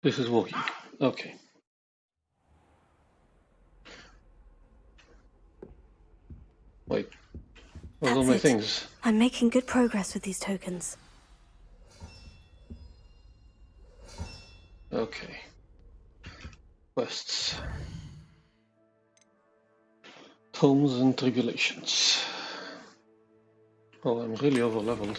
This is working. Okay. Wait. Where's all my things? I'm making good progress with these tokens. Okay. Quests. Tomes and Tribulations. Oh, I'm really over-leveled.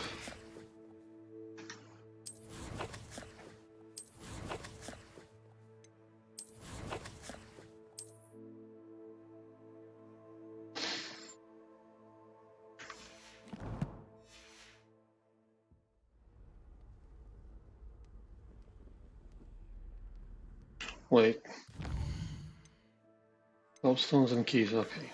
Wait. Gobstones and keys, okay.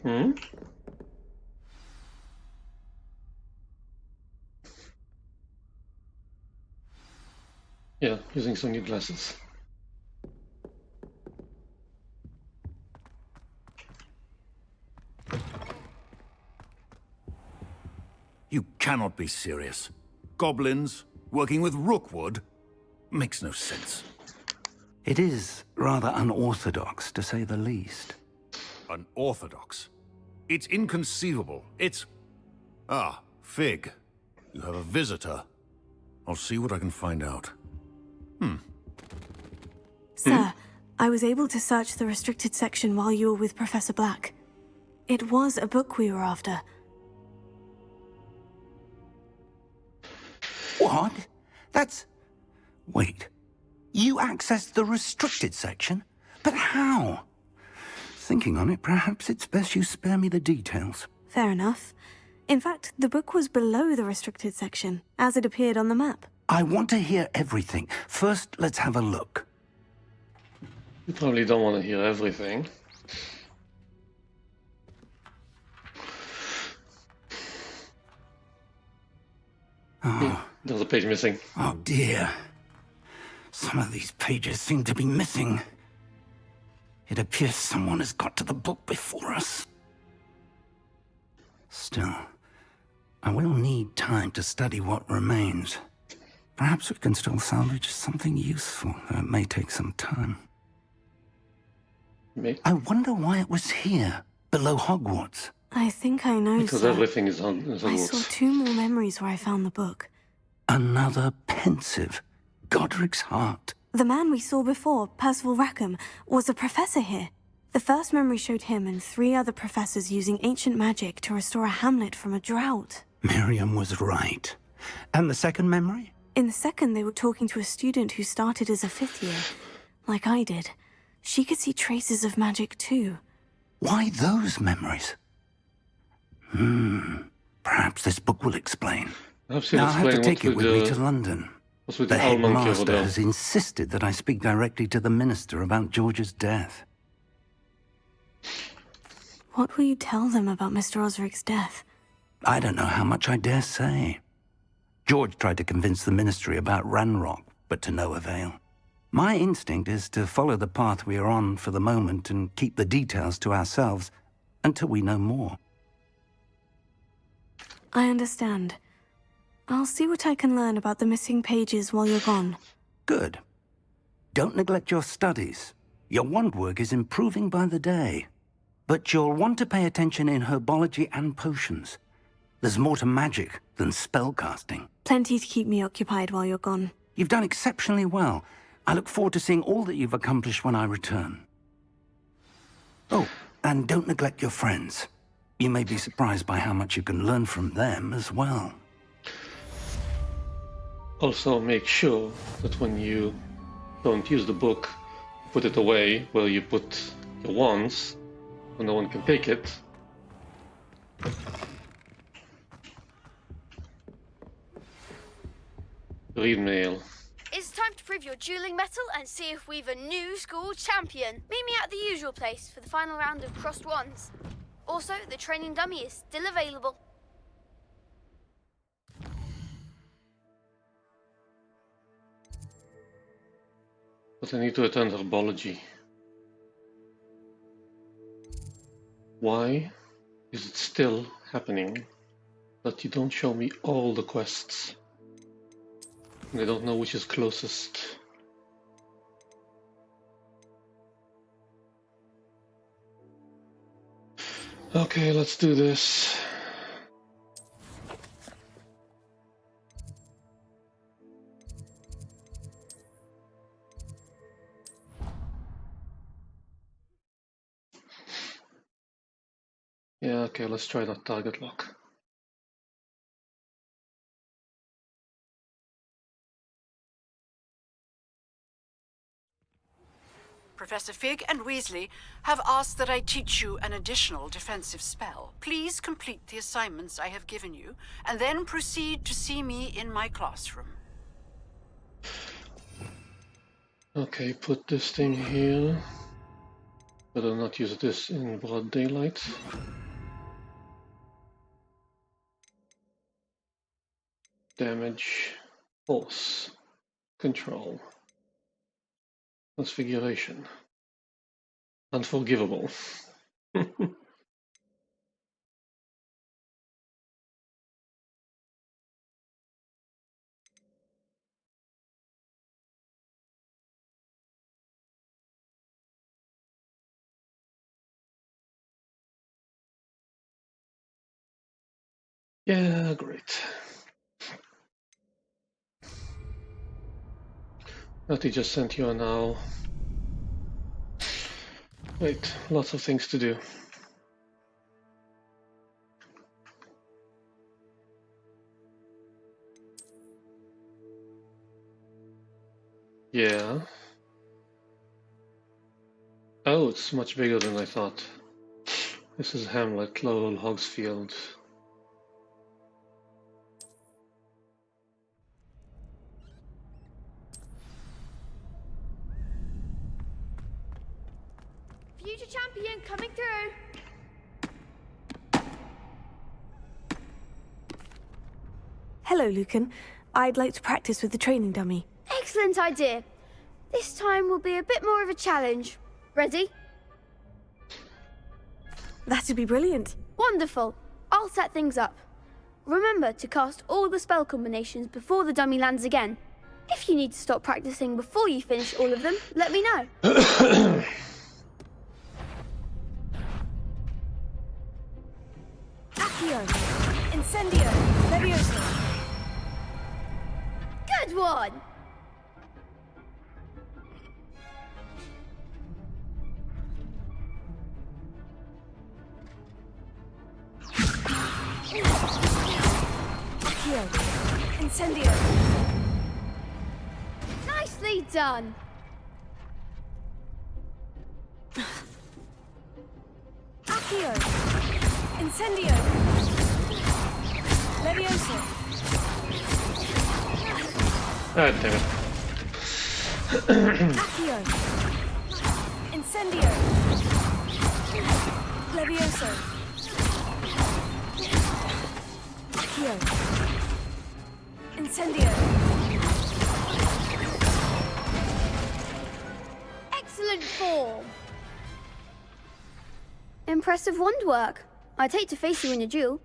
Hmm? Yeah, using some new glasses. You cannot be serious. Goblins, working with Rookwood? Makes no sense. It is rather unorthodox, to say the least. Unorthodox? It's inconceivable. It's... Ah, Fig. You have a visitor. I'll see what I can find out. Sir, I was able to search the restricted section while you were with Professor Black. It was a book we were after. What? That's... Wait. You accessed the restricted section? But how? Thinking on it, perhaps it's best you spare me the details. Fair enough. In fact, the book was below the restricted section, as it appeared on the map. I want to hear everything. First, let's have a look. You probably don't want to hear everything. Oh. There's a page missing. Oh dear. Some of these pages seem to be missing. It appears someone has got to the book before us. Still, I will need time to study what remains. Perhaps we can still salvage something useful, though it may take some time. I wonder why it was here, below Hogwarts. I think I know, Because sir. everything is on I Hogwarts. saw 2 more memories where I found the book. Another pensive. Godric's heart. The man we saw before, Percival Rackham, was a professor here. The first memory showed him and 3 other professors using ancient magic to restore a hamlet from a drought. Miriam was right. And the second memory? In the second, they were talking to a student who started as a 5th year, like I did. She could see traces of magic too. Why those memories? Perhaps this book will explain. Perhaps Now I'll have to explain take it with me to London. what's with The the owl monkey over headmaster there. has insisted that I speak directly to the minister about George's death. What will you tell them about Mr. Osric's death? I don't know how much I dare say. George tried to convince the ministry about Ranrock, but to no avail. My instinct is to follow the path we are on for the moment and keep the details to ourselves until we know more. I understand. I'll see what I can learn about the missing pages while you're gone. Good. Don't neglect your studies. Your wand work is improving by the day. But you'll want to pay attention in herbology and potions. There's more to magic than spellcasting. Plenty to keep me occupied while you're gone. You've done exceptionally well. I look forward to seeing all that you've accomplished when I return. Oh, and don't neglect your friends. You may be surprised by how much you can learn from them as well. Also, make sure that when you don't use the book, put it away where you put your wands, so no one can take it. Read mail. It's time to prove your dueling mettle and see if we've a new school champion. Meet me at the usual place for the final round of crossed wands. Also, the training dummy is still available. But I need to attend herbology. Why is it still happening that you don't show me all the quests? And I don't know which is closest. Okay, let's do this. Yeah, okay, let's try that target lock. Professor Fig and Weasley have asked that I teach you an additional defensive spell. Please complete the assignments I have given you, and then proceed to see me in my classroom. Okay, put this thing here. Better not use this in broad daylight. Damage, force, control, transfiguration, unforgivable. Yeah, great. Natty just sent you a now. Wait, lots of things to do. Yeah. Oh, it's much bigger than I thought. This is Hamlet, Lowell, Hogsfield. Future champion coming through. Hello, Lucan. I'd like to practice with the training dummy. Excellent idea. This time will be a bit more of a challenge. Ready? That'd be brilliant. Wonderful. I'll set things up. Remember to cast all the spell combinations before the dummy lands again. If you need to stop practicing before you finish all of them, let me know. Accio! Incendio! Levioso! Good one! Accio! Incendio! Nicely done! Accio! Incendio! Levioso! God damn it. Accio! Incendio! Levioso! Accio! Incendio! Excellent form! Impressive wand work. I'd hate to face you in a duel.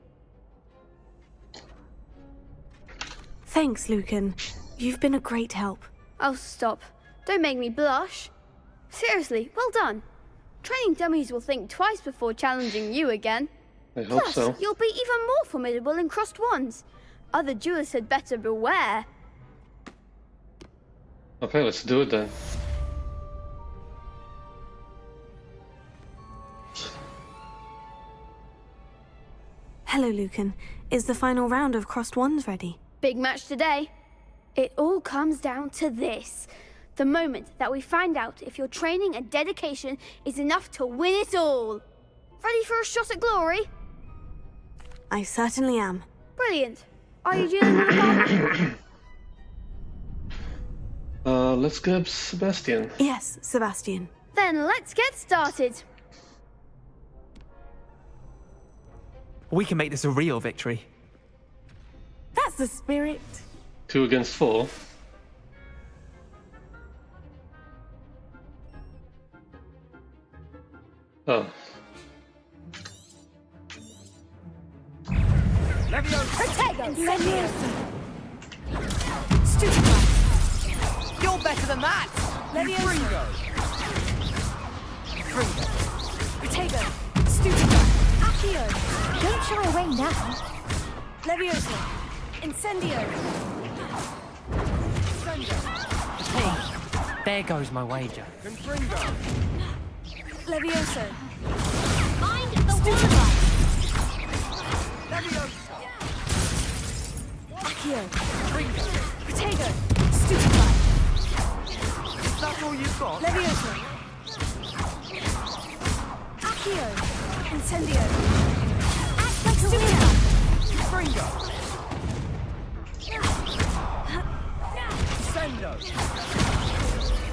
Thanks, Lucan. You've been a great help. Oh, stop. Don't make me blush. Seriously, well done. Training dummies will think twice before challenging you again. I hope Plus, so. you'll be even more formidable in crossed wands. Other duelists had better beware. Okay, let's do it then. Hello, Lucan. Is the final round of Crossed Wands ready? Big match today. It all comes down to this. The moment that we find out if your training and dedication is enough to win it all. Ready for a shot at glory? I certainly am. Brilliant. Are you dealing with a partner? Let's grab Sebastian. Yes, Sebastian. Then let's get started. We can make this a real victory. That's the spirit. 2 against 4. Oh. You're better than that. Levioso. Protego. Stupido. Accio. Don't shy away now. Levioso. Incendio. There goes my wager. Levioso. Mind the water. Accio. Protego. Stupido. Is that all you've got? Levioso. Accio. Incendio. Act like a winner.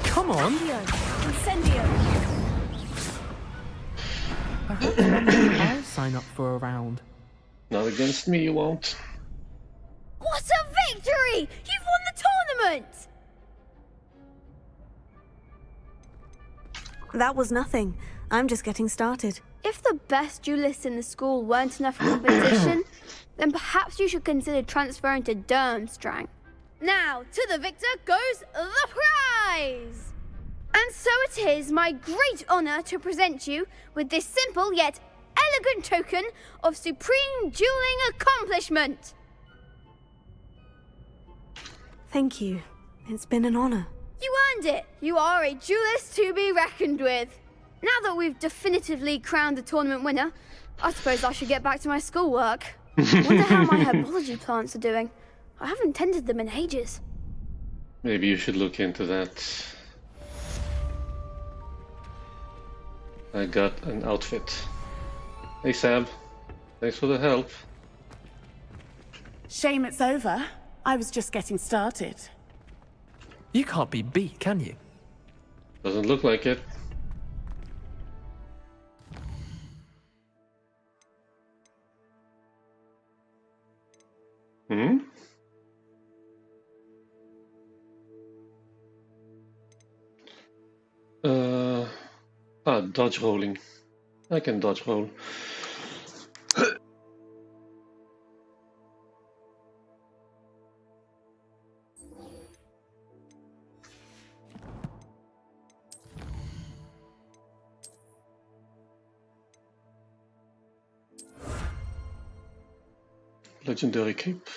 Come on. Accio. Incendio. Perhaps one day I'll sign up for a round. Not against me, you won't. What a victory! You've won the tournament! That was nothing. I'm just getting started. If the best duelists in the school weren't enough competition, then perhaps you should consider transferring to Durmstrang. Now, to the victor goes the prize! And so it is my great honor to present you with this simple yet elegant token of supreme dueling accomplishment. Thank you. It's been an honor. You earned it. You are a duelist to be reckoned with. Now that we've definitively crowned the tournament winner, I suppose I should get back to my schoolwork. Wonder how my herbology plants are doing. I haven't tended them in ages. Maybe you should look into that. I got an outfit. Hey Sab, thanks for the help. Shame it's over. I was just getting started. You can't be beat, can you? Doesn't look like it. Hmm? Dodge rolling. I can dodge roll. Legendary cape.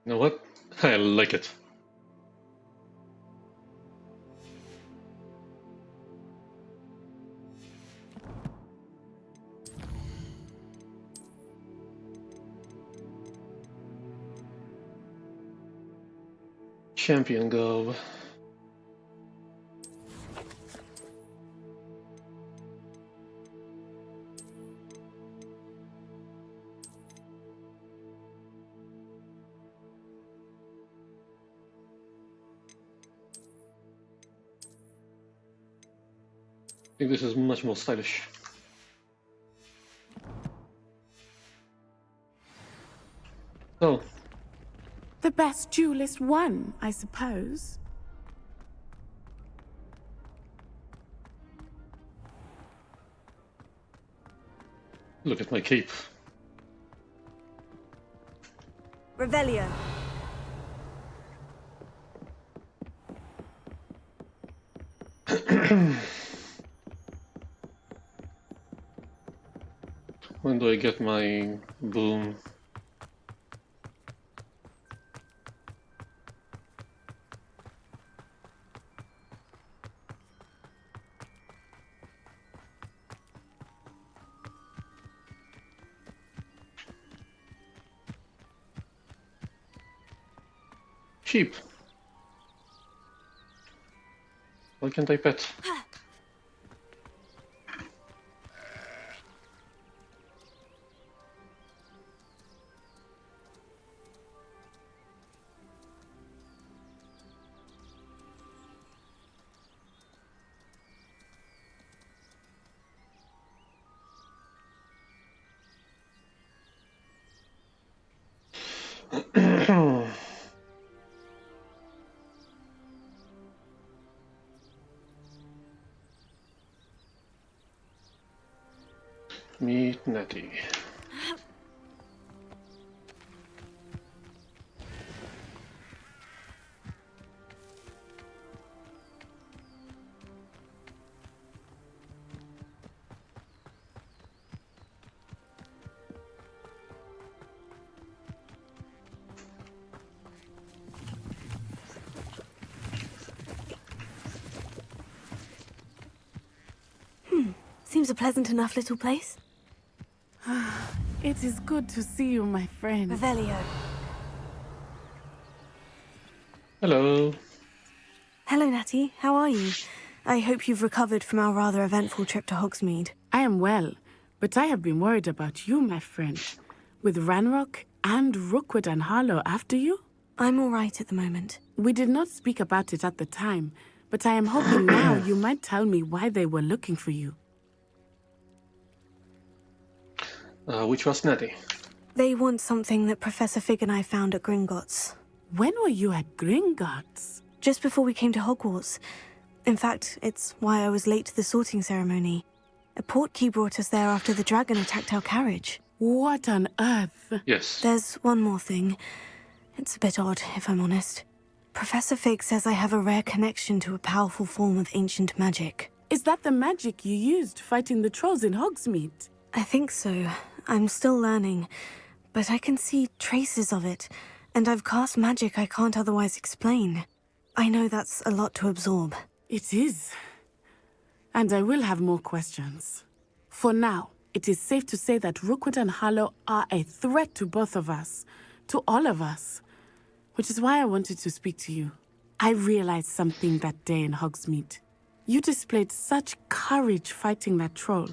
You know what? I like it. Champion go. I think this is much more stylish. Oh, The best duelist won, I suppose. look at my cape. Revelio. When do I get my boom? Sheep. Why can't I pet? Meet Nettie. Seems a pleasant enough little place. It is good to see you, my friend. Revelio. Hello. Hello, Natty. How are you? I hope you've recovered from our rather eventful trip to Hogsmeade. I am well, but I have been worried about you, my friend. With Ranrock and Rookwood and Harlow after you? I'm all right at the moment. We did not speak about it at the time, but I am hoping now you might tell me why they were looking for you. Which was Nettie? They want something that Professor Fig and I found at Gringotts. When were you at Gringotts? Just before we came to Hogwarts. In fact, it's why I was late to the sorting ceremony. A portkey brought us there after the dragon attacked our carriage. What on earth? Yes. There's one more thing. It's a bit odd, if I'm honest. Professor Fig says I have a rare connection to a powerful form of ancient magic. Is that the magic you used fighting the trolls in Hogsmeade? I think so. I'm still learning, but I can see traces of it, and I've cast magic I can't otherwise explain. I know that's a lot to absorb. It is. And I will have more questions. For now, it is safe to say that Rookwood and Harlow are a threat to both of us, to all of us, which is why I wanted to speak to you. I realized something that day in Hogsmeade. You displayed such courage fighting that troll,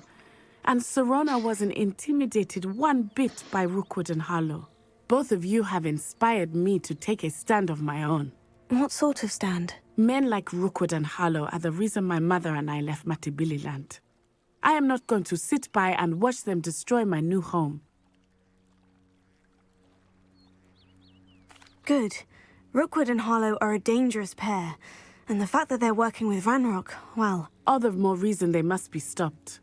and Serona wasn't intimidated one bit by Rookwood and Harlow. Both of you have inspired me to take a stand of my own. What sort of stand? Men like Rookwood and Harlow are the reason my mother and I left Matibililand. I am not going to sit by and watch them destroy my new home. Good. Rookwood and Harlow are a dangerous pair, and the fact that they're working with Ranrock, well... All the more reason they must be stopped.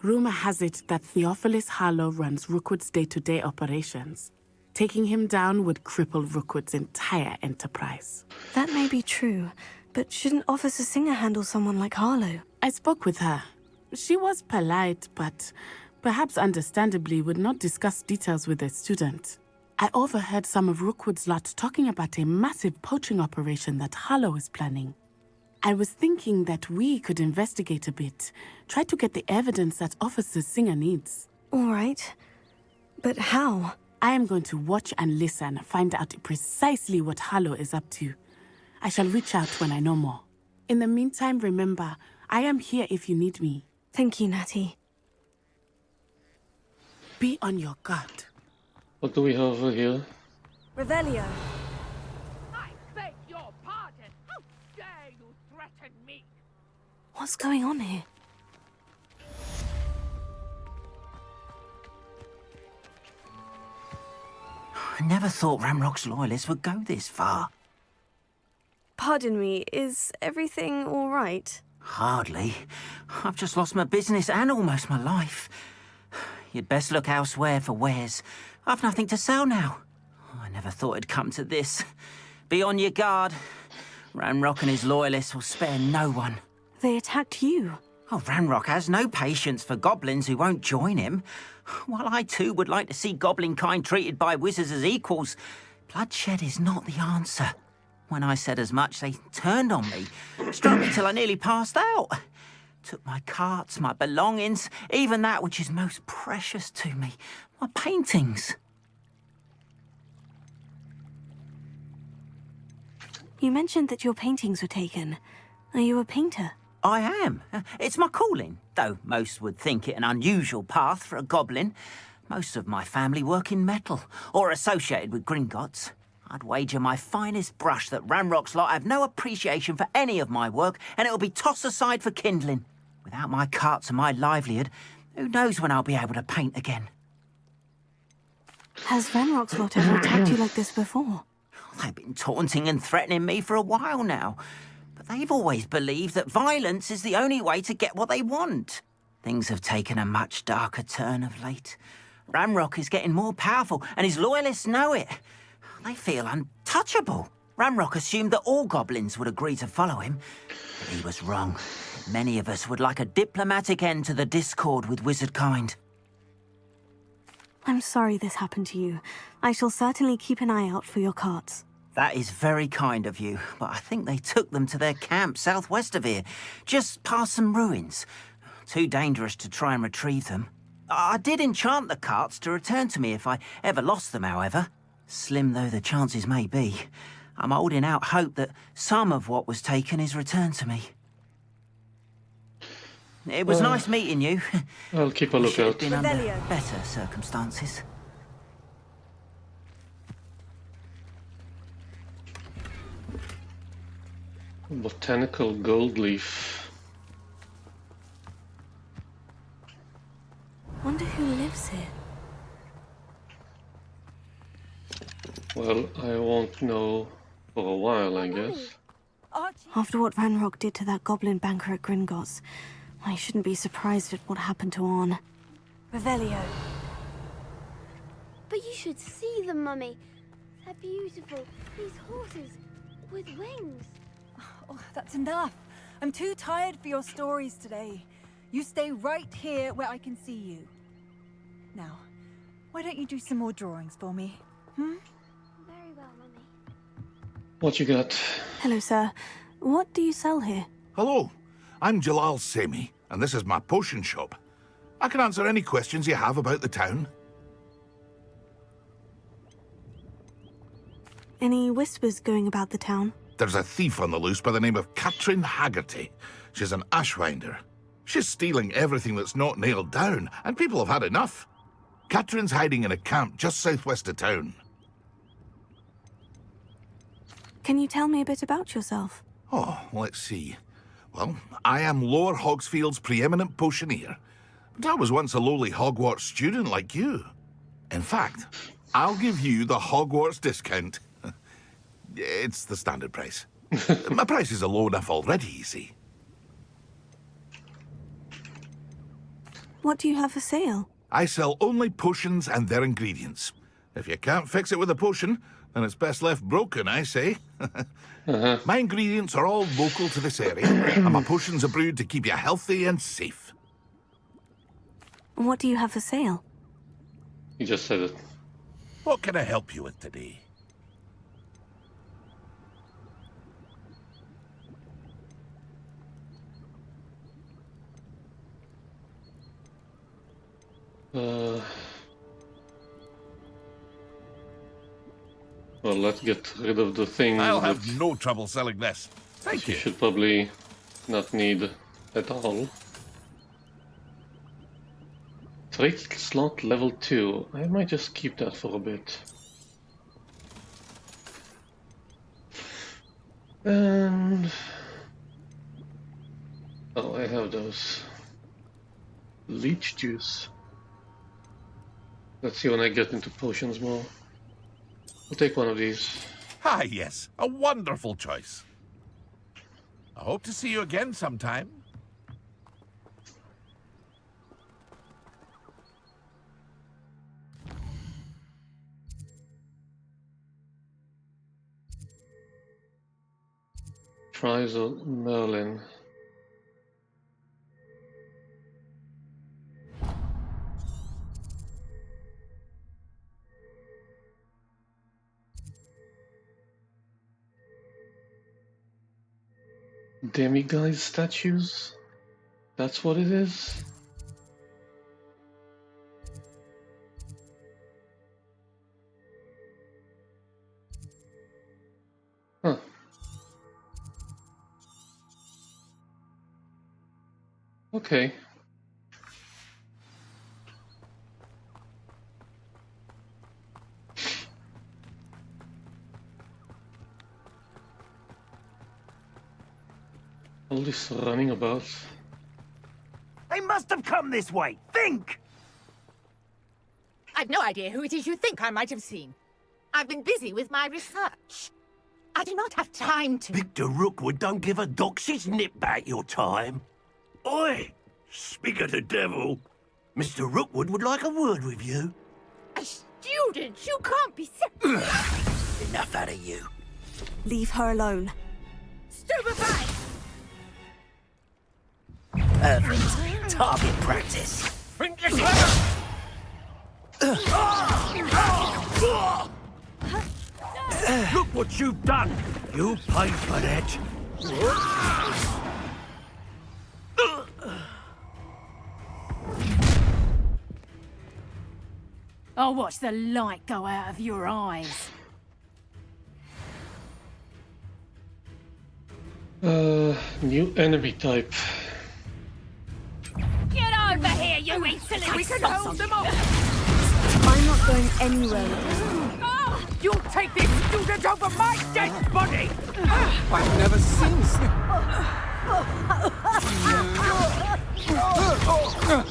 Rumor has it that Theophilus Harlow runs Rookwood's day-to-day operations. Taking him down would cripple Rookwood's entire enterprise. That may be true, but shouldn't Officer Singer handle someone like Harlow? I spoke with her. She was polite, but perhaps understandably would not discuss details with a student. I overheard some of Rookwood's lot talking about a massive poaching operation that Harlow is planning. I was thinking that we could investigate a bit, try to get the evidence that Officer Singer needs. All right. But how? I am going to watch and listen, find out precisely what Harlow is up to. I shall reach out when I know more. In the meantime, remember, I am here if you need me. Thank you, Natty. Be on your guard. What do we have over here? Revelio. I beg your pardon. How dare you threaten me? What's going on here? I never thought Ramrock's loyalists would go this far. Pardon me, is everything all right? Hardly. I've just lost my business and almost my life. You'd best look elsewhere for wares. I've nothing to sell now. I never thought it'd come to this. Be on your guard. Ranrock and his loyalists will spare no one. They attacked you. Oh, Ranrock has no patience for goblins who won't join him. While I too would like to see goblin kind treated by wizards as equals, bloodshed is not the answer. When I said as much, they turned on me, struck me till I nearly passed out. Took my carts, my belongings, even that which is most precious to me, my paintings. You mentioned that your paintings were taken. Are you a painter? I am. It's my calling, though most would think it an unusual path for a goblin. Most of my family work in metal, or associated with Gringotts. I'd wager my finest brush that Ranrock's lot have no appreciation for any of my work, and it'll be tossed aside for kindling. Without my carts and my livelihood, who knows when I'll be able to paint again? Has Ranrock's lot ever attacked you like this before? They've been taunting and threatening me for a while now. But they've always believed that violence is the only way to get what they want. Things have taken a much darker turn of late. Ranrock is getting more powerful, and his loyalists know it. They feel untouchable. Ranrock assumed that all goblins would agree to follow him. But he was wrong. Many of us would like a diplomatic end to the discord with wizard kind. I'm sorry this happened to you. I shall certainly keep an eye out for your carts. That is very kind of you, but I think they took them to their camp southwest of here, just past some ruins. Too dangerous to try and retrieve them. I did enchant the carts to return to me if I ever lost them, however. Slim though the chances may be, I'm holding out hope that some of what was taken is returned to me. It was nice meeting you. I'll keep a lookout. Been under better circumstances. Botanical gold leaf. Wonder who lives here. Well, I won't know for a while, I guess. After what Ranrock did to that goblin banker at Gringotts, I shouldn't be surprised at what happened to Orn. Revelio. But you should see them, Mummy. They're beautiful. These horses with wings. Oh, that's enough. I'm too tired for your stories today. You stay right here where I can see you. Now, why don't you do some more drawings for me? Very well, Mummy. What you got? Hello, sir. What do you sell here? Hello, I'm Jalal Semi, and this is my potion shop. I can answer any questions you have about the town. Any whispers going about the town? There's a thief on the loose by the name of Katrin Haggerty. She's an ashwinder. She's stealing everything that's not nailed down, and people have had enough. Katrin's hiding in a camp just southwest of town. Can you tell me a bit about yourself? Oh, let's see. Well, I am Lower Hogsfield's preeminent potioneer. But I was once a lowly Hogwarts student like you. In fact, I'll give you the Hogwarts discount. It's the standard price. My prices are low enough already, you see. What do you have for sale? I sell only potions and their ingredients. If you can't fix it with a potion, then it's best left broken, I say. My ingredients are all local to this area, and my potions are brewed to keep you healthy and safe. What do you have for sale? You just said it. What can I help you with today? Well, let's get rid of the things I'll that have no trouble selling this. Thank you you. should probably not need at all. Trade slot level 2. I might just keep that for a bit. And... oh, I have those. Leech juice. Let's see when I get into potions more. I'll take one of these. Ah, yes. A wonderful choice. I hope to see you again sometime. Trisel Merlin. demiguise statues? That's what it is? Huh. Okay. All this running about. They must have come this way. Think! I've no idea who it is you think I might have seen. I've been busy with my research. I do not have time to... Victor Rookwood don't give a doxy's nip back your time. Oi! Speak of the devil. Mr. Rookwood would like a word with you. A student? You can't be Enough out of you. Leave her alone. Stupefy! Perfect. Target practice. Look what you've done. You paid for that. I'll watch the light go out of your eyes. New enemy type. Get over here, you insolent! We can hold them off! I'm not going anywhere. You'll take this student over my dead body! I've never seen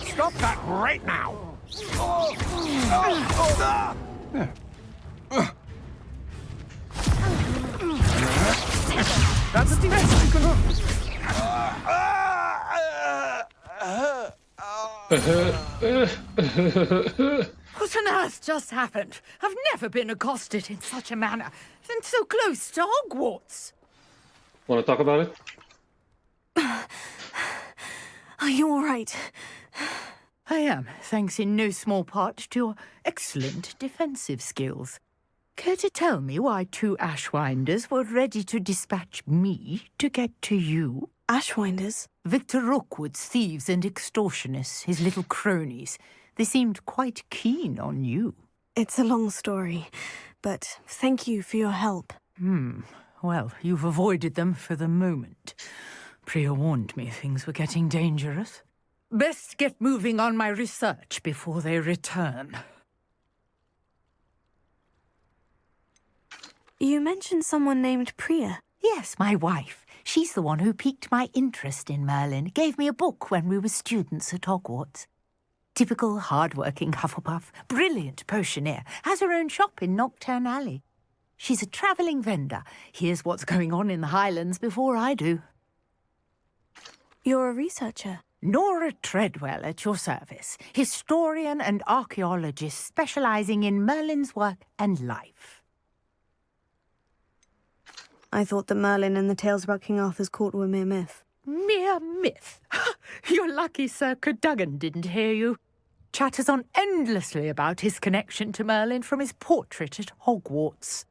Stop that right now. That's the best you can... What on earth just happened? I've never been accosted in such a manner, and so close to Hogwarts. Want to talk about it? Are you all right? I am, thanks in no small part to your excellent defensive skills. Care to tell me why 2 Ashwinders were ready to dispatch me to get to you? Ashwinders? Victor Rookwood's thieves and extortionists, his little cronies. They seemed quite keen on you. It's a long story, but thank you for your help. Well, you've avoided them for the moment. Priya warned me things were getting dangerous. Best get moving on my research before they return. You mentioned someone named Priya. Yes, my wife. She's the one who piqued my interest in Merlin, gave me a book when we were students at Hogwarts. Typical hard-working Hufflepuff, brilliant potioneer, has her own shop in Knockturn Alley. She's a travelling vendor. Hears what's going on in the Highlands before I do. You're a researcher? Nora Treadwell at your service, historian and archaeologist specialising in Merlin's work and life. I thought that Merlin and the tales about King Arthur's court were mere myth. Mere myth? You're lucky Sir Cadogan didn't hear you. Chatters on endlessly about his connection to Merlin from his portrait at Hogwarts.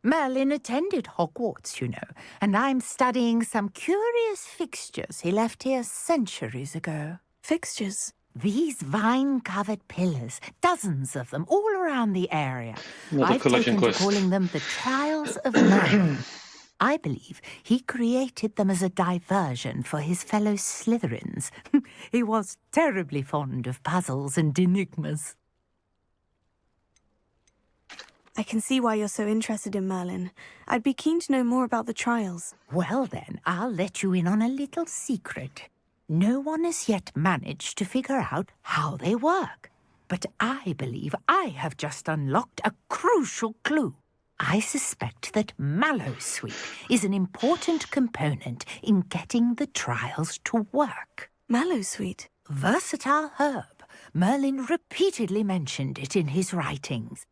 Merlin attended Hogwarts, you know, and I'm studying some curious fixtures he left here centuries ago. Fixtures? These vine-covered pillars, dozens of them, all around the area. Another I've collection taken quest. to calling them the Trials of Merlin. I believe he created them as a diversion for his fellow Slytherins. He was terribly fond of puzzles and enigmas. I can see why you're so interested in Merlin. I'd be keen to know more about the trials. Well then, I'll let you in on a little secret. No one has yet managed to figure out how they work. But I believe I have just unlocked a crucial clue. I suspect that Mallowsweet is an important component in getting the trials to work. Mallowsweet? Versatile herb. Merlin repeatedly mentioned it in his writings.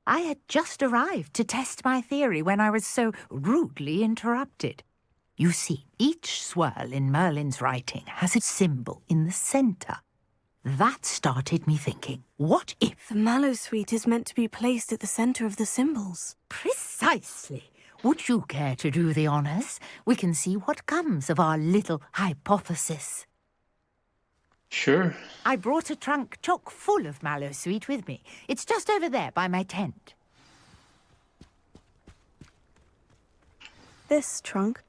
I had just arrived to test my theory when I was so rudely interrupted. You see, each swirl in Merlin's writing has a symbol in the centre. That started me thinking, what if... The Mallowsweet is meant to be placed at the centre of the symbols. Precisely. Would you care to do the honors? We can see what comes of our little hypothesis. Sure. I brought a trunk chock full of mallow sweet with me. It's just over there by my tent. This trunk?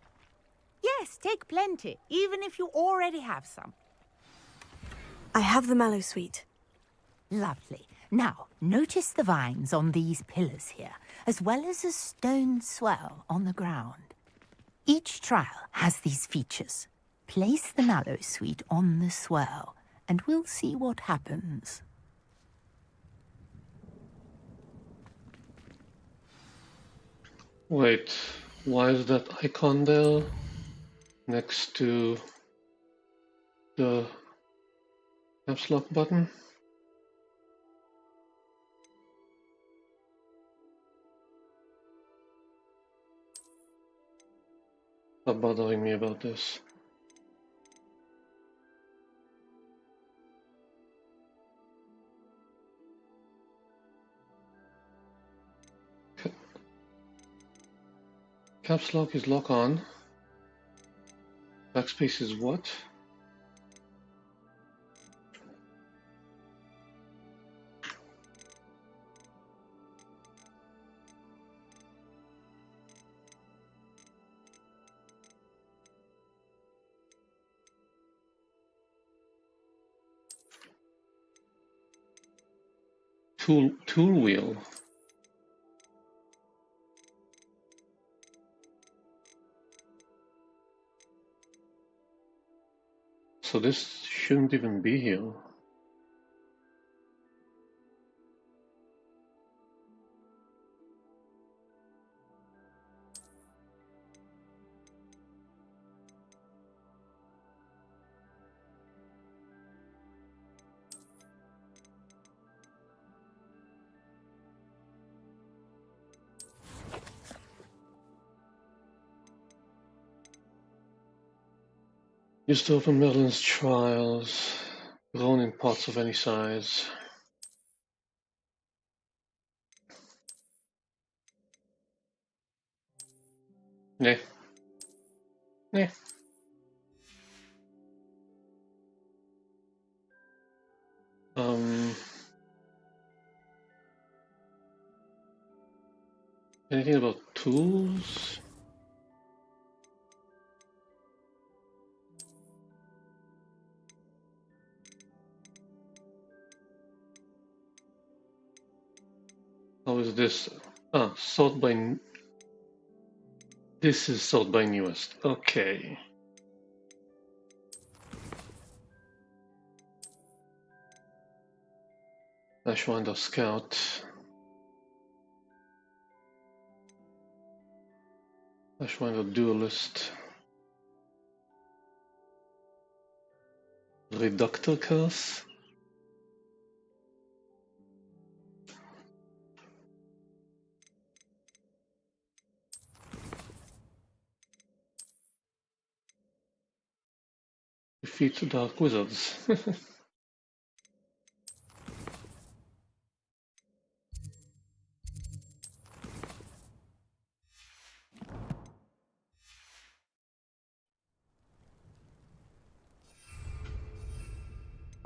Yes, take plenty, even if you already have some. I have the mallow sweet. Lovely. Now, notice the vines on these pillars here, as well as a stone swell on the ground. Each trial has these features. Place the mallow sweet on the swell, and we'll see what happens. Wait, why is that icon there next to the caps lock button? Stop bothering me about this. Caps lock is lock on. Backspace is what? Tool wheel. So this shouldn't even be here. Used to open Merlin's trials, grown in pots of any size. Nah. Nah. Anything about tools? How is this? Sort by... This is sort by newest. Okay. Ashwinder Scout. Ashwinder Duelist. Reductor Curse. Defeat Dark Wizards.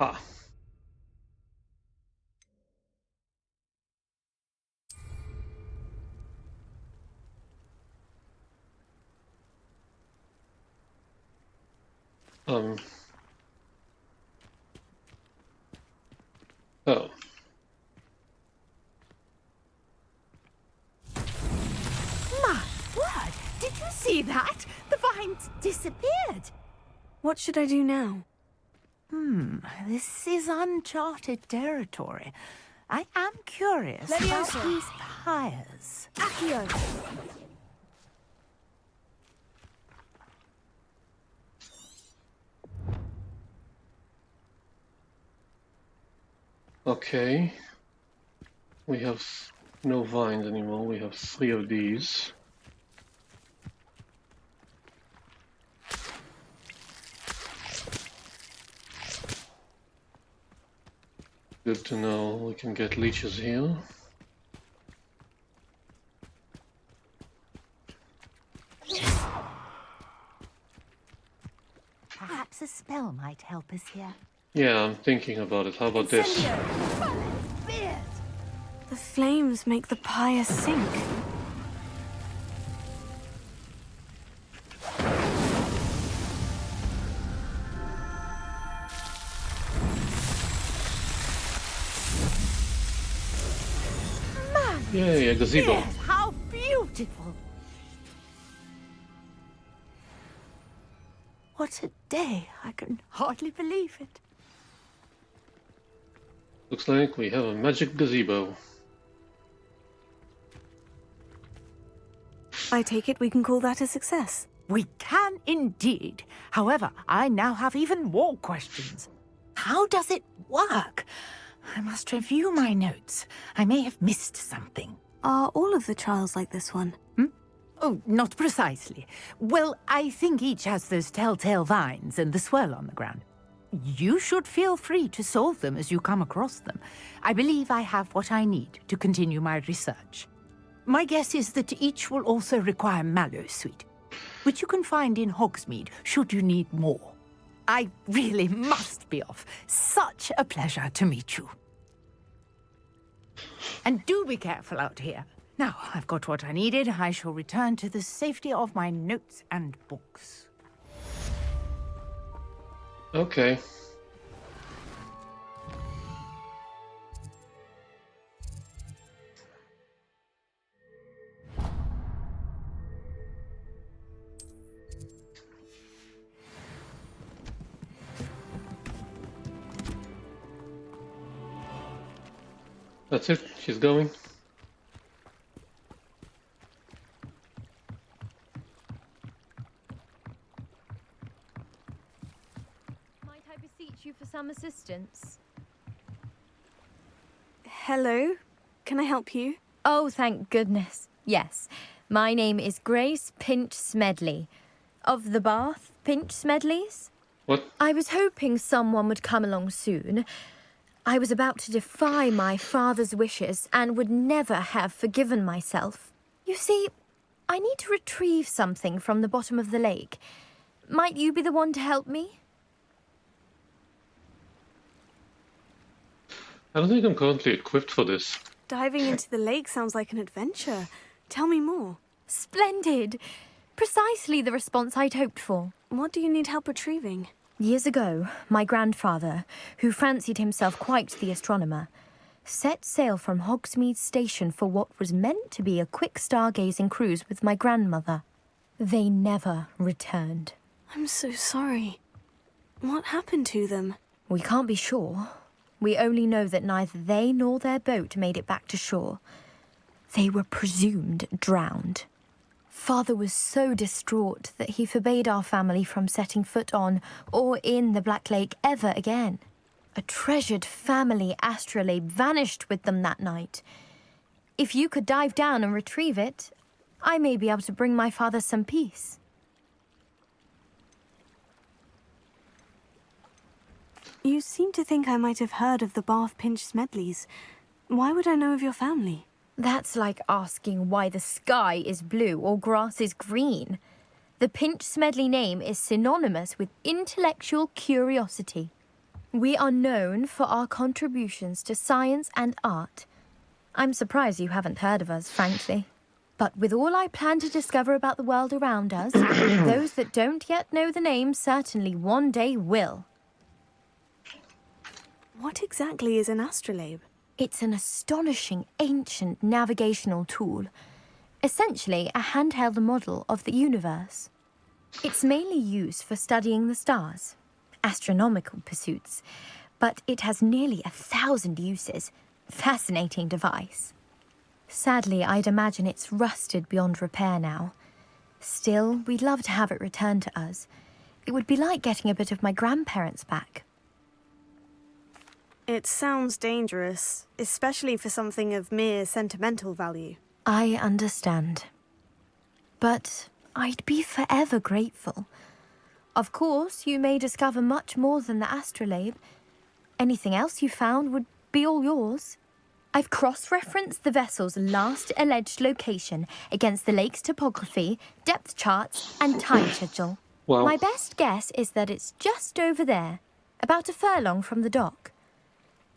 Ah. Oh. My word! Did you see that? The vines disappeared. What should I do now? This is uncharted territory. I am curious about Leviosa. these pyres. Accio. Okay. We have no vines anymore. We have 3 of these. Good to know we can get leeches here. might help us here. Yeah, I'm thinking about it. How about this? The flames make the pyre sink. Yay, a gazebo. Yes, how beautiful! What a day. I can hardly believe it. Looks like we have a magic gazebo. I take it we can call that a success. We can indeed. However, I now have even more questions. How does it work? I must review my notes. I may have missed something. Are all of the trials like this one? Oh, not precisely. Well, I think each has those telltale vines and the swirl on the ground. You should feel free to solve them as you come across them. I believe I have what I need to continue my research. My guess is that each will also require mallow sweet, which you can find in Hogsmeade should you need more. I really must be off. Such a pleasure to meet you. And do be careful out here. Now, I've got what I needed. I shall return to the safety of my notes and books. Okay. That's it. She's going. Might I beseech you for some assistance? Hello? Can I help you? Oh, thank goodness. Yes. My name is Grace Pinch Smedley. Of the Bath Pinch Smedleys? What? I was hoping someone would come along soon. I was about to defy my father's wishes and would never have forgiven myself. You see, I need to retrieve something from the bottom of the lake. Might you be the one to help me? I don't think I'm currently equipped for this. Diving into the lake sounds like an adventure. Tell me more. Splendid! Precisely the response I'd hoped for. What do you need help retrieving? Years ago, my grandfather, who fancied himself quite the astronomer, set sail from Hogsmeade Station for what was meant to be a quick stargazing cruise with my grandmother. They never returned. I'm so sorry. What happened to them? We can't be sure. We only know that neither they nor their boat made it back to shore. They were presumed drowned. Father was so distraught that he forbade our family from setting foot on or in the Black Lake ever again. A treasured family astrolabe vanished with them that night. If you could dive down and retrieve it, I may be able to bring my father some peace. You seem to think I might have heard of the Bath Pinch Smedleys. Why would I know of your family? That's like asking why the sky is blue or grass is green. The Pinch Smedley name is synonymous with intellectual curiosity. We are known for our contributions to science and art. I'm surprised you haven't heard of us, frankly. But with all I plan to discover about the world around us, those that don't yet know the name certainly one day will. What exactly is an astrolabe? It's an astonishing ancient navigational tool. Essentially, a handheld model of the universe. It's mainly used for studying the stars, astronomical pursuits, but it has nearly 1,000 uses. Fascinating device. Sadly, I'd imagine it's rusted beyond repair now. Still, we'd love to have it returned to us. It would be like getting a bit of my grandparents back. It sounds dangerous, especially for something of mere sentimental value. I understand. But I'd be forever grateful. Of course, you may discover much more than the astrolabe. Anything else you found would be all yours. I've cross-referenced the vessel's last alleged location against the lake's topography, depth charts, and time schedule. Wow. My best guess is that it's just over there, about a furlong from the dock.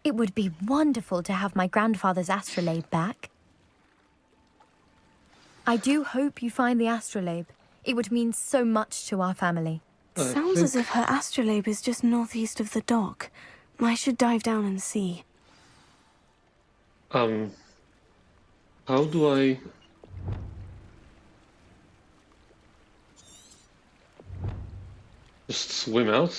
It would be wonderful to have my grandfather's astrolabe back. I do hope you find the astrolabe. It would mean so much to our family. Sounds as if her astrolabe is just northeast of the dock. I should dive down and see. How do I... just swim out?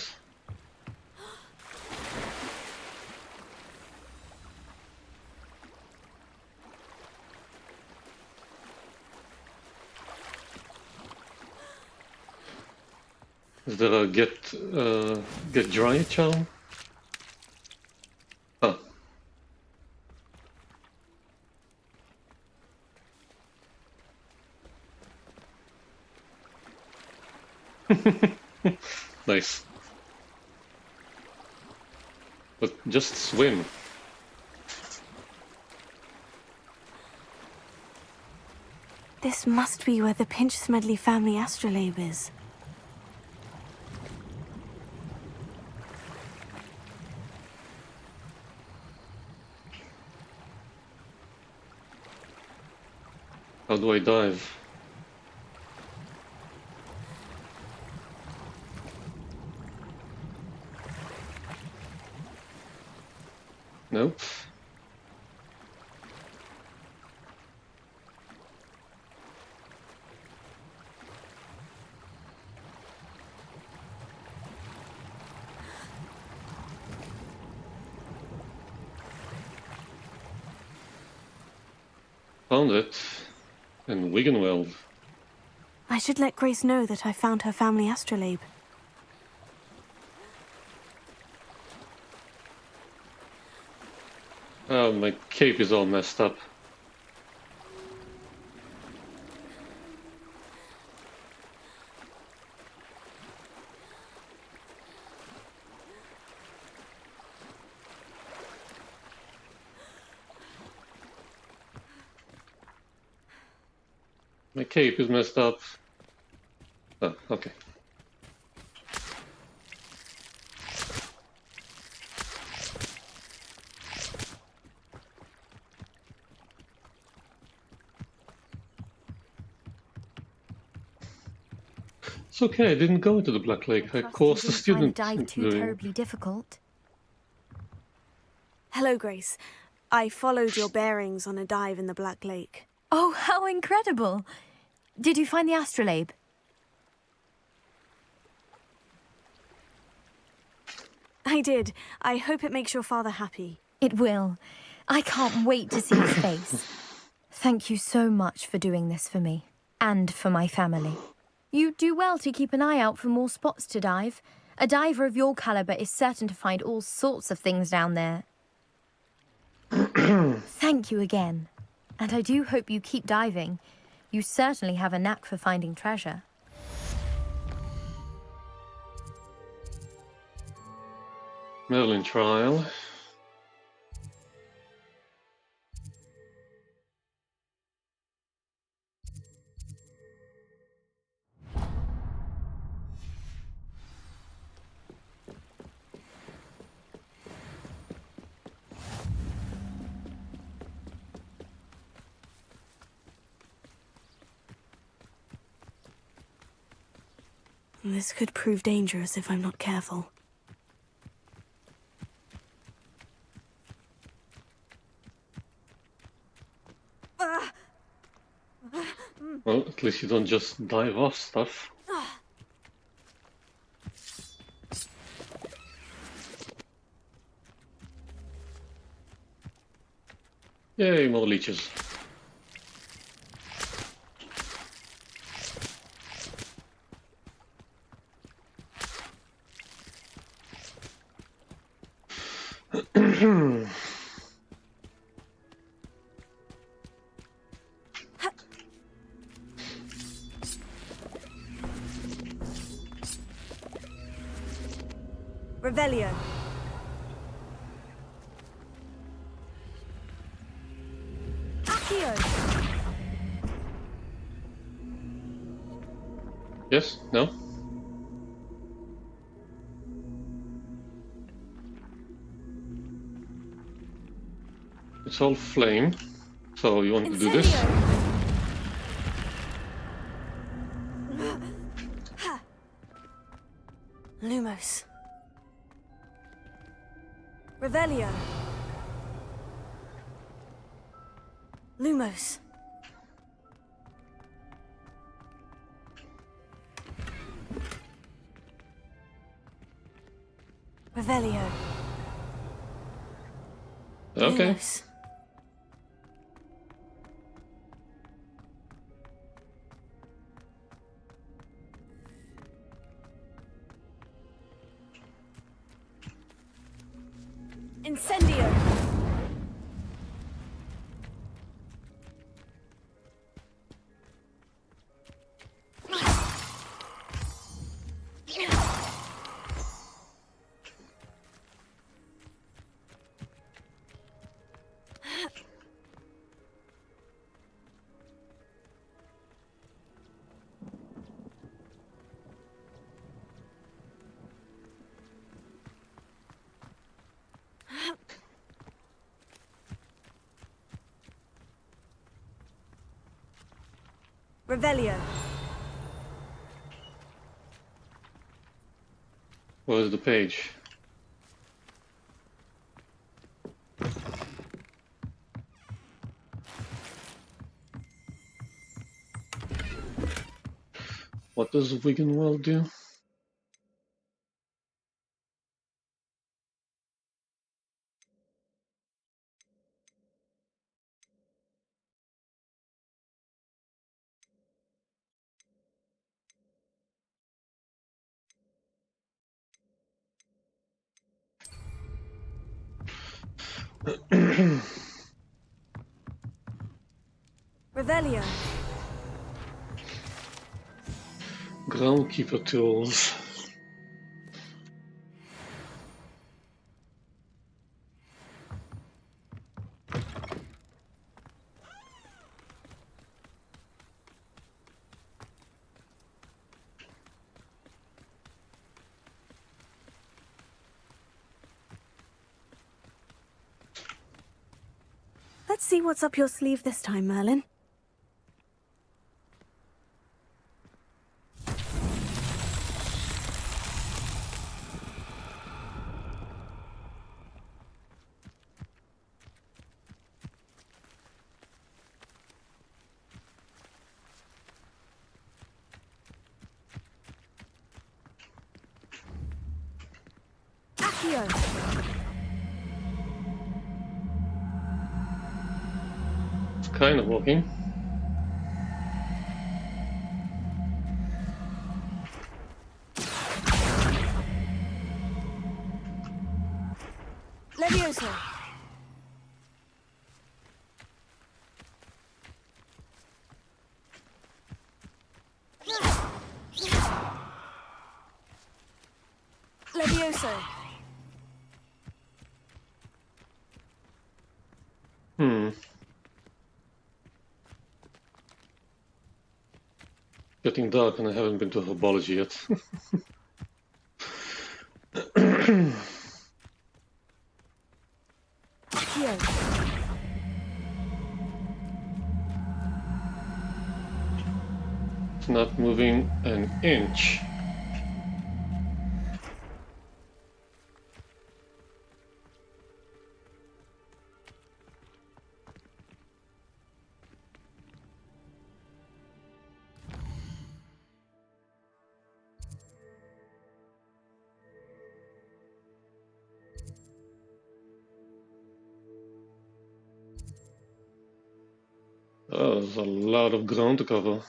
Is there a get dry charm? Oh. Nice. But just swim. This must be where the Pinch-Smedley family astrolabe is. How do I dive? Nope. Found it. In Wiggenweld. I should let Grace know that I found her family astrolabe. Oh, my cape is all messed up. My cape is messed up. Oh, okay. It's okay, I didn't go into the Black Lake. I caused the student dive too terribly difficult. Hello, Grace. I followed your bearings on a dive in the Black Lake. Oh, how incredible! Did you find the astrolabe? I did. I hope it makes your father happy. It will. I can't wait to see his face. Thank you so much for doing this for me, and for my family. You do well to keep an eye out for more spots to dive. A diver of your caliber is certain to find all sorts of things down there. Thank you again. And I do hope you keep diving. You certainly have a knack for finding treasure. Merlin trial. This could prove dangerous if I'm not careful. Well, at least you don't just dive off stuff. Yay, more leeches. Revelio. Accio. Yes? No? It's all flame. So you want to do this? Lumos. Revelio. Lumos. Revelio. Okay. Lumos. Incendio. Revelio. Where's the page? What does Wiggenweld do? Revelio. Groundkeeper tools. Let's see what's up your sleeve this time, Merlin. Accio. It's kind of working. Levioso. Levioso. Getting dark and I haven't been to herbology yet. Accio. It's not moving an inch. Oh, there's a lot of ground to cover.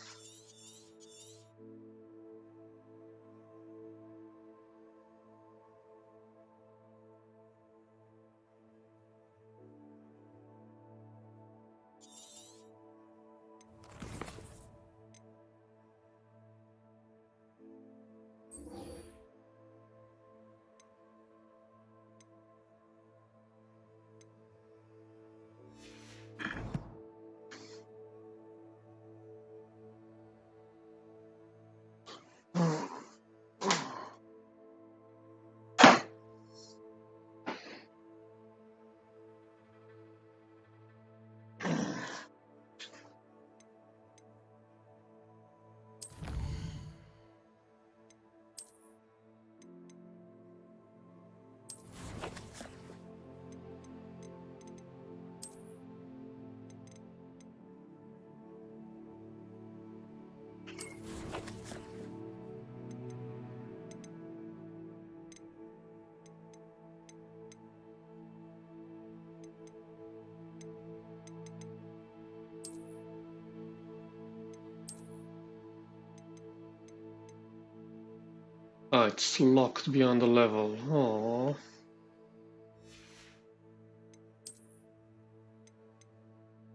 Ah, it's locked beyond the level. Oh.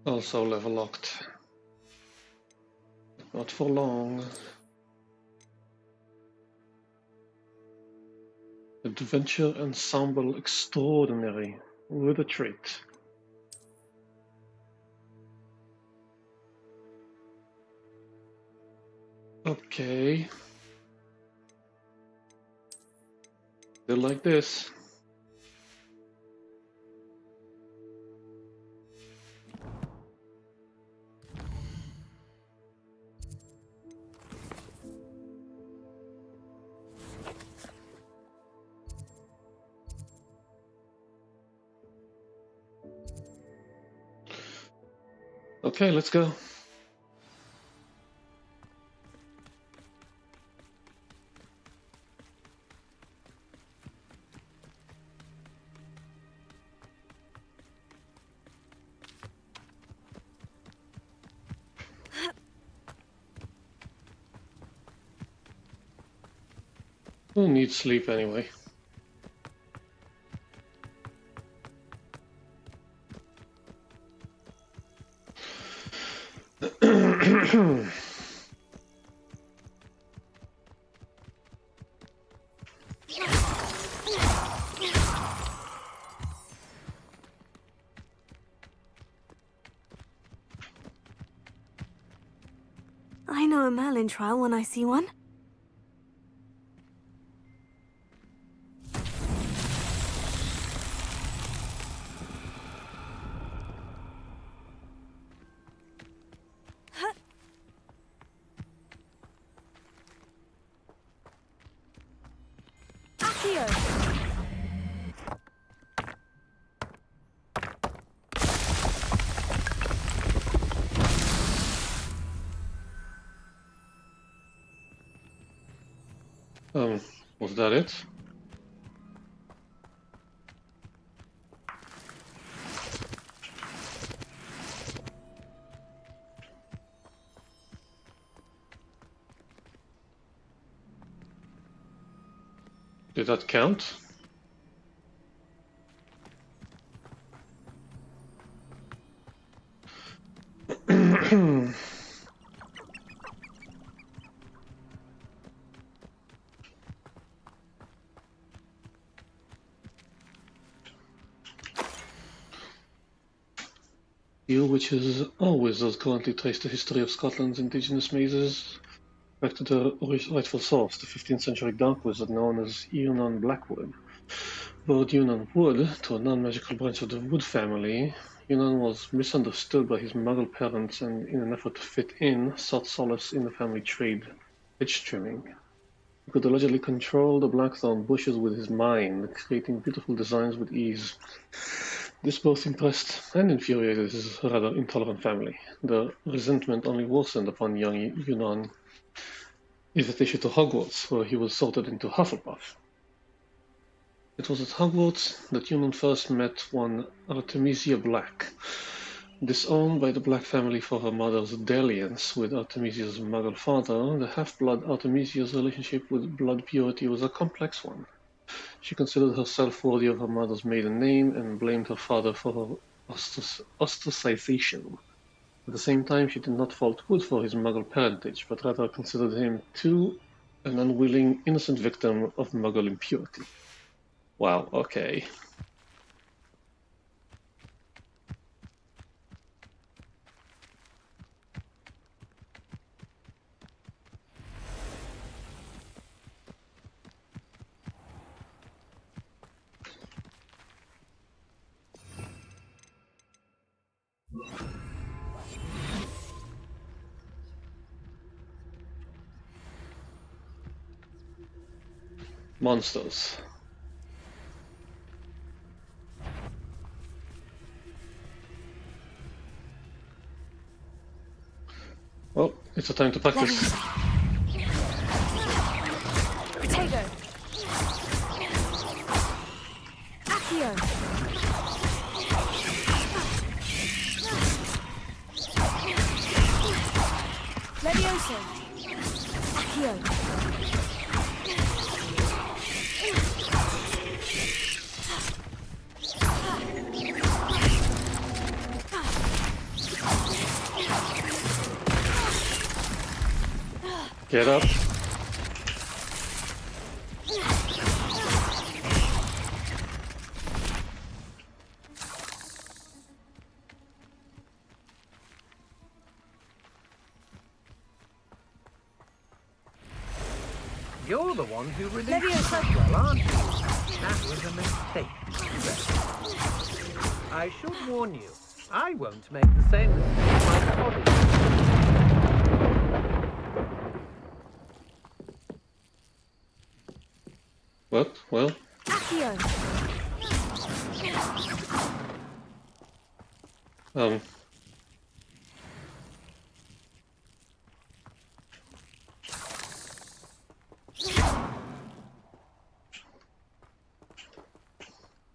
Also level locked. Not for long. Adventure ensemble extraordinary with a trait. Okay. Still like this. Okay, let's go. Who needs sleep anyway? I know a Merlin trial when I see one. Was that it? Did that count? You, which is always does currently trace the history of Scotland's indigenous mazes back to the rightful source, the 15th century dark wizard known as Eunan Blackwood. Lord Eunan Wood, to a non-magical branch of the Wood family, Eunan was misunderstood by his Muggle parents and, in an effort to fit in, sought solace in the family trade, hedge trimming. He could allegedly control the blackthorn bushes with his mind, creating beautiful designs with ease. This both impressed and infuriated his rather intolerant family. The resentment only worsened upon young Eunan invitation to Hogwarts, where he was sorted into Hufflepuff. It was at Hogwarts that Eunan first met one Artemisia Black. Disowned by the Black family for her mother's dalliance with Artemisia's Muggle father, the half-blood Artemisia's relationship with blood purity was a complex one. She considered herself worthy of her mother's maiden name and blamed her father for her ostracization. At the same time, she did not fault Wood for his Muggle parentage, but rather considered him too an unwilling, innocent victim of Muggle impurity. Wow, okay. Monsters. Well, it's a time to practice. Protego. Accio. Levioso. Accio. Get up. You're the one who released Well, aren't you? That was a mistake. I should warn you, I won't make the same mistake my colleagues. What? Well? Accio!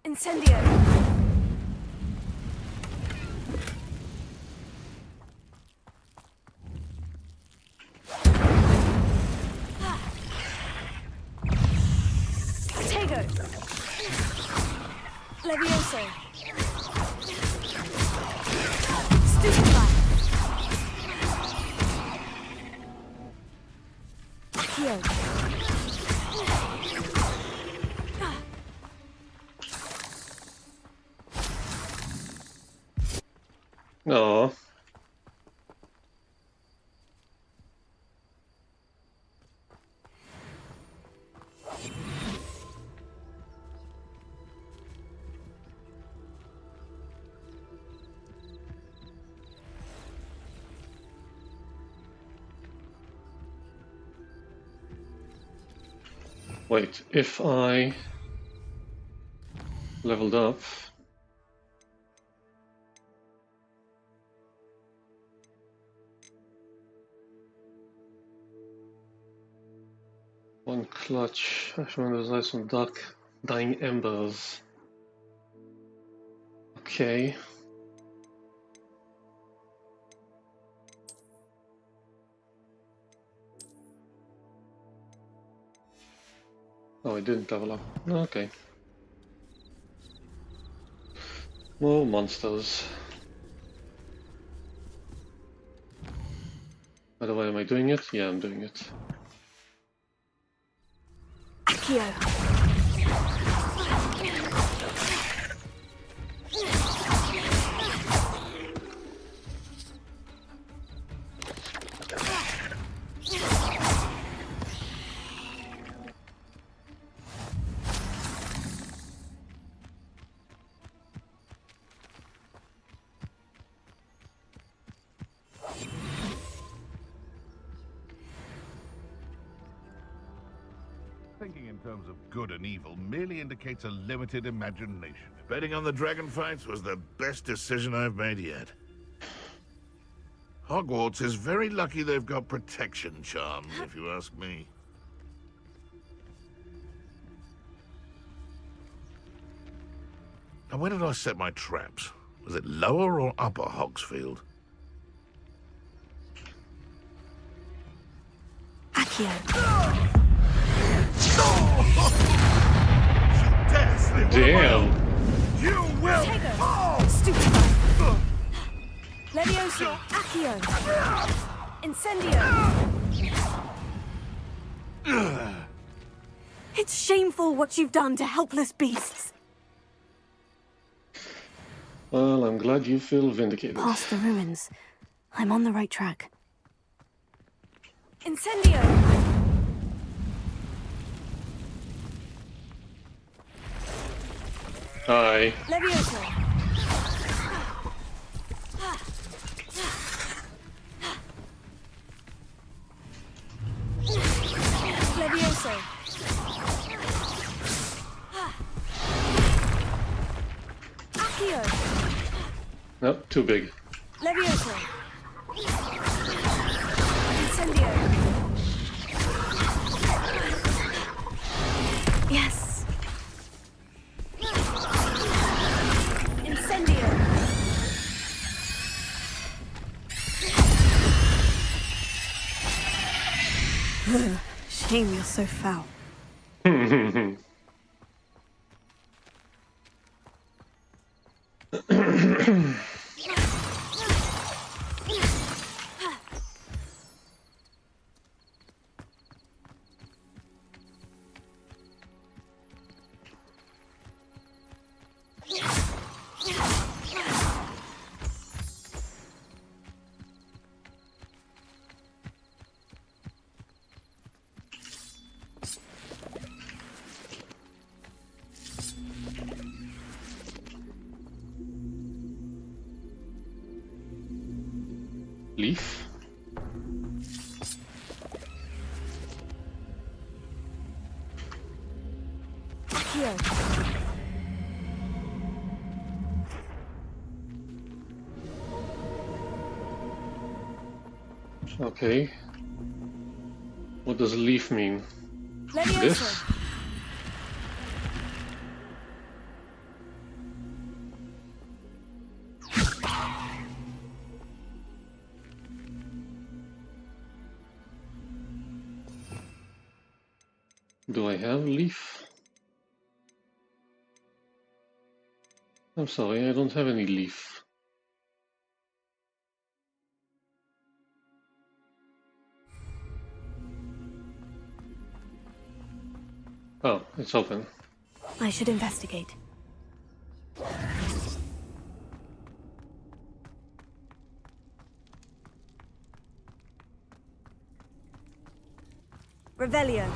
Incendio! Tego! Levioso! Stupefy! Accio! No. Wait, if I leveled up, one clutch, I remember there's like some dark dying embers. Okay. Oh, I didn't level up. Okay. More monsters. By the way, am I doing it? Yeah, I'm doing it. Accio! Thinking in terms of good and evil merely indicates a limited imagination. Betting on the dragon fights was the best decision I've made yet. Hogwarts is very lucky they've got protection charms, if you ask me. Now, where did I set my traps? Was it lower or upper Hogsfield? Accio! Damn! You will fall! Stupefy! Levioso! Accio! Incendio! It's shameful what you've done to helpless beasts. Well, I'm glad you feel vindicated. Past the ruins. I'm on the right track. Incendio! Hi. Levioso! Levioso! Accio! No, too big. Levioso! Incendio! Yes! Incendio! Shame you're so foul. leaf. Here. Okay. What does leaf mean? This? Do I have leaf? I'm sorry, I don't have any leaf. Oh, it's open. I should investigate. Revelio.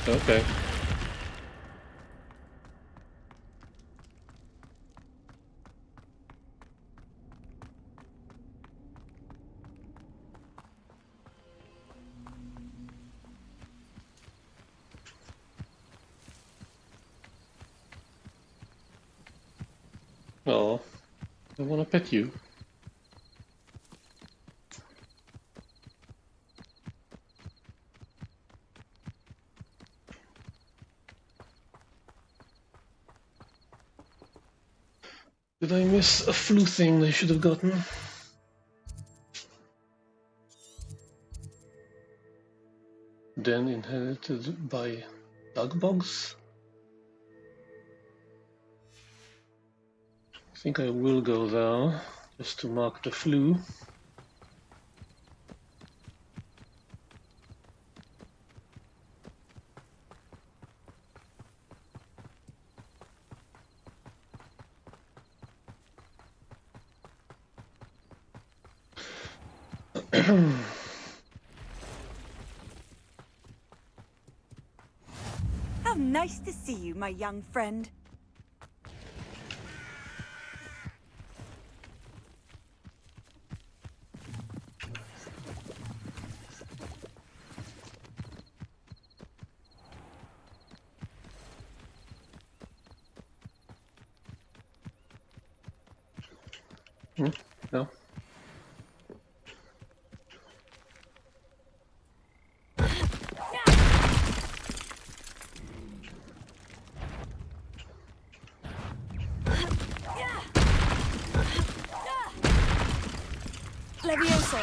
Okay. Oh, I want to pet you. Did I miss a flu thing I should have gotten? Then inherited by dog bugs? I think I will go there, just to mark the flu. How nice to see you, my young friend. No? Levioso.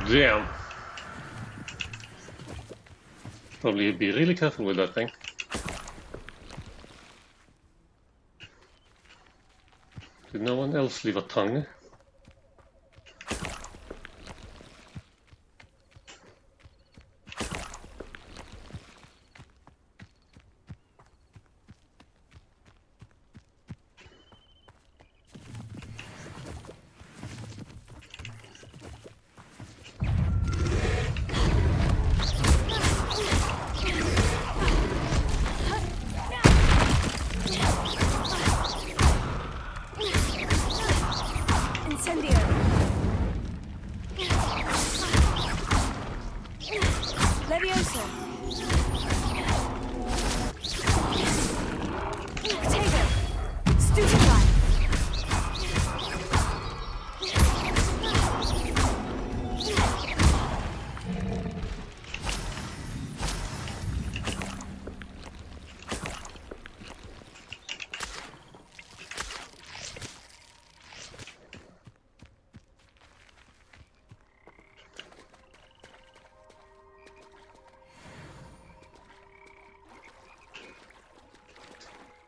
Damn. Probably be really careful with that thing. Did no one else leave a tongue?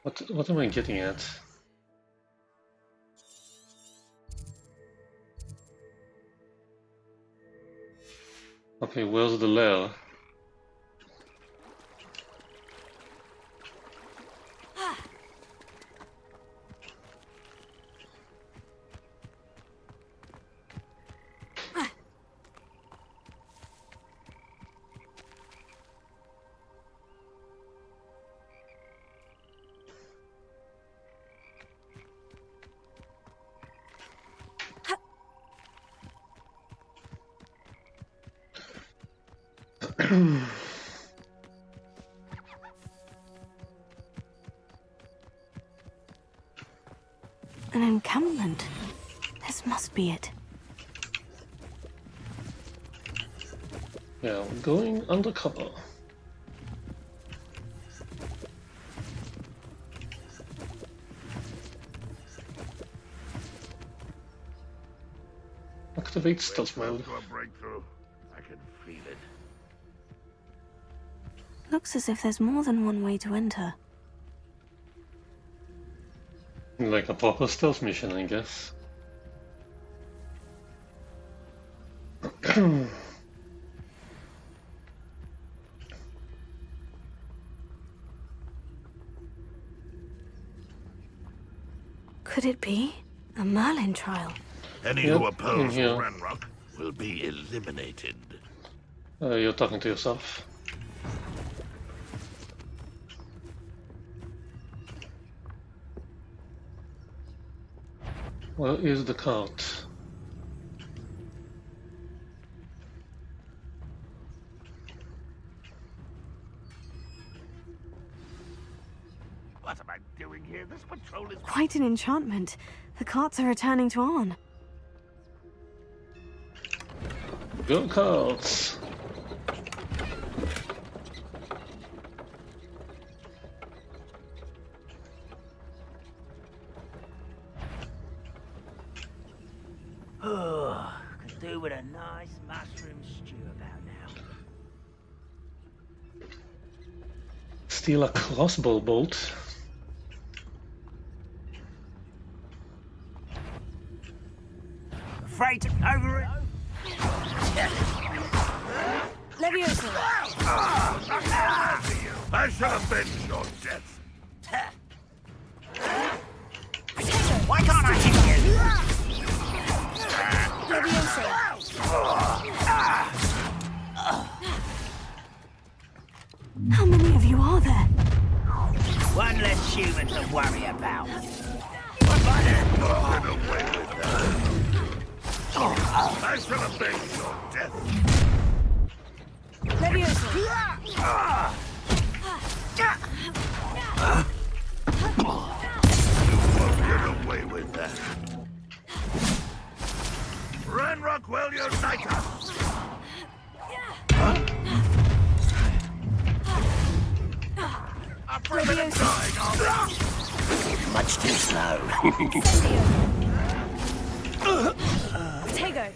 What am I getting at? Okay, where's the lair? An encampment. This must be it. Yeah, I'm going undercover. Activate stealth mode. To a breakthrough. I can feel it. Looks as if there's more than one way to enter. Like a proper stealth mission, I guess. Could it be a Merlin trial? Any Yep, who oppose in here. Ranrock will be eliminated. You're talking to yourself. Where is the cart? What am I doing here? This patrol is Quite an enchantment. The carts are returning to Arn. Go carts! Oh, could do with a nice mushroom stew about now. Steal a crossbow bolt. Afraid to over it? Leviosa! I shall avenge your death. Why can't I hit you? How many of you are there? One less human to worry about. Get away with that. I shall avenge your death. Get away with that. Ranrock will unite us. Afraid of dying, are we? Much too slow. Tego!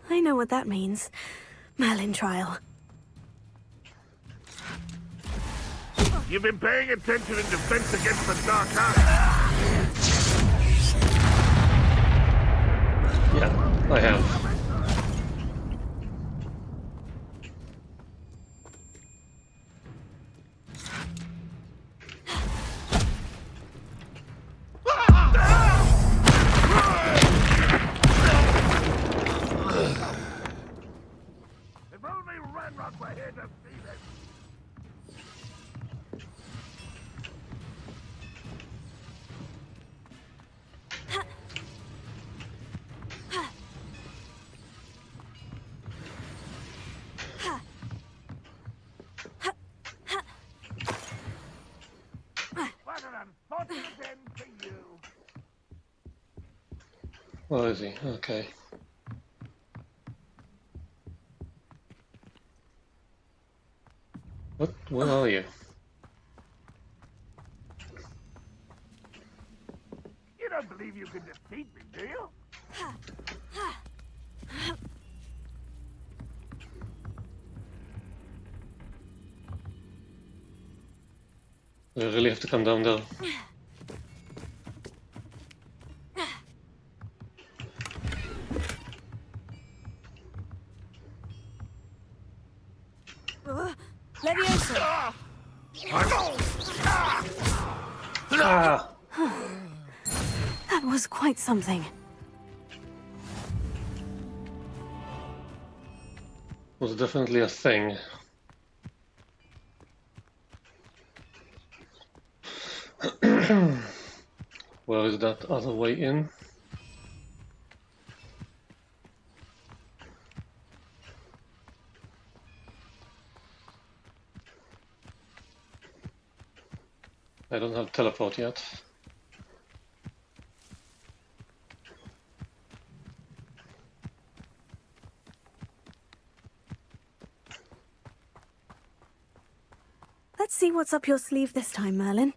I know what that means. Merlin trial. You've been paying attention in defense against the dark arts. Yeah, I have. If only Ranrock were here to see this. What an unfortunate end for you. Where is he? Okay. What? Where are you? you can defeat me, do you? I really have to come down there. Leviosa! Ah! That was quite something. Was definitely a thing. Where is that other way in? I don't have teleport yet. Let's see what's up your sleeve this time, Merlin.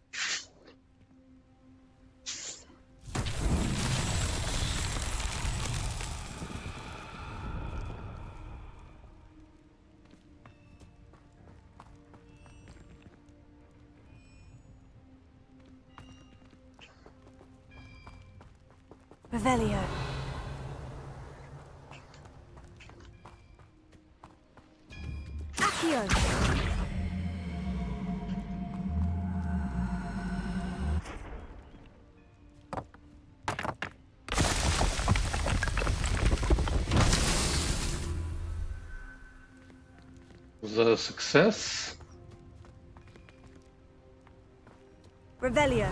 Revelio. Accio. Was that a success? Revelio.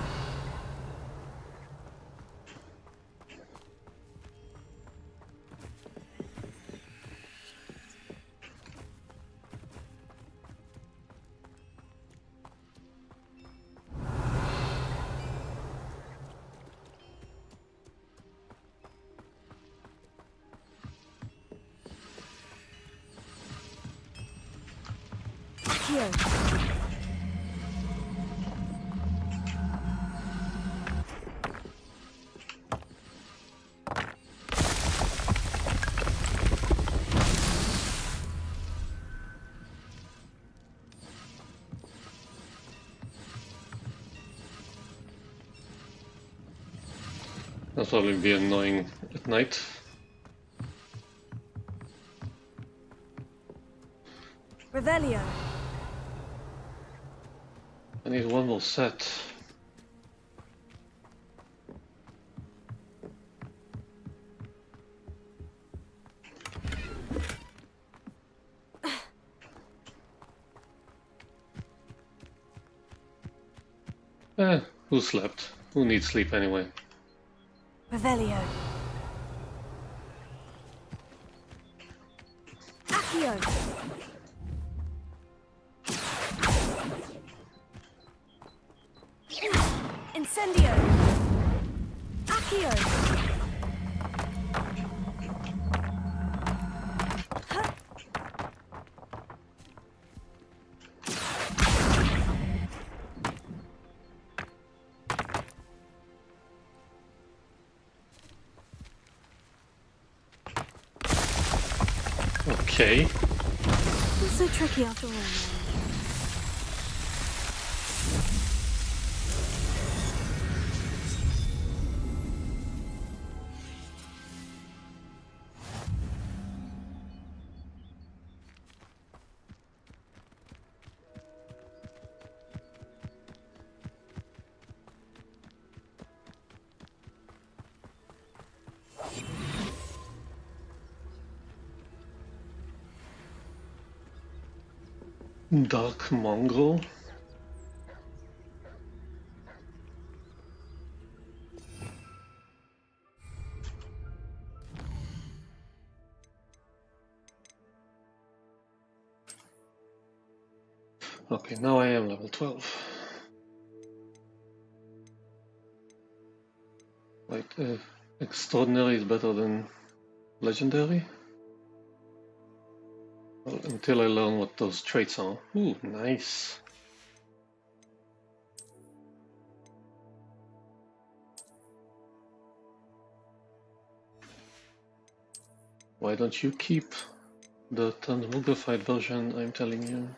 Accio. That'll probably be annoying at night. Revelio. I need one more set. Who slept? Who needs sleep anyway? Revelio. Accio. Incendio. Accio. Okay. It's so tricky after all. Dark mongrel. Okay, now I am level 12. Wait, extraordinary is better than legendary? Well, until I learn what those traits are. Ooh, nice. Why don't you keep the transmogrified version, I'm telling you.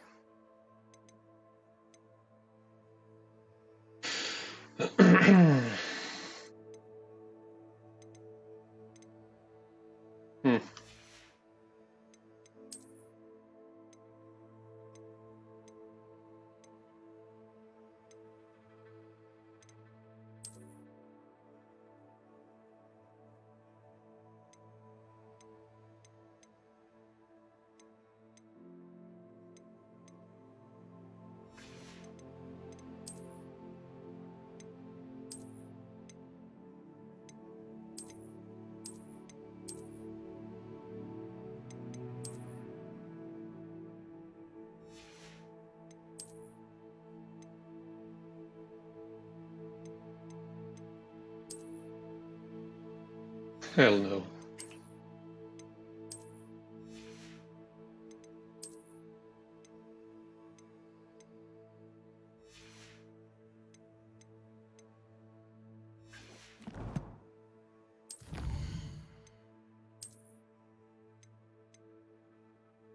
Hell no.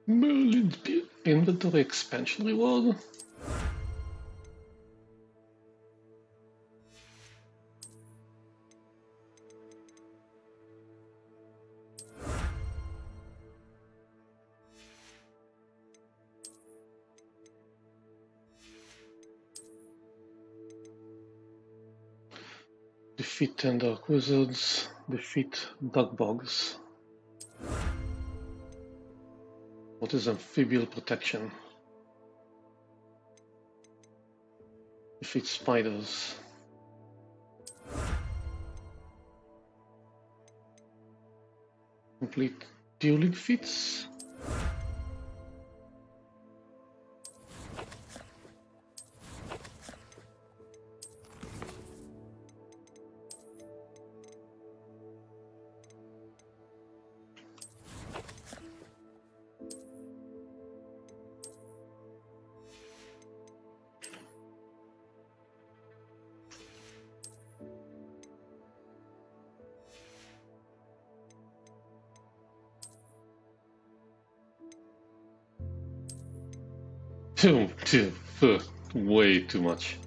Merlin's inventory expansion reward? Defeat 10 Dark Wizards, defeat Dogbogs. What is amphibial protection? Defeat spiders. Complete dueling feats? Way too much.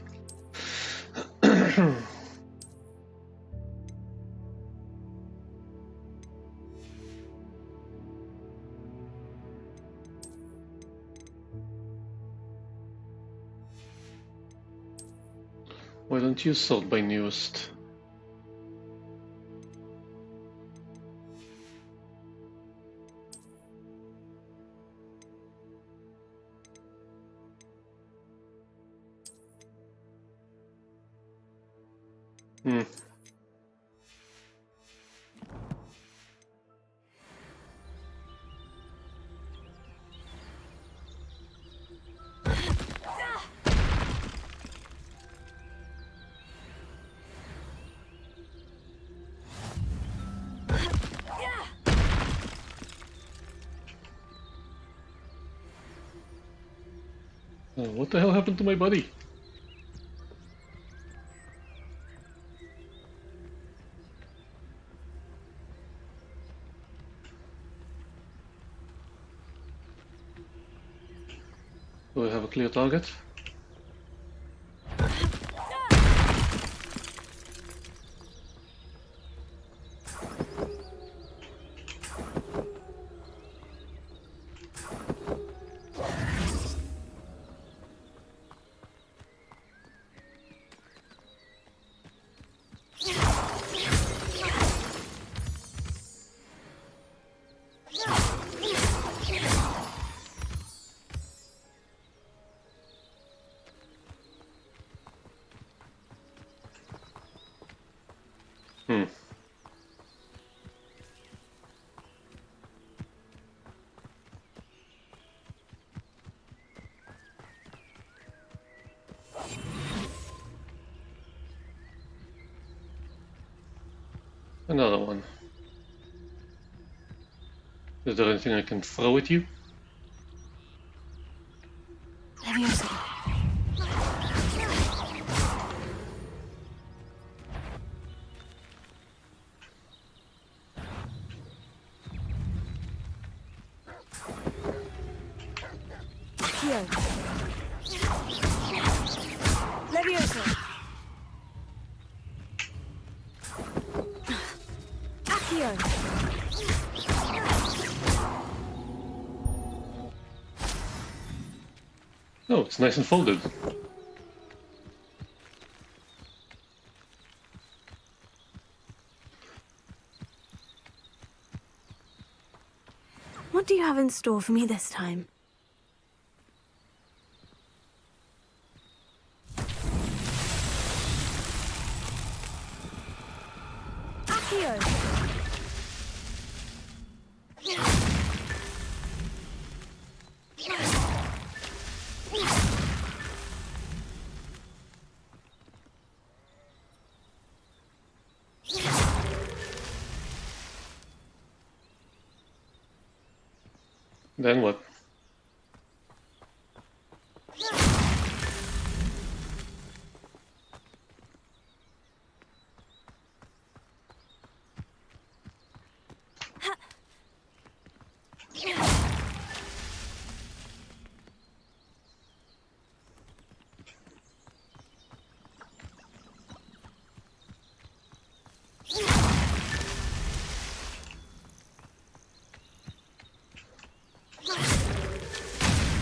Why don't you sort by newest? Oh, what the hell happened to my buddy? Do I have a clear target? Another one. Is there anything I can throw at you? Accio. Leviosa. Accio. Oh, it's nice and folded. What do you have in store for me this time? Accio. Then what?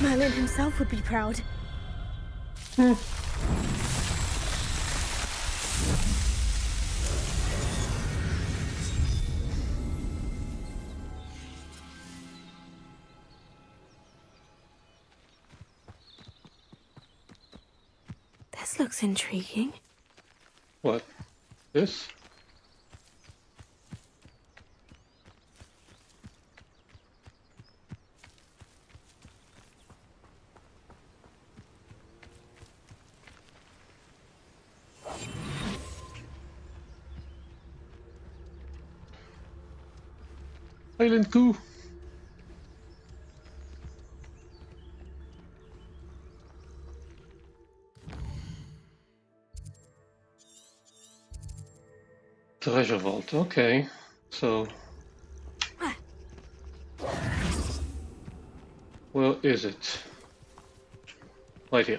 Merlin himself would be proud. This looks intriguing. What? This? Silent coup. Treasure vault, okay. So... where is it? Right here.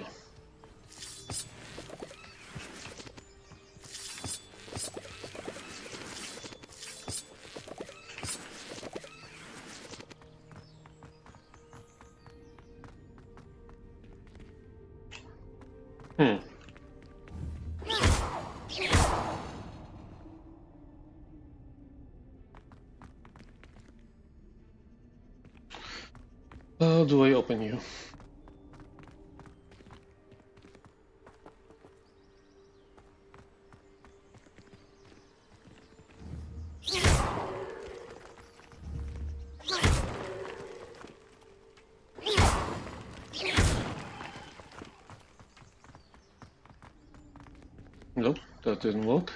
How do I open you? Nope, that didn't work.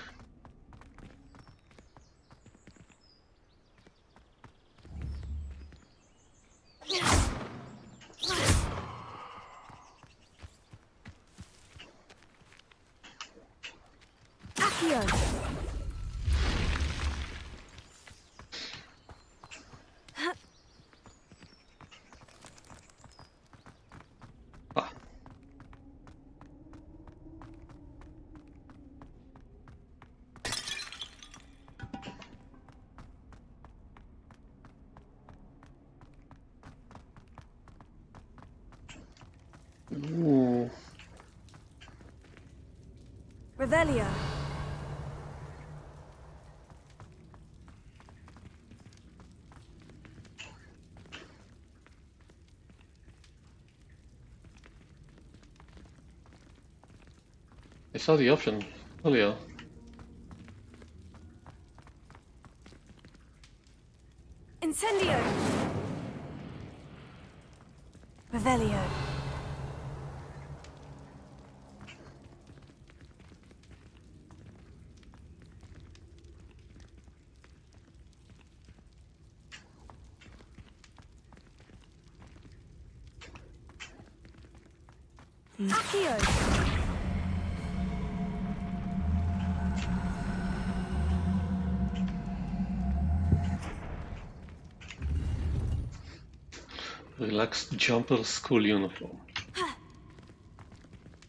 Ooh. Revelio. I saw the option earlier. Incendio. Revelio. Accio. Relaxed jumper school uniform.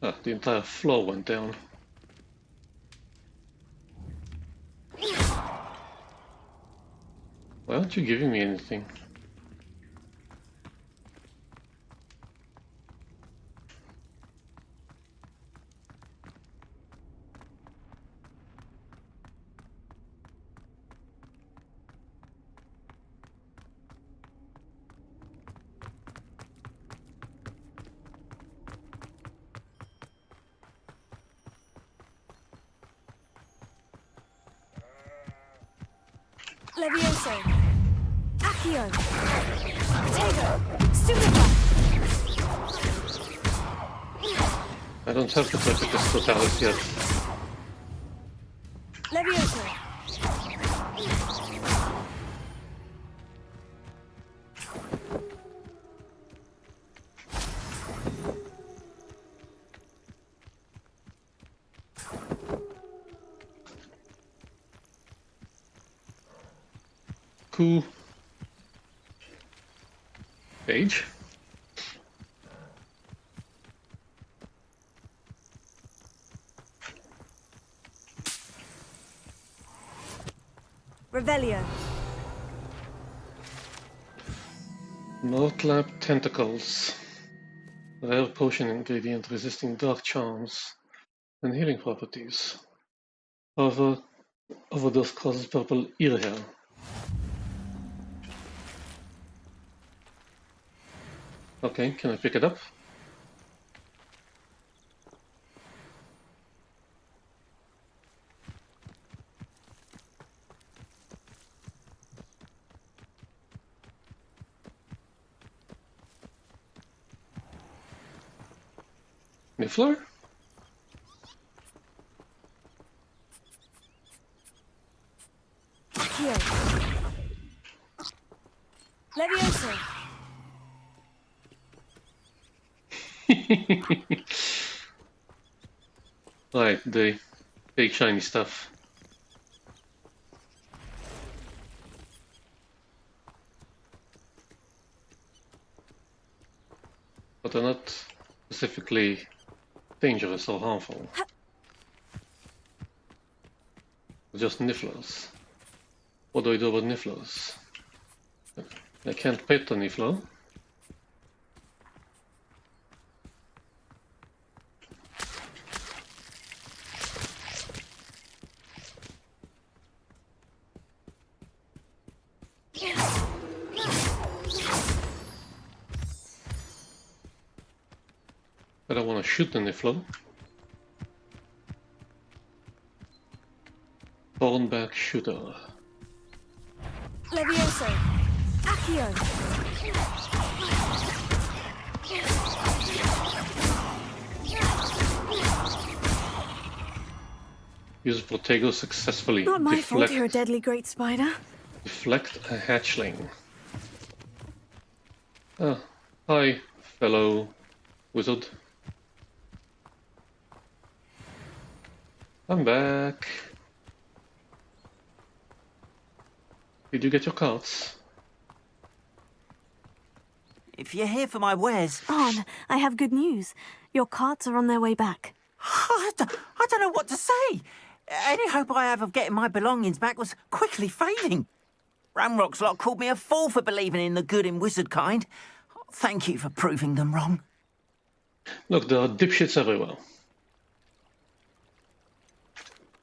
Ah, the entire floor went down. Why aren't you giving me anything? Levioso. Accio. Potato. Stupefy. I don't have to touch this totality yet. Levioso. Cool. Page. Revelio. Northlab tentacles. Rare potion ingredient resisting dark charms and healing properties. However, overdose causes purple ear hair. Okay, can I pick it up? Niffler? Accio. Levioso. Right, the big shiny stuff. But they're not specifically dangerous or harmful. They're just nifflers. What do I do about nifflers? I can't pet a niffler. I don't want to shoot the niffler. Thornback shooter. Levioso. Accio. Use Protego successfully. Not my fault you're a deadly great spider. Deflect a hatchling. Ah, hi, fellow wizard. I'm back. Did you get your cards? If you're here for my wares... Arn, I have good news. Your carts are on their way back. I don't know what to say. Any hope I have of getting my belongings back was quickly fading. Ranrock's lot called me a fool for believing in the good in wizard kind. Thank you for proving them wrong. Look, there are dipshits everywhere.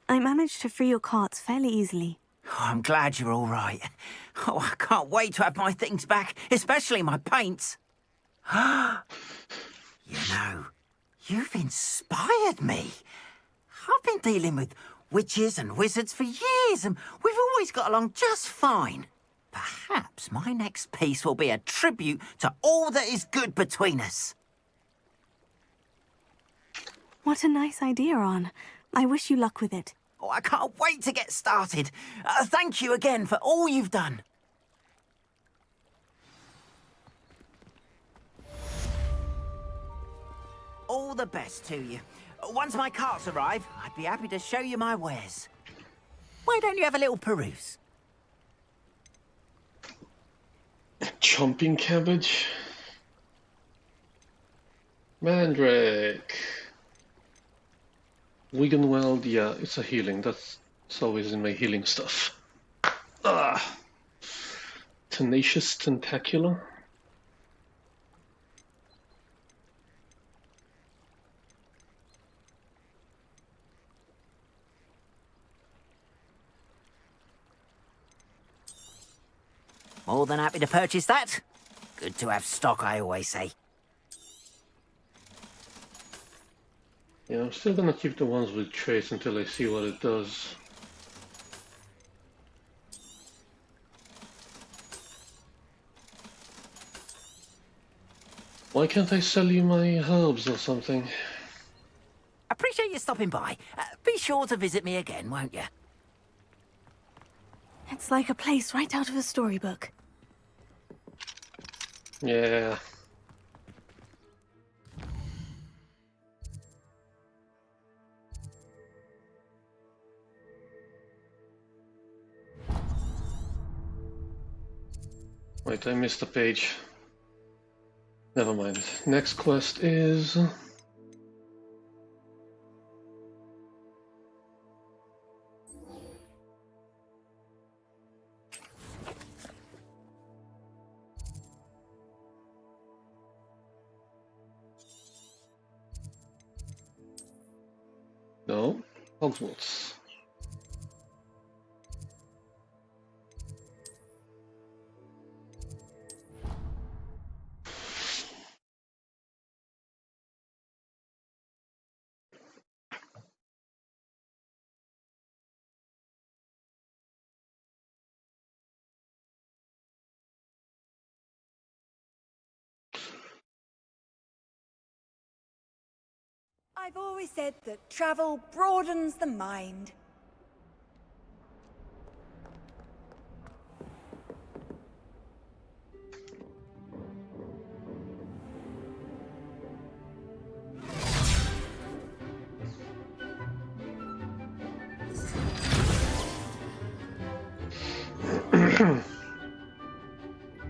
I managed to free your carts fairly easily. Oh, I'm glad you're all right. Oh, I can't wait to have my things back, especially my paints. You know, you've inspired me. I've been dealing with witches and wizards for years, and we've always got along just fine. Perhaps my next piece will be a tribute to all that is good between us. What a nice idea, Arn. I wish you luck with it. Oh, I can't wait to get started. Thank you again for all you've done. All the best to you. Once my carts arrive, I'd be happy to show you my wares. Why don't you have a little peruse? Chomping cabbage? Mandrake. Wiggenweld, yeah, it's a healing. That's always in my healing stuff. Ah. Tenacious Tentacular. More than happy to purchase that. Good to have stock, I always say. Yeah, I'm still gonna keep the ones with trace until I see what it does. Why can't I sell you my herbs or something? Appreciate you stopping by. Be sure to visit me again, won't you? It's like a place right out of a storybook. Yeah. Wait, I missed a page. Never mind. Next quest is... No, Hogwarts. I've always said that travel broadens the mind.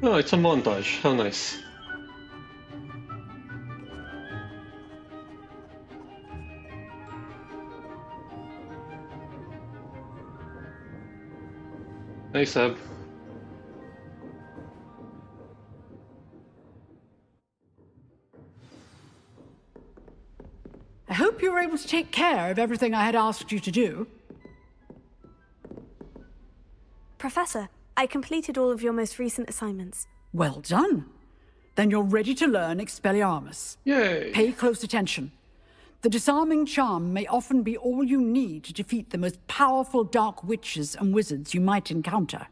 Oh, it's a montage. How nice. Hey, Seb. I hope you were able to take care of everything I had asked you to do. Professor, I completed all of your most recent assignments. Well done. Then you're ready to learn Expelliarmus. Yay! Pay close attention. The disarming charm may often be all you need to defeat the most powerful dark witches and wizards you might encounter.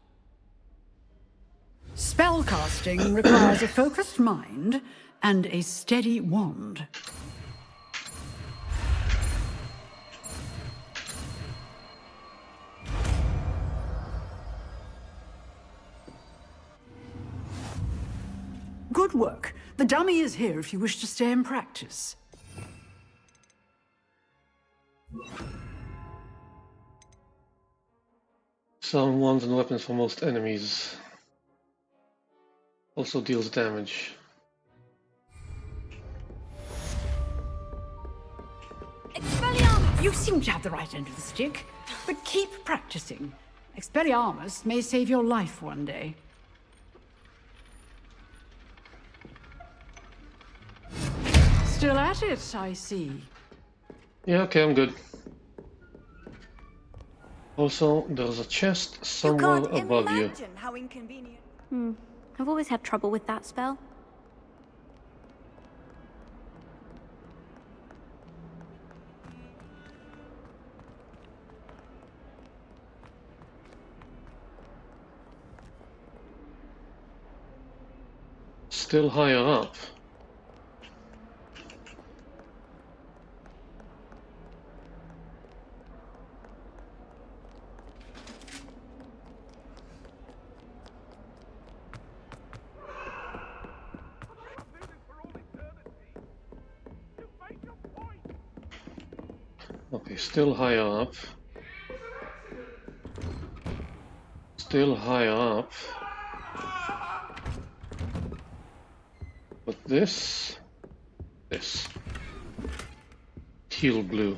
Spellcasting requires a focused mind and a steady wand. Good work. The dummy is here if you wish to stay and practice. Some wands and weapons for most enemies. Also deals damage. Expelliarmus! You seem to have the right end of the stick, but keep practicing. Expelliarmus may save your life one day. Still at it, I see. Yeah, okay, I'm good. Also, there's a chest somewhere above you. How inconvenient. I've always had trouble with that spell. Still higher up. Okay, still higher up. Still higher up. But this... This. Teal blue.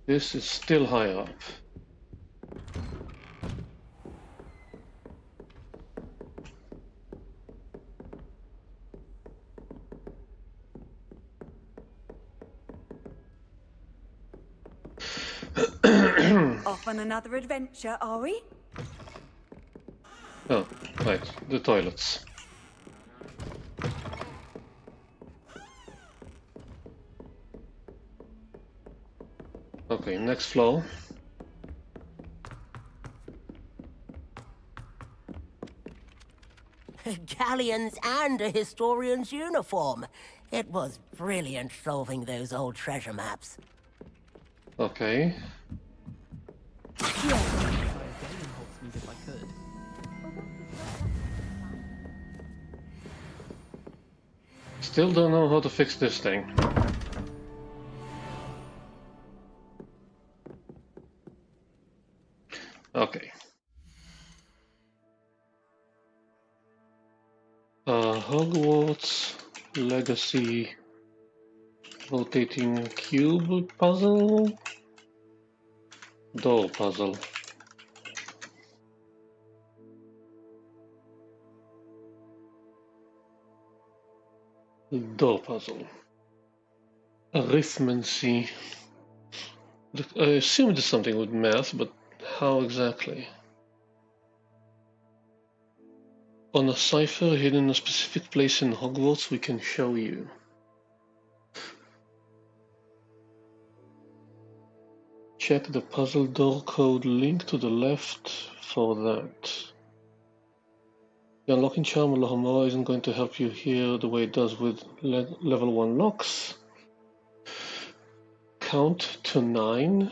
This is still higher up. Off on another adventure, are we? Oh, right, the toilets. Okay, next floor. Galleons and a historian's uniform. It was brilliant solving those old treasure maps. Okay. If I could. Still don't know how to fix this thing. Okay. Hogwarts Legacy rotating cube puzzle? Door puzzle. Door puzzle. Arithmancy. I assume it is something with math, but how exactly? On a cipher hidden in a specific place in Hogwarts, we can show you. Check the puzzle door code link to the left for that. The unlocking charm of Lohamora isn't going to help you here the way it does with level 1 locks. Count to 9.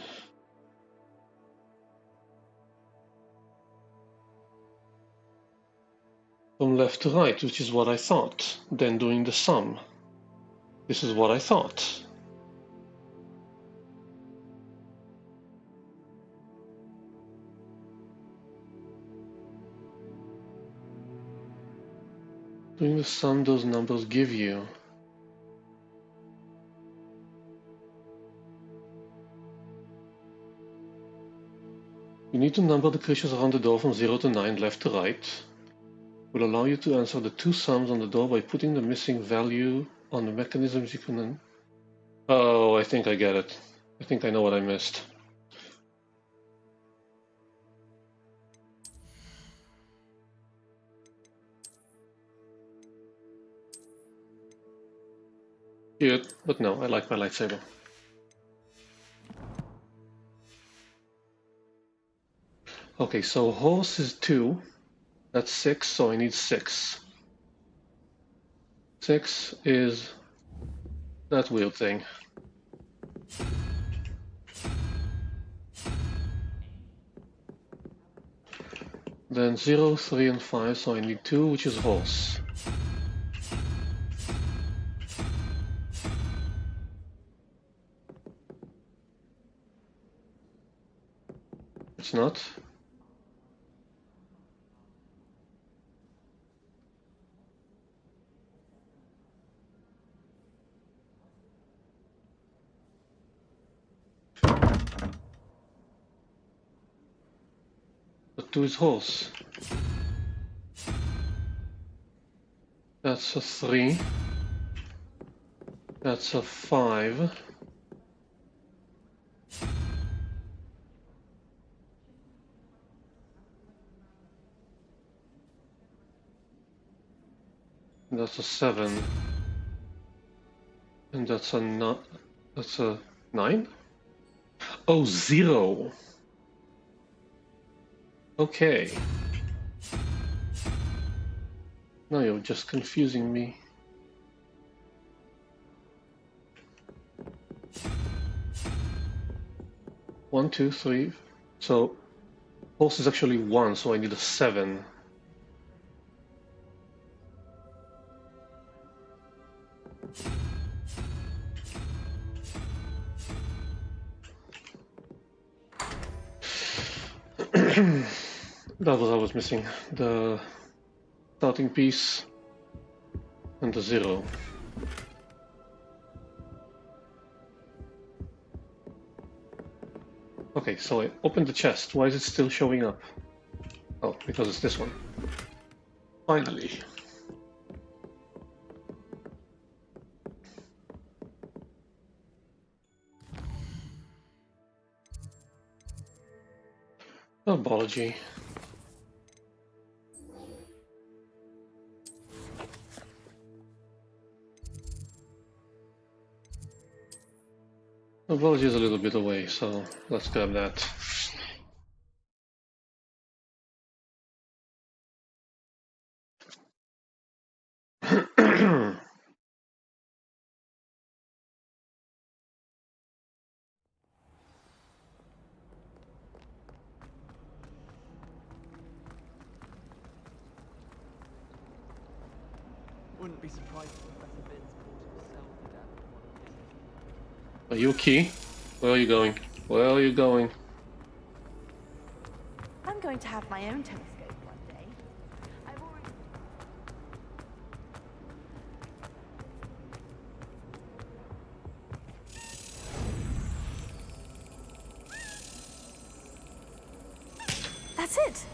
From left to right, which is what I thought. Then doing the sum. This is what I thought. Doing the sum those numbers give you. You need to number the creatures around the door from 0 to 9, left to right. Will allow you to answer the two sums on the door by putting the missing value on the mechanisms you can... Oh, I think I get it. I think I know what I missed. Cute, but no, I like my lightsaber. Okay, so horse is 2. That's 6, so I need 6. 6 is that weird thing. Then 0, 3, and 5, so I need 2, which is horse. It's not. But 2 is horse. That's a 3. That's a 5. That's a 7. And that's a 9? Oh, 0. Okay. Now you're just confusing me. One, 2, 3. So horse is actually 1, so I need a 7. That was what I was missing. The starting piece. and a 0. Okay, so I opened the chest. Why is it still showing up? Oh, because it's this one. Finally. Apology. Apology is a little bit away, so let's grab that. Wouldn't be surprised if Professor Vince bought himself to death with one of his. Are you okay? Where are you going? Where are you going? I'm going to have my own telescope one day. I've already... That's it!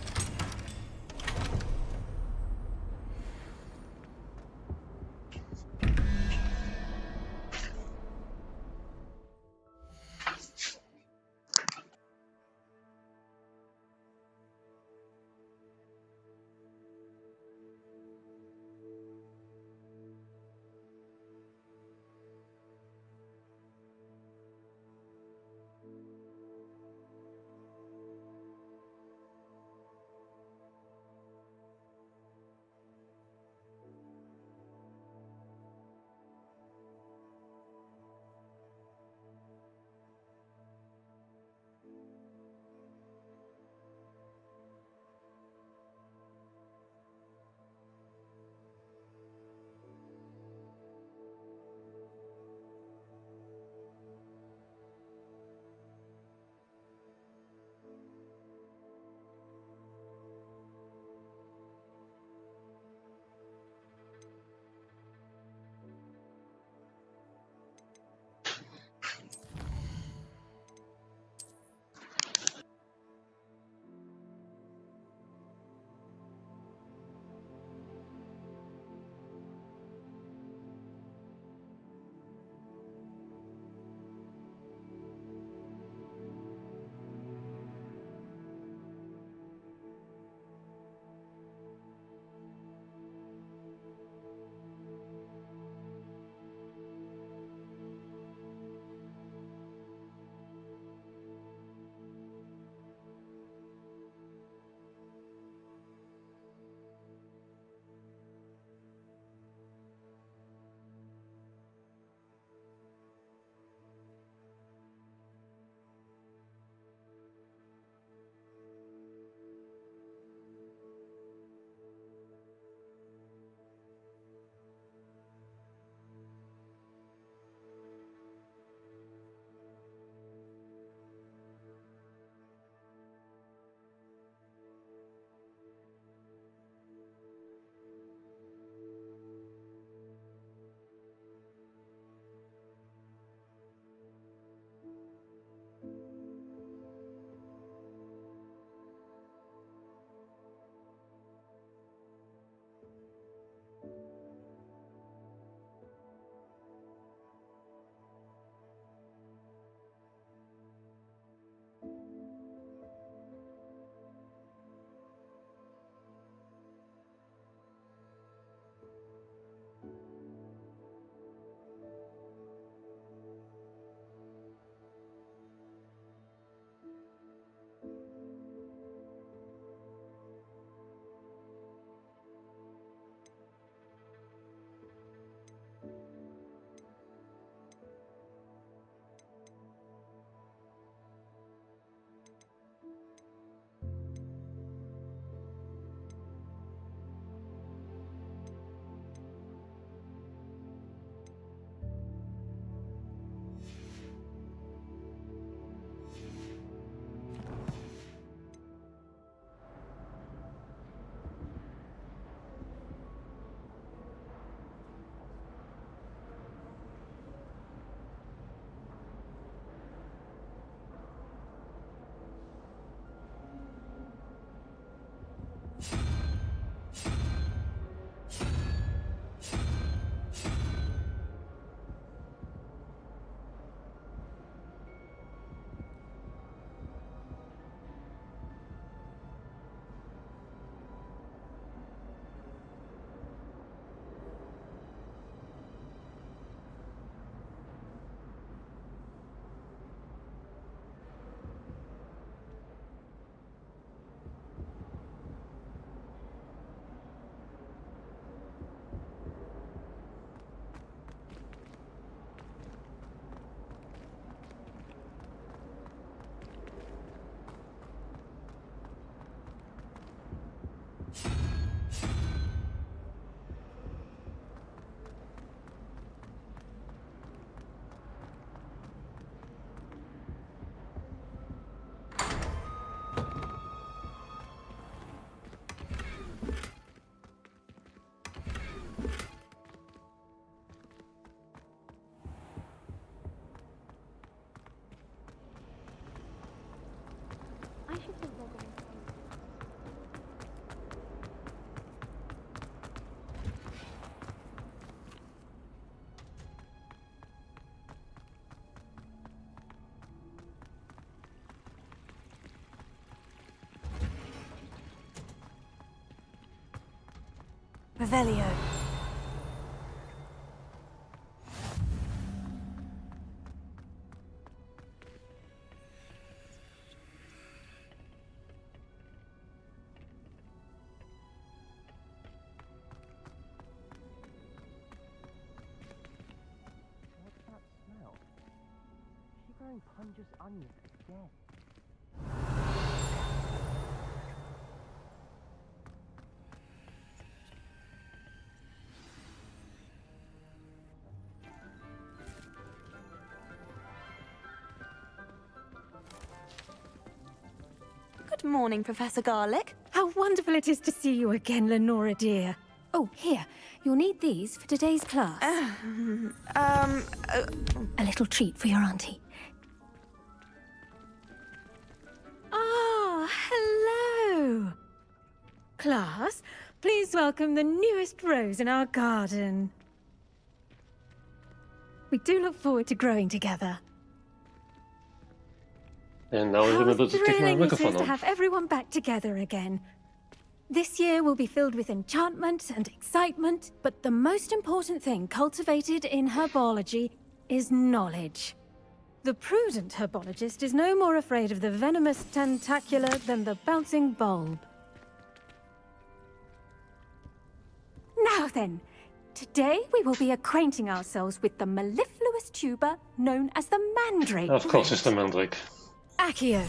Revelio. What's that smell? Is she growing pungent onions again? Good morning, Professor Garlick. How wonderful it is to see you again, Lenora dear. Oh, here. You'll need these for today's class. A little treat for your auntie. Ah, hello. Class, please welcome the newest rose in our garden. We do look forward to growing together. And now I remember to take my Thrilling it microphone is to on. have everyone back together again. This year will be filled with enchantment and excitement, but the most important thing cultivated in herbology is knowledge. The prudent herbologist is no more afraid of the venomous tentacular than the bouncing bulb. Now then, today we will be acquainting ourselves with the mellifluous tuber known as the mandrake. Of course, it's the mandrake. Accio.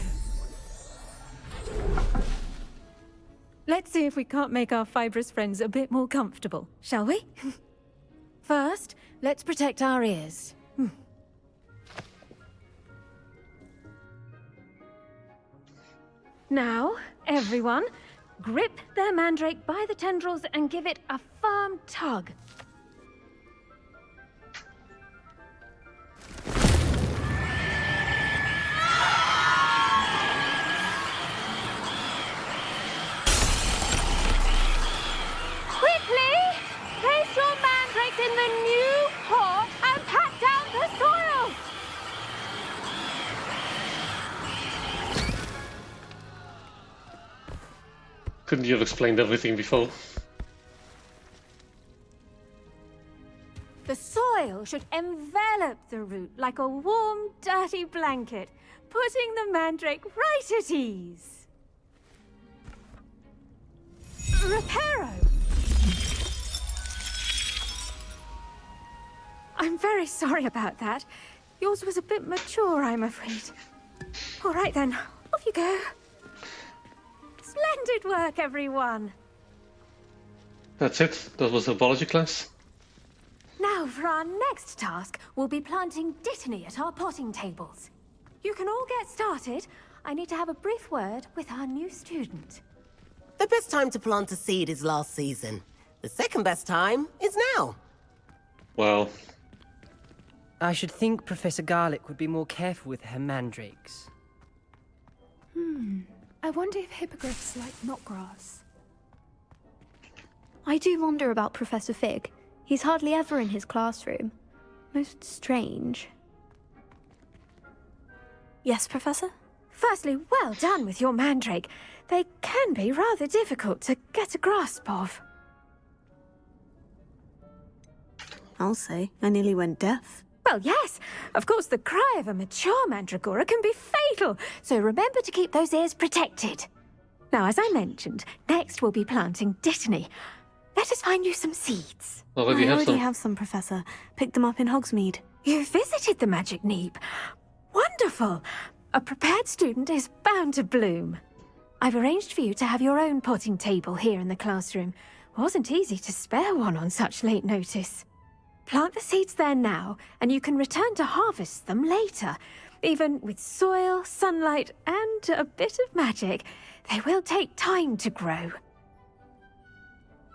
Let's see if we can't make our fibrous friends a bit more comfortable, shall we? First, let's protect our ears. Now, everyone, grip their mandrake by the tendrils and give it a firm tug. Quickly! Place your mandrakes in the new pot and pat down the soil! Couldn't you have explained everything before? The soil should envelop the root like a warm, dirty blanket, putting the mandrake right at ease. Reparo! I'm very sorry about that. Yours was a bit mature, I'm afraid. All right then, off you go. Splendid work, everyone. That's it? That was the biology class? Now, for our next task, we'll be planting dittany at our potting tables. You can all get started. I need to have a brief word with our new student. The best time to plant a seed is last season. The second best time is now. Well, I should think Professor Garlick would be more careful with her mandrakes. I wonder if hippogriffs like knotgrass. I do wonder about Professor Fig. He's hardly ever in his classroom. Most strange. Yes, Professor? Firstly, well done with your mandrake. They can be rather difficult to get a grasp of. I'll say. I nearly went deaf. Well, yes. Of course, the cry of a mature mandragora can be fatal, so remember to keep those ears protected. Now, as I mentioned, next we'll be planting dittany. Let us find you some seeds. I already have some, Professor. Picked them up in Hogsmeade. You visited the Magic Neep. Wonderful. A prepared student is bound to bloom. I've arranged for you to have your own potting table here in the classroom. Wasn't easy to spare one on such late notice. Plant the seeds there now, and you can return to harvest them later. Even with soil, sunlight, and a bit of magic, they will take time to grow.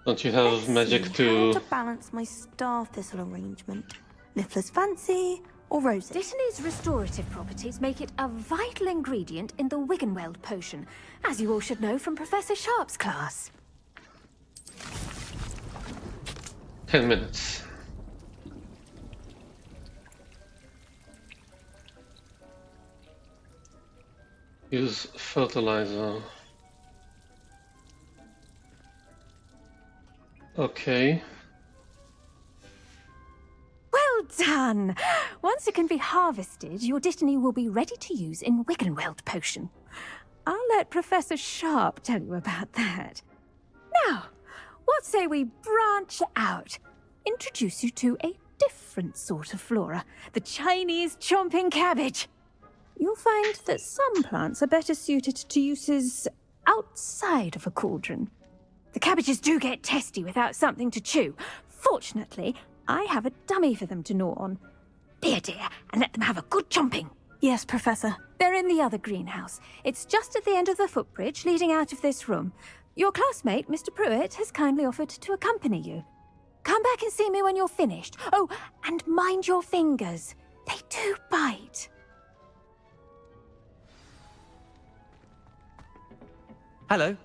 Don't you have magic How to... to balance my star thistle arrangement? Niffler's fancy or roses? Dittany's restorative properties make it a vital ingredient in the Wiggenweld potion, as you all should know from Professor Sharp's class. 10 minutes. Use fertilizer. Okay. Well done! Once it can be harvested, your Dittany will be ready to use in Wiggenweld potion. I'll let Professor Sharp tell you about that. Now, what say we branch out? Introduce you to a different sort of flora, the Chinese chomping cabbage. You'll find that some plants are better suited to uses outside of a cauldron. The cabbages do get testy without something to chew. Fortunately, I have a dummy for them to gnaw on. Be a dear and let them have a good chomping. Yes, Professor. They're in the other greenhouse. It's just at the end of the footbridge leading out of this room. Your classmate, Mr. Pruitt, has kindly offered to accompany you. Come back and see me when you're finished. Oh, and mind your fingers. They do bite. Hello.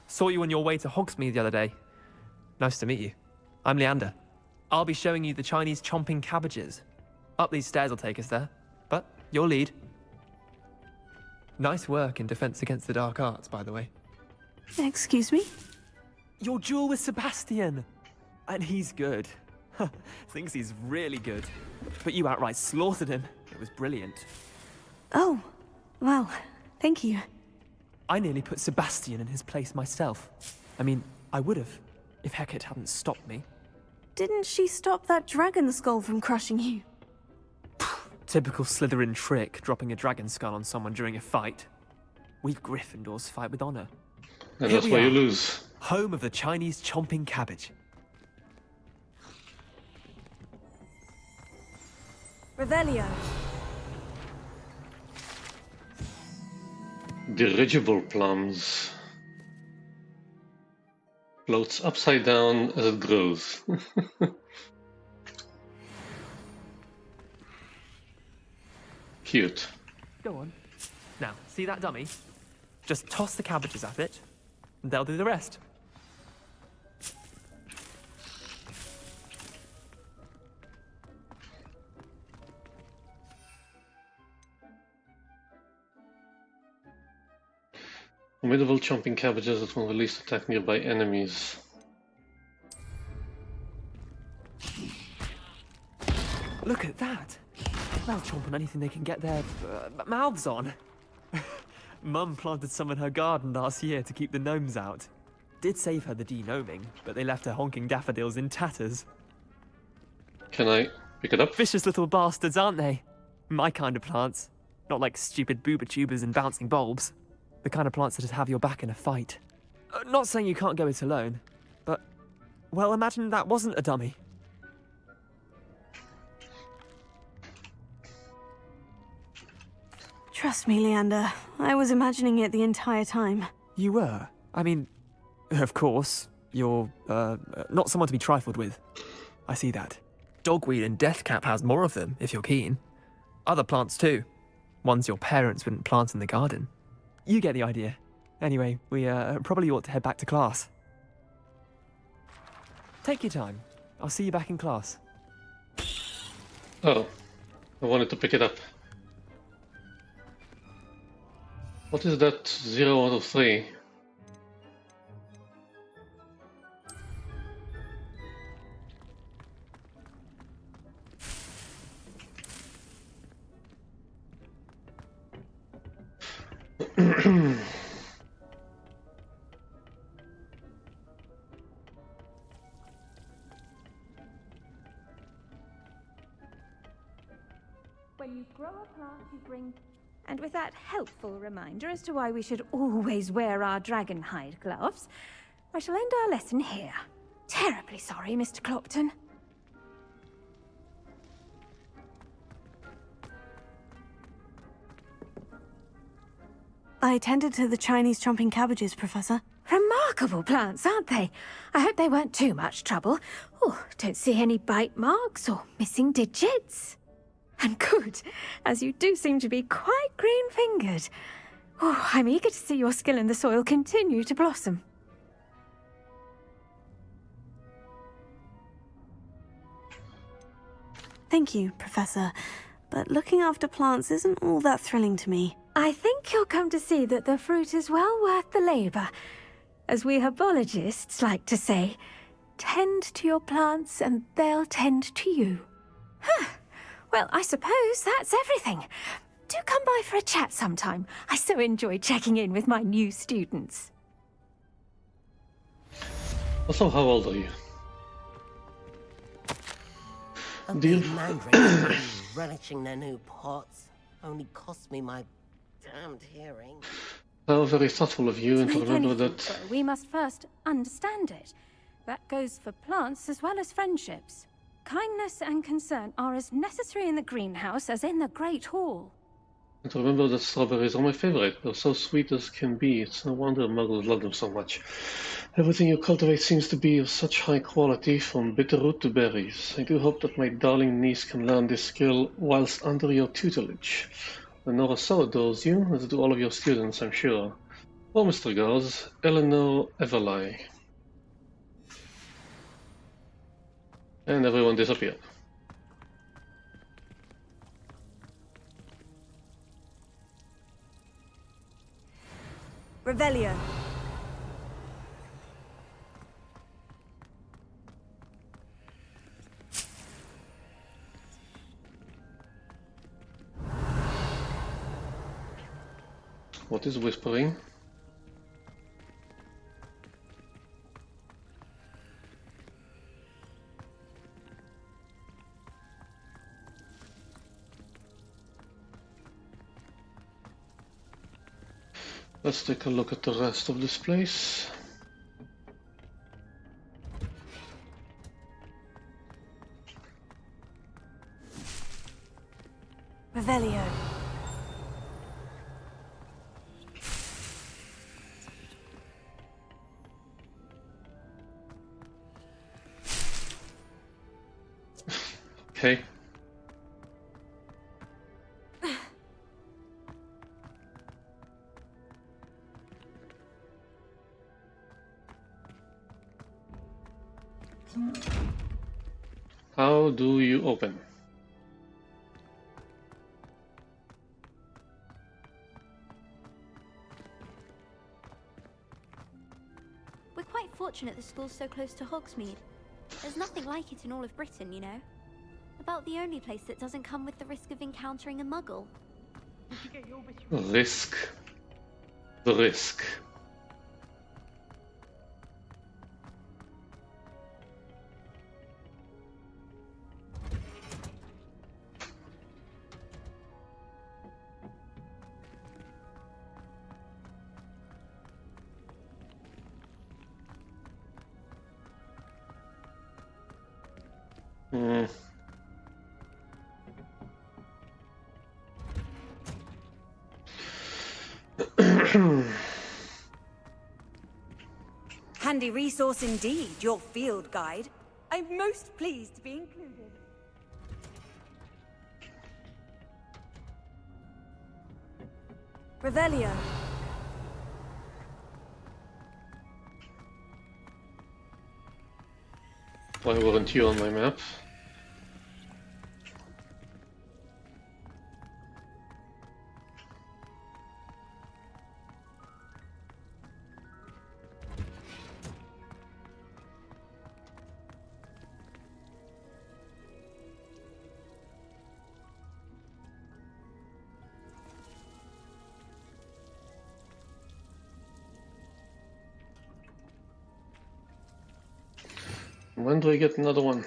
Saw you on your way to Hogsmeade the other day. Nice to meet you. I'm Leander. I'll be showing you the Chinese chomping cabbages. Up these stairs will take us there, but you'll lead. Nice work in Defense Against the Dark Arts, by the way. Excuse me? Your duel with Sebastian! And he's good. Thinks he's really good. But you outright slaughtered him. It was brilliant. Oh, well, thank you. I nearly put Sebastian in his place myself. I mean, I would have, if Hecate hadn't stopped me. Didn't she stop that dragon skull from crushing you? Typical Slytherin trick, dropping a dragon skull on someone during a fight. We Gryffindors fight with honor. And that's why you lose. Home of the Chinese chomping cabbage. Revelio. Dirigible plums. Floats upside down as it grows. Cute. Go on. Now, see that dummy? Just toss the cabbages at it, and they'll do the rest. Formidable chomping cabbages that will release attack nearby enemies. Look at that! They'll chomp on anything they can get their mouths on. Mum planted some in her garden last year to keep the gnomes out. Did save her the de-gnoming, but they left her honking daffodils in tatters. Can I pick it up? Vicious little bastards, aren't they? My kind of plants. Not like stupid booba tubers and bouncing bulbs. The kind of plants that'd have your back in a fight. Not saying you can't go it alone, but, well, imagine that wasn't a dummy. Trust me, Leander. I was imagining it the entire time. You were? I mean, of course, you're, not someone to be trifled with. I see that. Dogweed and deathcap has more of them, if you're keen. Other plants too. Ones your parents wouldn't plant in the garden. You get the idea. Anyway, we probably ought to head back to class. Take your time. I'll see you back in class. Oh, I wanted to pick it up. What is that 0 out of 3? When you grow a plant, you bring... And with that helpful reminder as to why we should always wear our dragon hide gloves, I shall end our lesson here. Terribly sorry, Mr. Clopton. I tended to the Chinese chomping cabbages, Professor. Remarkable plants, aren't they? I hope they weren't too much trouble. Oh, don't see any bite marks or missing digits. And good, as you do seem to be quite green-fingered. Oh, I'm eager to see your skill in the soil continue to blossom. Thank you, Professor. But looking after plants isn't all that thrilling to me. I think you'll come to see that the fruit is well worth the labour. As we herbologists like to say, tend to your plants and they'll tend to you. Well, I suppose that's everything. Do come by for a chat sometime. I so enjoy checking in with my new students. Also, how old are you? These mandrakes relishing their new pots only cost me my damned hearing. How very thoughtful of you, To and to make remember anything that. grow, we must first understand it. That goes for plants as well as friendships. Kindness and concern are as necessary in the greenhouse as in the Great Hall. And to remember that strawberries are my favorite. They're so sweet as can be. It's no wonder muggles love them so much. Everything you cultivate seems to be of such high quality, from bitterroot to berries. I do hope that my darling niece can learn this skill whilst under your tutelage. Lenora so adores you, as do all of your students, I'm sure. Oh, Mr. Gauze, Eleanor Everly. And everyone disappeared. Revelio. What is whispering? Let's take a look at the rest of this place. Revelio. Okay. How do you open? We're quite fortunate the school's so close to Hogsmeade. There's nothing like it in all of Britain, you know. About the only place that doesn't come with the risk of encountering a muggle. Risk. The risk. Handy resource indeed, your field guide. I'm most pleased to be included. Revelio. Why weren't you on my map? When do I get another one?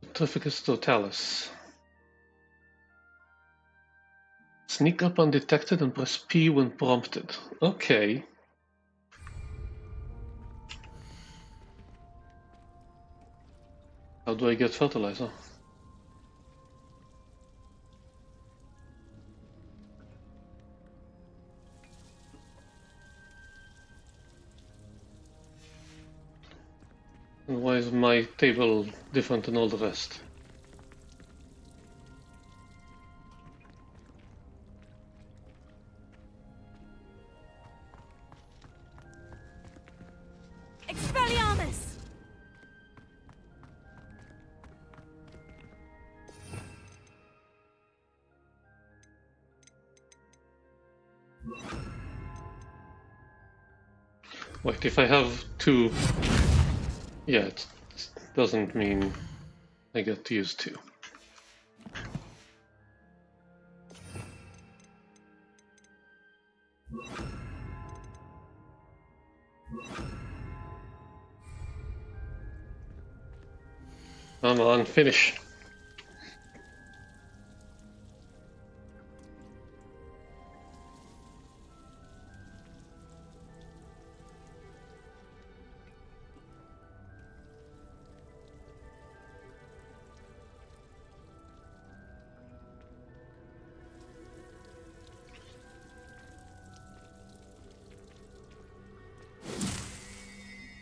Petrificus totalis. Sneak up undetected and press P when prompted. Okay. How do I get fertilizer? And why is my table different than all the rest? Expelliarmus! Wait, if I have 2... Yeah, it doesn't mean I get to use 2. Come on, finish.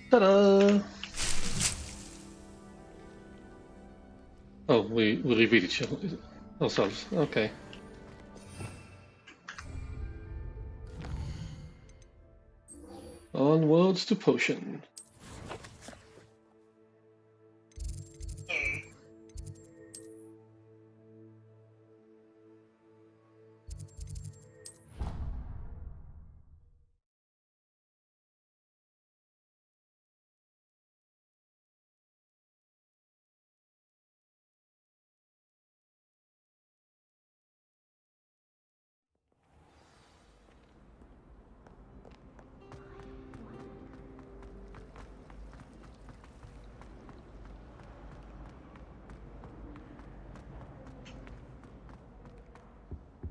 Ta-da! Oh, we repeat each other ourselves. Okay. Onwards to potion.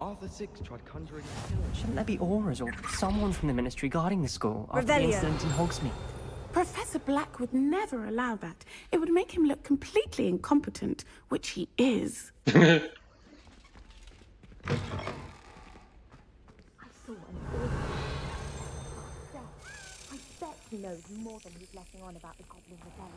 Arthur VI tried conjuring a killer. Shouldn't there be auras or someone from the ministry guarding the school after the Revelio. incident in Hogsmeade? Professor Black would never allow that. It would make him look completely incompetent, which he is. I bet he knows more than he's letting on about the Goblin Rebellion.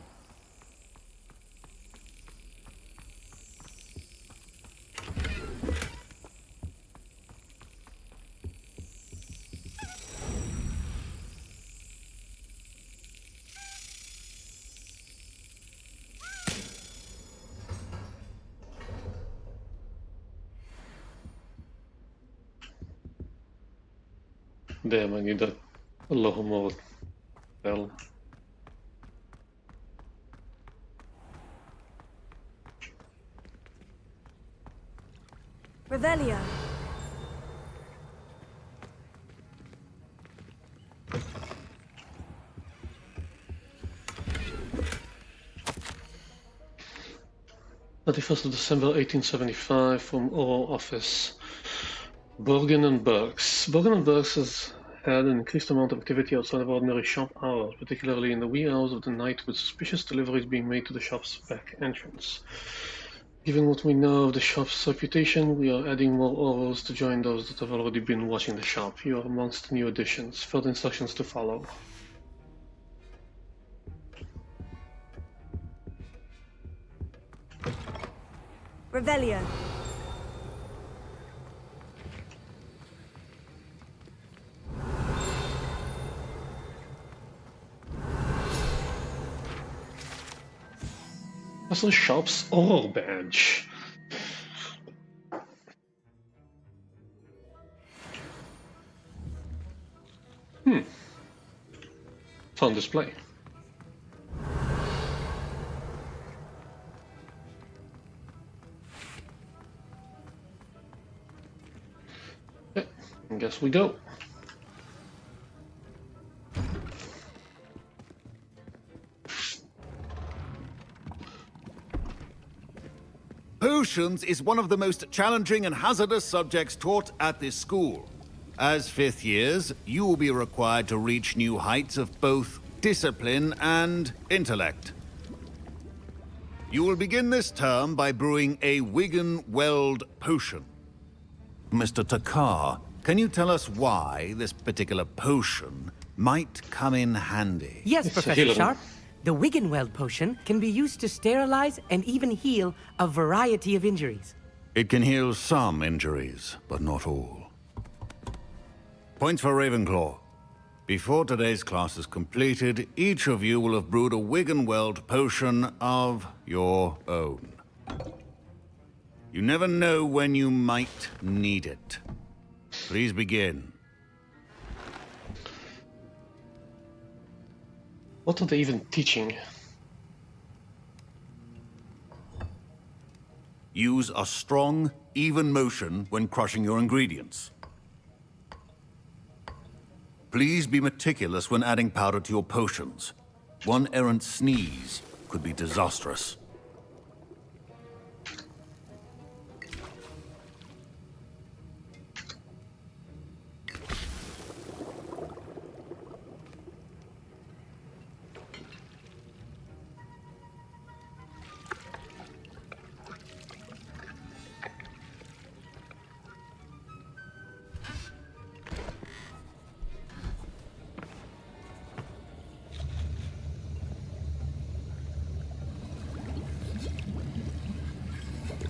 Damn, I need a lot more bell. Revelio. December 1875 from our office. Borgen and Burks. Borgen and Burks has had an increased amount of activity outside of ordinary shop hours, particularly in the wee hours of the night, with suspicious deliveries being made to the shop's back entrance. Given what we know of the shop's reputation, we are adding more orals to join those that have already been watching the shop. You are amongst the new additions. Further instructions to follow. Revelio. That's the shop's oral badge. Fun display. Okay, I guess we go. Potions is one of the most challenging and hazardous subjects taught at this school. As fifth years, you will be required to reach new heights of both discipline and intellect. You will begin this term by brewing a Wigan-Weld potion. Mr. Takar, can you tell us why this particular potion might come in handy? Yes, Professor Sharp. The Wiggenweld potion can be used to sterilize and even heal a variety of injuries. It can heal some injuries, but not all. Points for Ravenclaw. Before today's class is completed, each of you will have brewed a Wiggenweld potion of your own. You never know when you might need it. Please begin. What are they even teaching? Use a strong, even motion when crushing your ingredients. Please be meticulous when adding powder to your potions. One errant sneeze could be disastrous.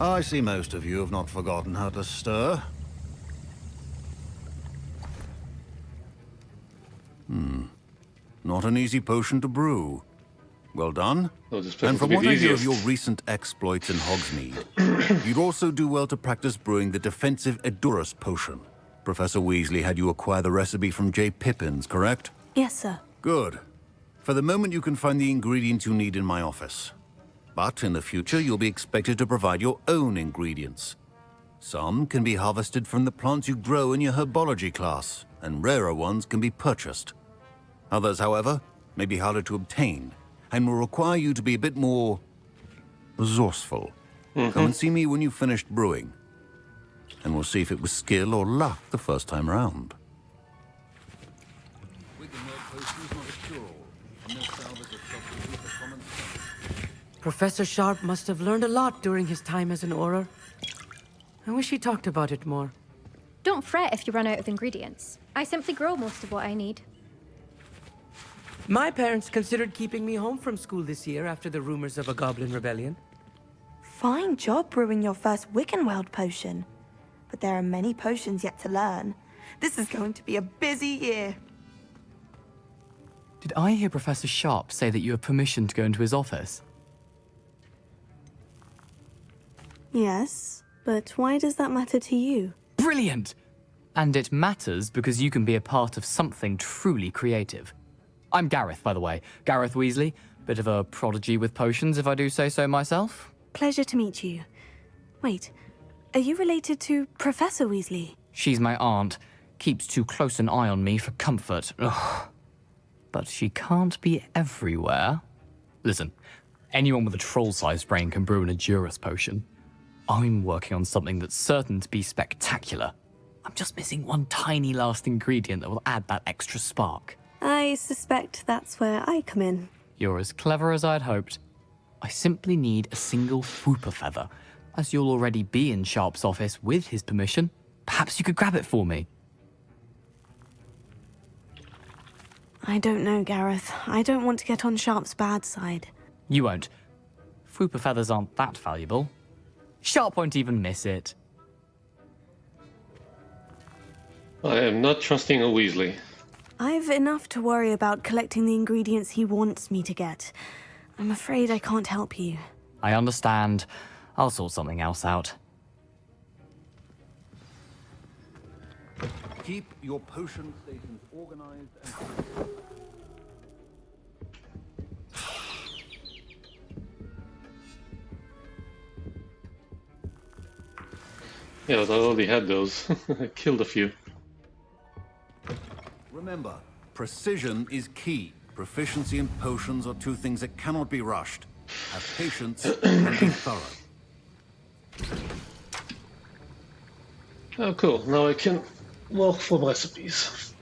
I see most of you have not forgotten how to stir. Not an easy potion to brew. Well done. And from what I hear of your recent exploits in Hogsmeade, you'd also do well to practice brewing the defensive Edurus potion. Professor Weasley had you acquire the recipe from J. Pippins, correct? Yes, sir. Good. For the moment, you can find the ingredients you need in my office. But in the future, you'll be expected to provide your own ingredients. Some can be harvested from the plants you grow in your herbology class, and rarer ones can be purchased. Others, however, may be harder to obtain, and will require you to be a bit more resourceful. Come and see me when you've finished brewing, and we'll see if it was skill or luck the first time round. Professor Sharp must have learned a lot during his time as an Auror. I wish he talked about it more. Don't fret if you run out of ingredients. I simply grow most of what I need. My parents considered keeping me home from school this year after the rumors of a goblin rebellion. Fine job brewing your first Wiccanweld potion. But there are many potions yet to learn. This is going to be a busy year. Did I hear Professor Sharp say that you have permission to go into his office? Yes, but why does that matter to you? Brilliant! And it matters because you can be a part of something truly creative. I'm Gareth, by the way. Gareth Weasley. Bit of a prodigy with potions, if I do say so myself. Pleasure to meet you. Wait, are you related to Professor Weasley? She's my aunt. Keeps too close an eye on me for comfort. Ugh. But she can't be everywhere. Listen, anyone with a troll-sized brain can brew an Edurus potion. I'm working on something that's certain to be spectacular. I'm just missing one tiny last ingredient that will add that extra spark. I suspect that's where I come in. You're as clever as I'd hoped. I simply need a single Fwooper feather. As you'll already be in Sharp's office with his permission, perhaps you could grab it for me. I don't know, Gareth. I don't want to get on Sharp's bad side. You won't. Fwooper feathers aren't that valuable. Sharp won't even miss it. I am not trusting a Weasley. I've enough to worry about collecting the ingredients he wants me to get. I'm afraid I can't help you. I understand. I'll sort something else out. Keep your potion stations organized and... Yeah, but I already had those. I killed a few. Remember, precision is key. Proficiency and potions are two things that cannot be rushed. Have patience and be thorough. Oh, cool. Now I can walk for recipes.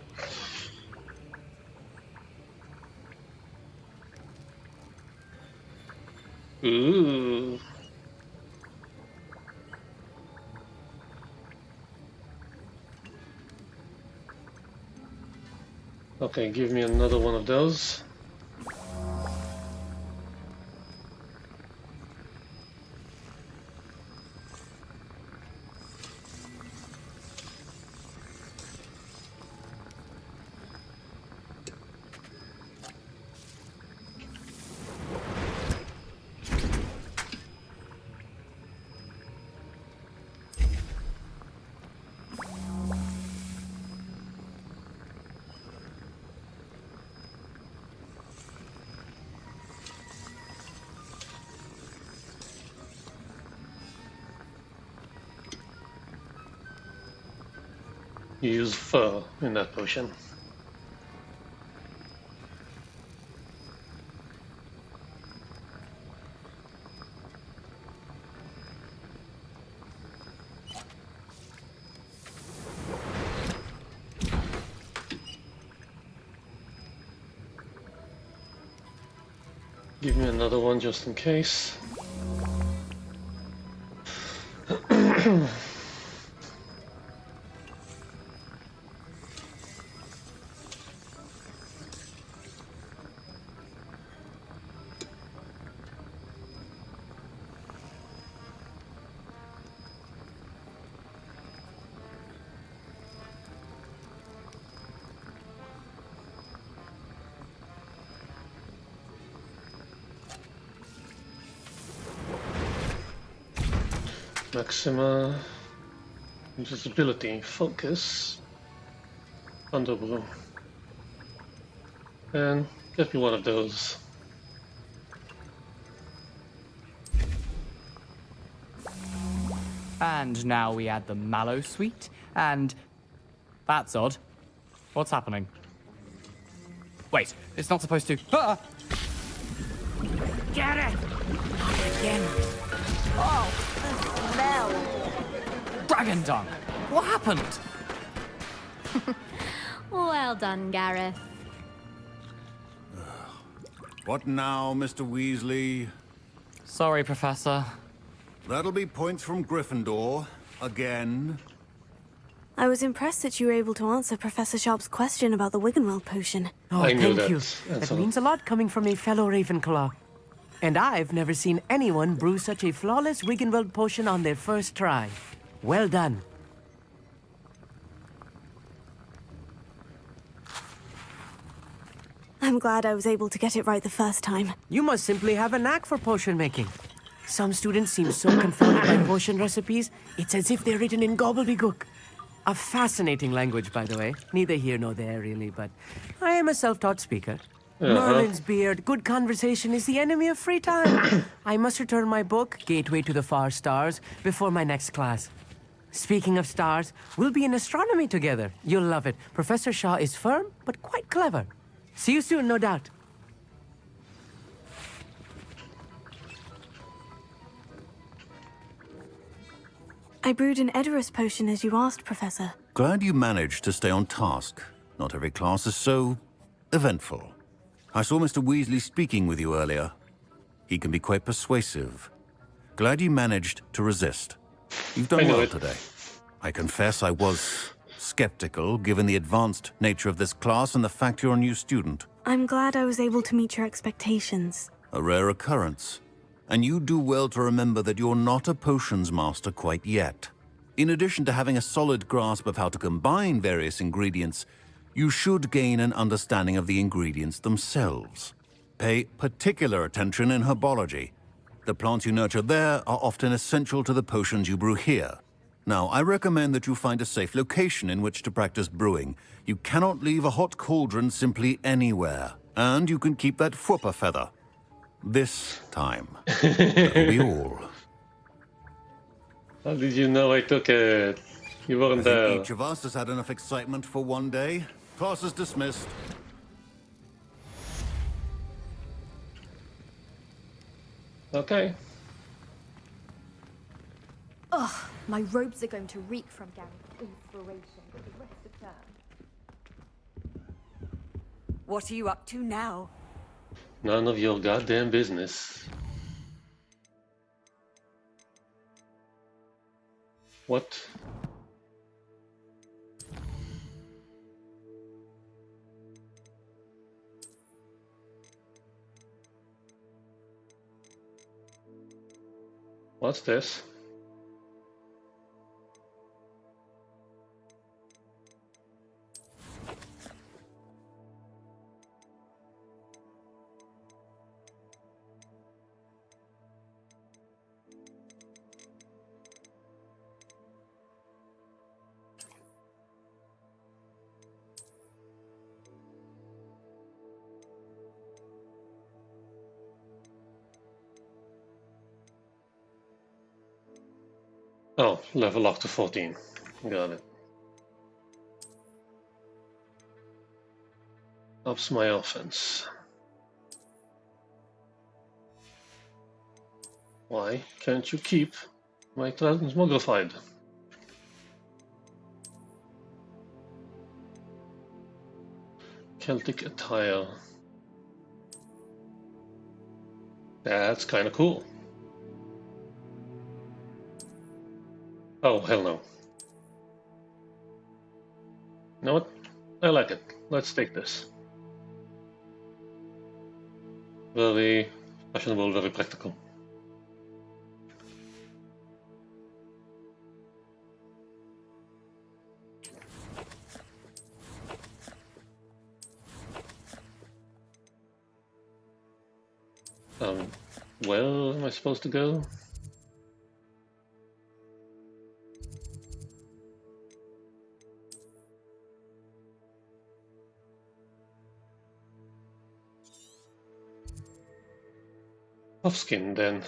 Ooh. Okay, give me another one of those. You use fur in that potion. Give me another one just in case. Maxima, invisibility, focus, Thunderbrew. And get me one of those. And now we add the Mallow Suite, and... That's odd. What's happening? Wait, it's not supposed to... Ah! Get it! Again. Oh, the smell. Dragon dung! What happened? Well done, Gareth. What now, Mr. Weasley? Sorry, Professor. That'll be points from Gryffindor. Again. I was impressed that you were able to answer Professor Sharp's question about the Wiggenweld potion. Oh, thank you. That means a lot coming from a fellow Ravenclaw. And I've never seen anyone brew such a flawless Wiggenweld potion on their first try. Well done. I'm glad I was able to get it right the first time. You must simply have a knack for potion making. Some students seem so confounded by potion recipes, it's as if they're written in gobbledygook. A fascinating language, by the way. Neither here nor there, really, but I am a self-taught speaker. Merlin's beard, good conversation is the enemy of free time. I must return my book, Gateway to the Far Stars, before my next class. Speaking of stars, we'll be in astronomy together. You'll love it. Professor Shaw is firm, but quite clever. See you soon, no doubt. I brewed an Edorus potion as you asked, Professor. Glad you managed to stay on task. Not every class is so eventful. I saw Mr. Weasley speaking with you earlier. He can be quite persuasive. Glad you managed to resist. You've done well today. I confess I was skeptical, given the advanced nature of this class and the fact you're a new student. I'm glad I was able to meet your expectations. A rare occurrence. And you do well to remember that you're not a potions master quite yet. In addition to having a solid grasp of how to combine various ingredients, you should gain an understanding of the ingredients themselves. Pay particular attention in herbology. The plants you nurture there are often essential to the potions you brew here. Now, I recommend that you find a safe location in which to practice brewing. You cannot leave a hot cauldron simply anywhere. And you can keep that Fwooper feather. This time. That'll be all. How did you know I took it? You weren't there. Each of us has had enough excitement for one day. Class is dismissed. Okay. Ugh, my robes are going to reek from Gary's inspiration for the rest of term. What are you up to now? None of your goddamn business. What? What's this? Oh, level up to 14. Got it. Ups my offense. Why can't you keep my transmogrified? Celtic attire. That's kind of cool. Oh, hell no. You know what? I like it. Let's take this. Very fashionable, very practical. Where am I supposed to go? Offskin, then.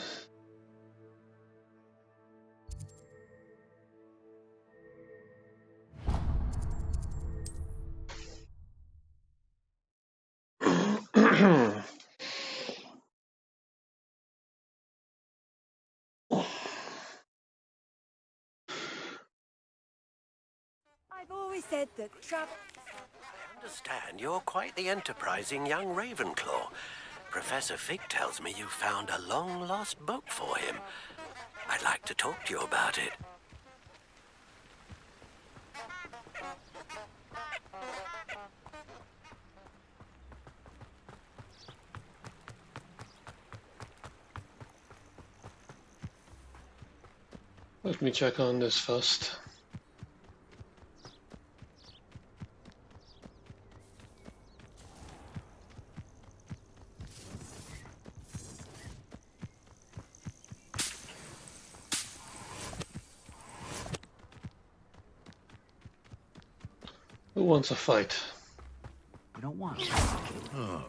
I've always said that travel... I understand you're quite the enterprising young Ravenclaw. Professor Fig tells me you found a long-lost book for him. I'd like to talk to you about it. Let me check on this first. Who wants a fight? You don't want to. Oh,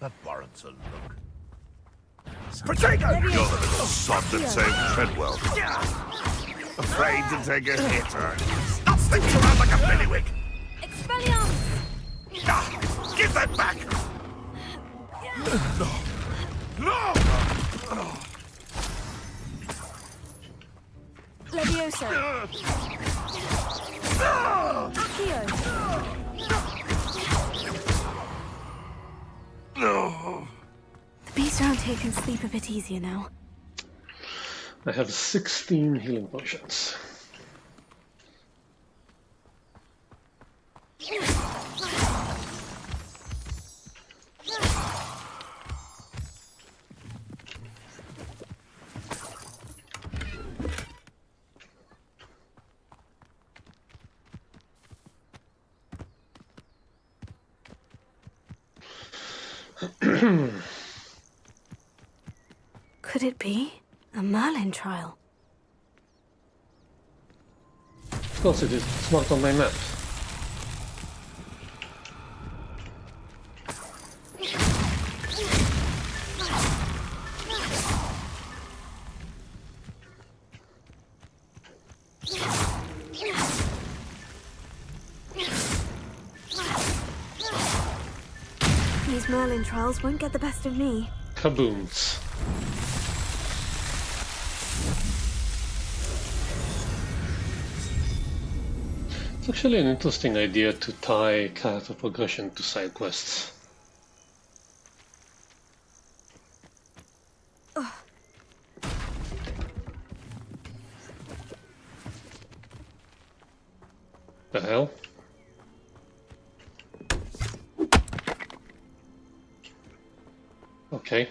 that warrants a look. Potato! You're the little sod that saved Treadwell. Afraid to take a hit, Stop sticking around like a bellywig! Expelliarmus! Give that back! No! Levioso! Accio! No! The beast around here can sleep a bit easier now. I have 16 healing potions. Could it be a Merlin trial? Of course it is. It's marked on my map. These Merlin trials won't get the best of me. Kabooms. It's actually an interesting idea to tie character progression to side quests. The hell? Okay.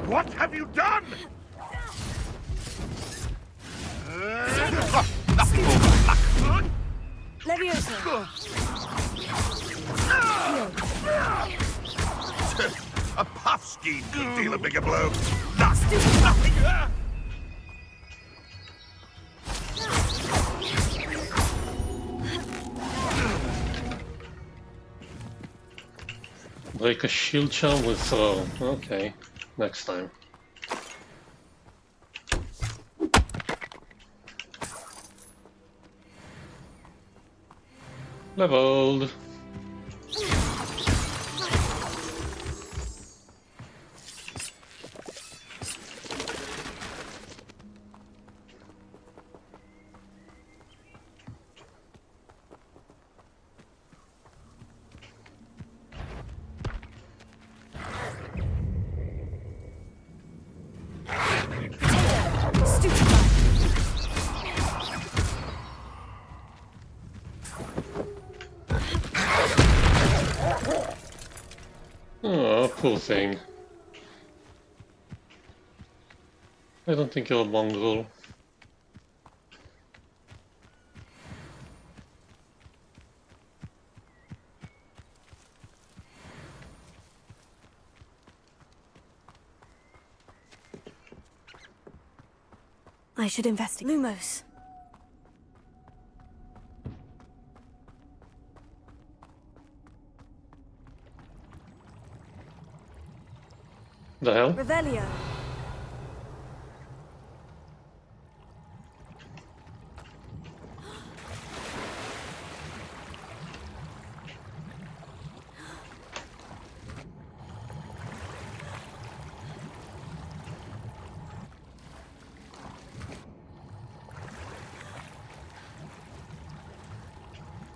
What have you done? A puff scheme could deal a bigger blow. Nothing. Break a shield charm with throw. Okay, next time. Leveled. Oh, poor thing. I don't think you're a mongrel. I should investigate. Lumos. The hell? Revelio.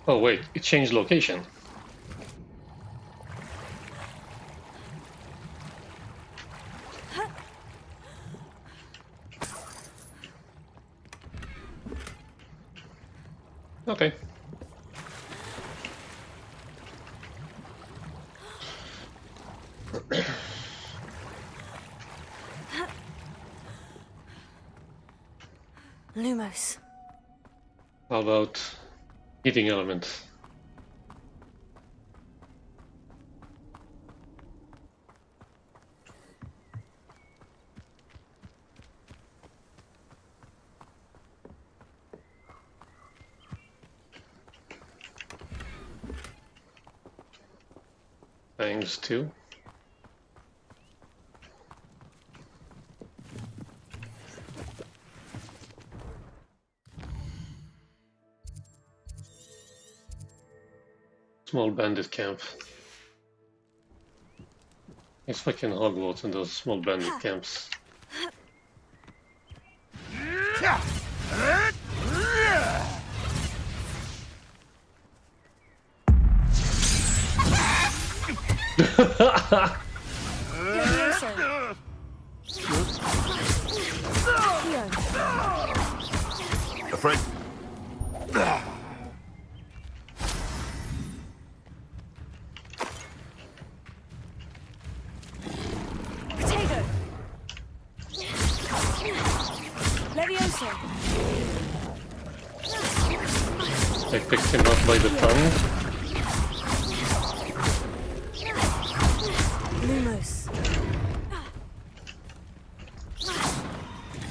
Oh wait, it changed location. Okay. Lumos. How about heating element? Thanks too. Small bandit camp. It's fucking Hogwarts and those small bandit camps. Afraid. Potato. Levioso. I picked him up by the tongue. Lumos.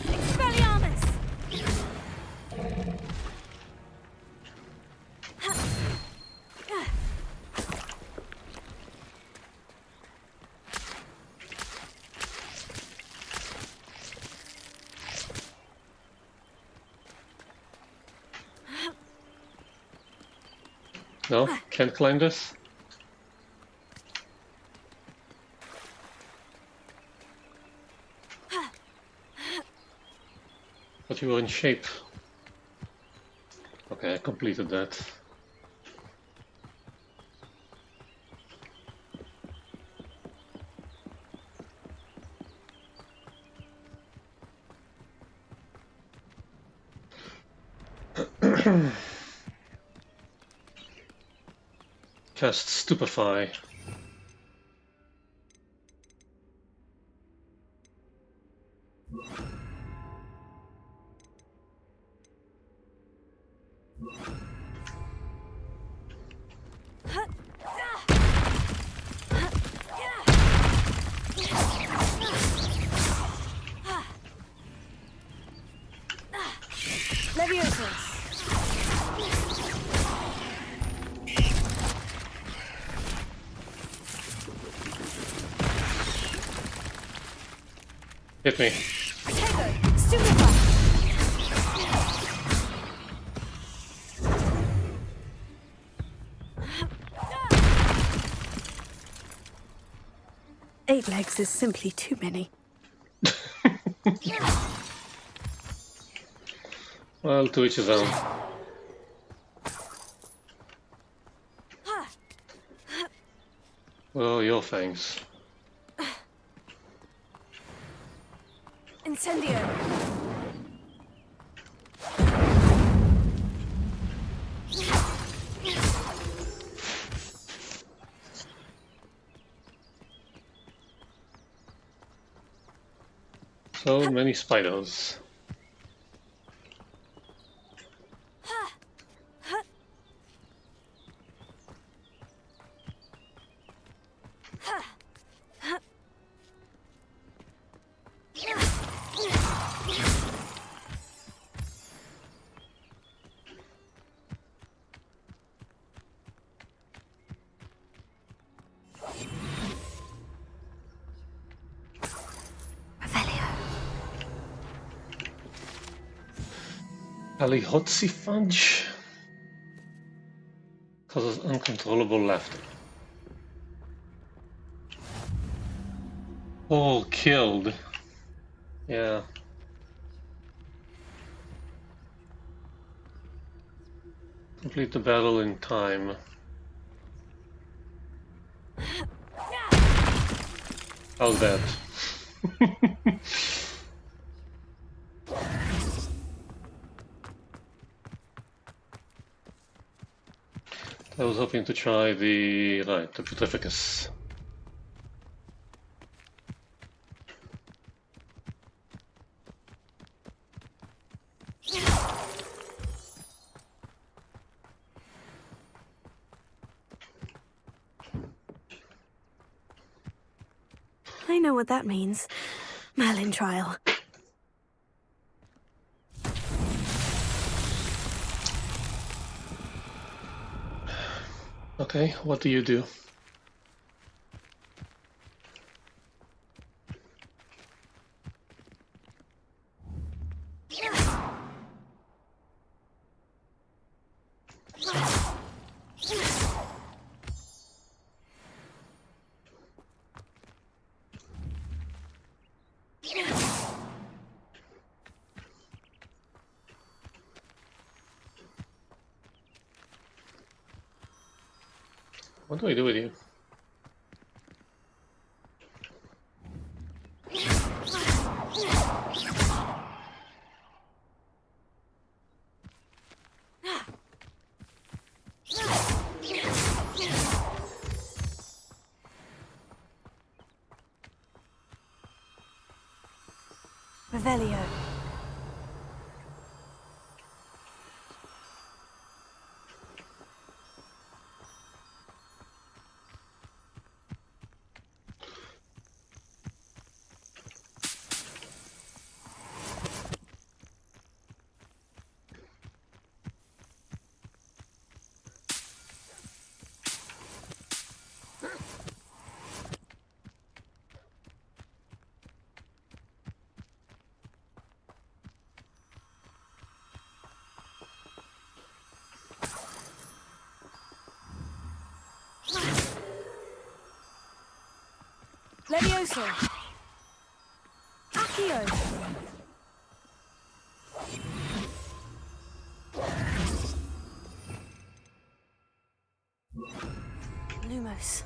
Expelliarmus. No? Can't climb this? But you were in shape. Okay, I completed that. Cast Stupefy. Hit me. Eight legs is simply too many. Well, to each his own. Oh, your fangs. Incendio. So many spiders. Alihotsi fudge causes uncontrollable laughter. All killed. Yeah. Complete the battle in time. How's that? I was hoping to try the Petrificus. I know what that means. Merlin trial. Okay, what do you do? What do I do with you? Revelio. Levioso. Accio. Lumos.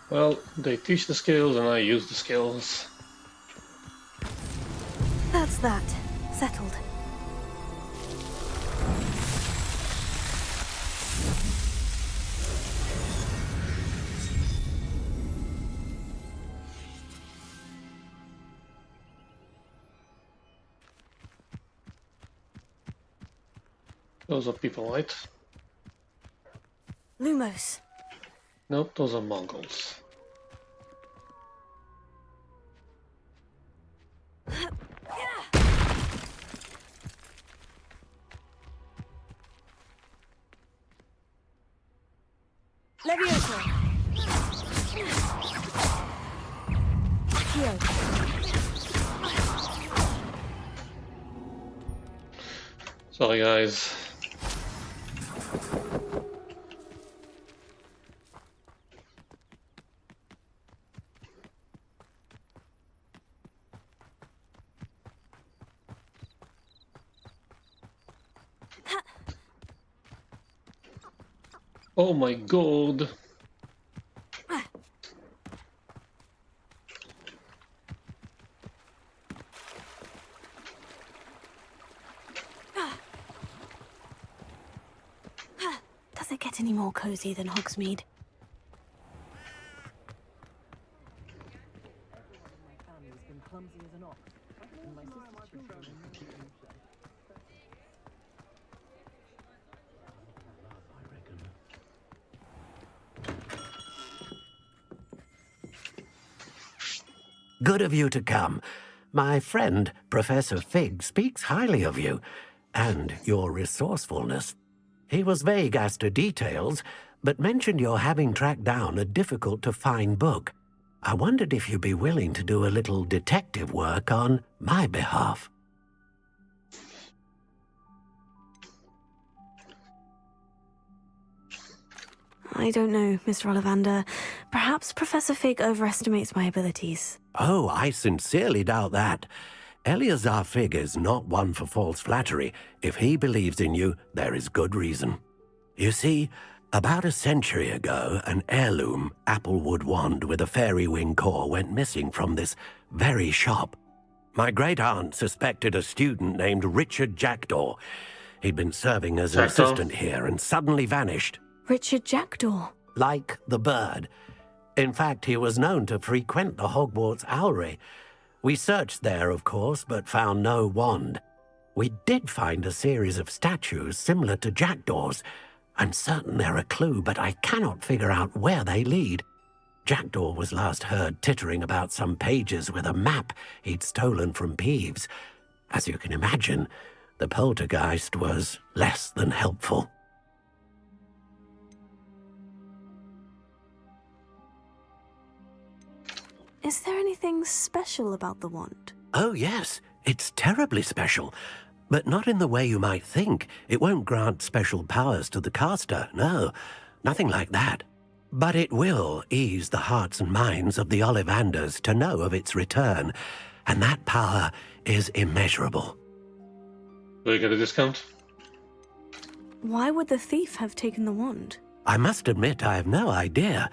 Well, they teach the skills and I use the skills. That's that. Settled. Those are people, right? Lumos. Nope, those are Mongols. Levioso. Here. Sorry, guys. Oh my god. Does it get any more cozy than Hogsmeade? Good of you to come. My friend, Professor Fig, speaks highly of you, and your resourcefulness. He was vague as to details, but mentioned your having tracked down a difficult-to-find book. I wondered if you'd be willing to do a little detective work on my behalf. I don't know, Mr. Ollivander. Perhaps Professor Fig overestimates my abilities. Oh, I sincerely doubt that. Eleazar Fig is not one for false flattery. If he believes in you, there is good reason. You see, about a century ago, an heirloom applewood wand with a fairy wing core went missing from this very shop. My great-aunt suspected a student named Richard Jackdaw. He'd been serving as an assistant here and suddenly vanished. Richard Jackdaw? Like the bird. In fact, he was known to frequent the Hogwarts Owlery. We searched there, of course, but found no wand. We did find a series of statues similar to Jackdaw's. I'm certain they're a clue, but I cannot figure out where they lead. Jackdaw was last heard tittering about some pages with a map he'd stolen from Peeves. As you can imagine, the poltergeist was less than helpful. Is there anything special about the wand? Oh, yes. It's terribly special. But not in the way you might think. It won't grant special powers to the caster, no. Nothing like that. But it will ease the hearts and minds of the Ollivanders to know of its return. And that power is immeasurable. Do I get a discount? Why would the thief have taken the wand? I must admit I have no idea.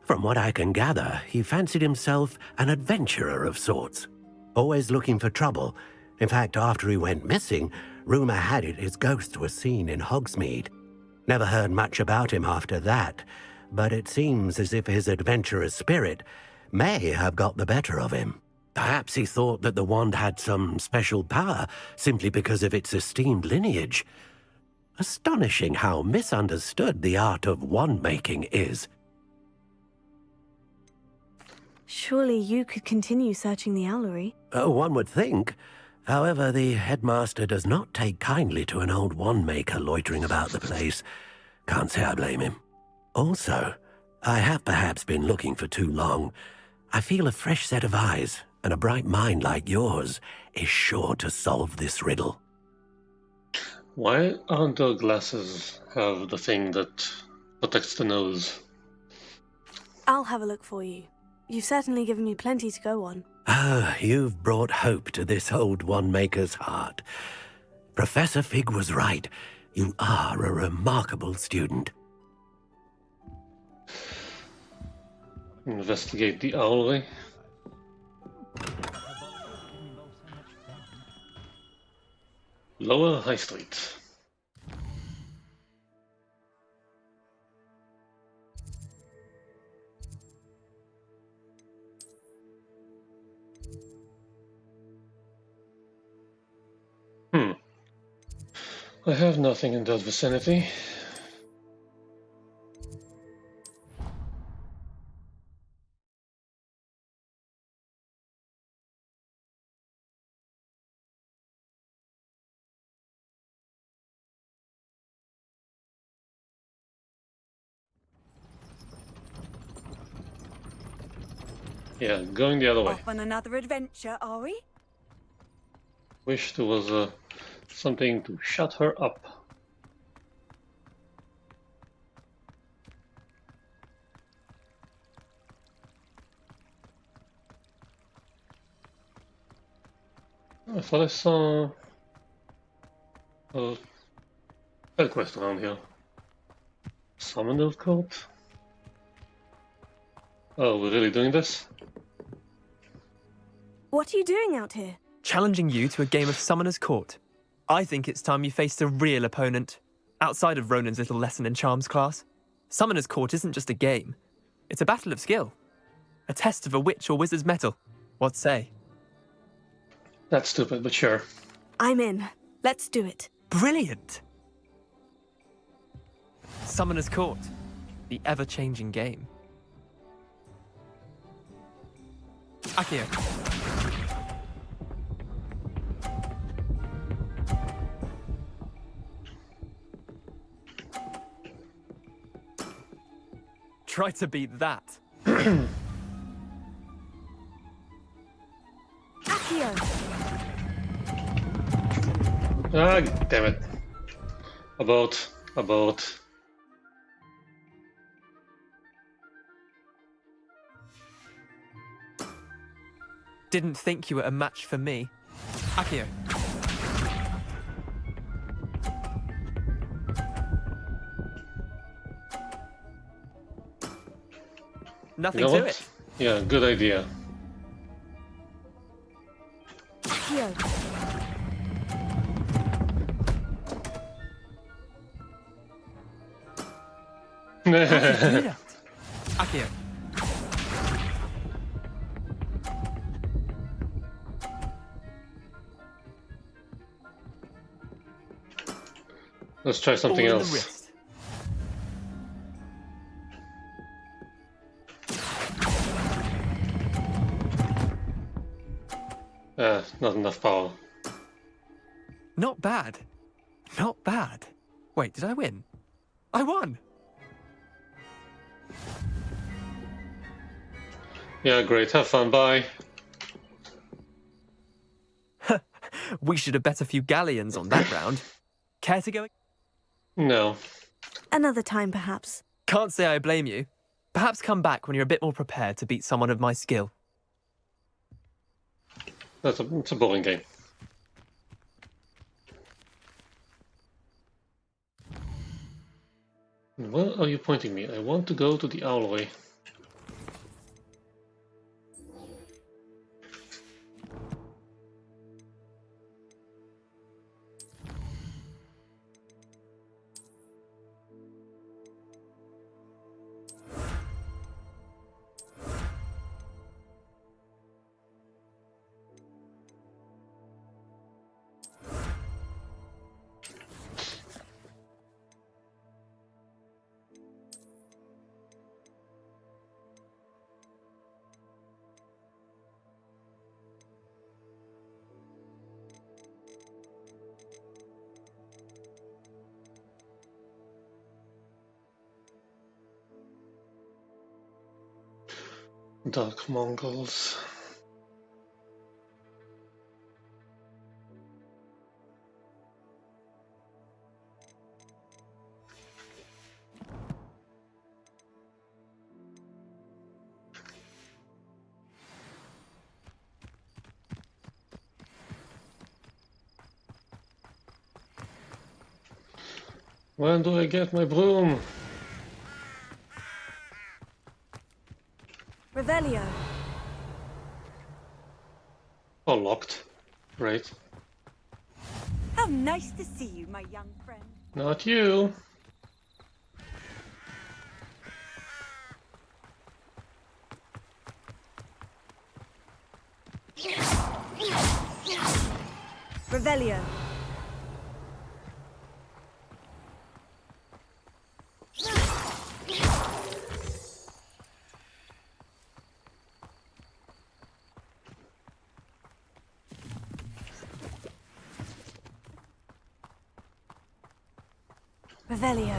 From what I can gather, he fancied himself an adventurer of sorts. Always looking for trouble. In fact, after he went missing, rumour had it his ghost was seen in Hogsmeade. Never heard much about him after that, but it seems as if his adventurous spirit may have got the better of him. Perhaps he thought that the wand had some special power simply because of its esteemed lineage. Astonishing how misunderstood the art of wand-making is. Surely you could continue searching the Owlery. One would think. However, the headmaster does not take kindly to an old wand-maker loitering about the place. Can't say I blame him. Also, I have perhaps been looking for too long. I feel a fresh set of eyes, and a bright mind like yours is sure to solve this riddle. Why aren't our glasses have the thing that protects the nose? I'll have a look for you. You've certainly given me plenty to go on. Ah, you've brought hope to this old wand-maker's heart. Professor Fig was right. You are a remarkable student. Investigate the Owlery. Lower High Street. I have nothing in that vicinity. Yeah, going the other way. Off on another adventure, are we? Wish there was something to shut her up. I thought I saw a spell quest around here. Summoner's Court? Oh, we're really doing this? What are you doing out here? Challenging you to a game of Summoner's Court. I think it's time you faced a real opponent, outside of Ronan's little lesson in charms class. Summoner's Court isn't just a game. It's a battle of skill. A test of a witch or wizard's mettle. What say? That's stupid, but sure. I'm in. Let's do it. Brilliant! Summoner's Court. The ever-changing game. Akio. Try to beat that. Akio! Ah, damn it. About. Didn't think you were a match for me. Akio. Nothing You know to what? it. Yeah, good idea. Akio! How did you do that? Akio. Let's try something All in the else. wrist. Not enough power. Not bad. Not bad. Wait, did I win? I won! Yeah, great. Have fun. Bye. We should have bet a few galleons on that round. Care to go? No. Another time, perhaps. Can't say I blame you. Perhaps come back when you're a bit more prepared to beat someone of my skill. It's a boring game. Where are you pointing me? I want to go to the owlry. Dark Mongols. When do I get my broom? Revelio. Oh, locked. Great. How nice to see you, my young friend. Not you. Revelio. Revelio.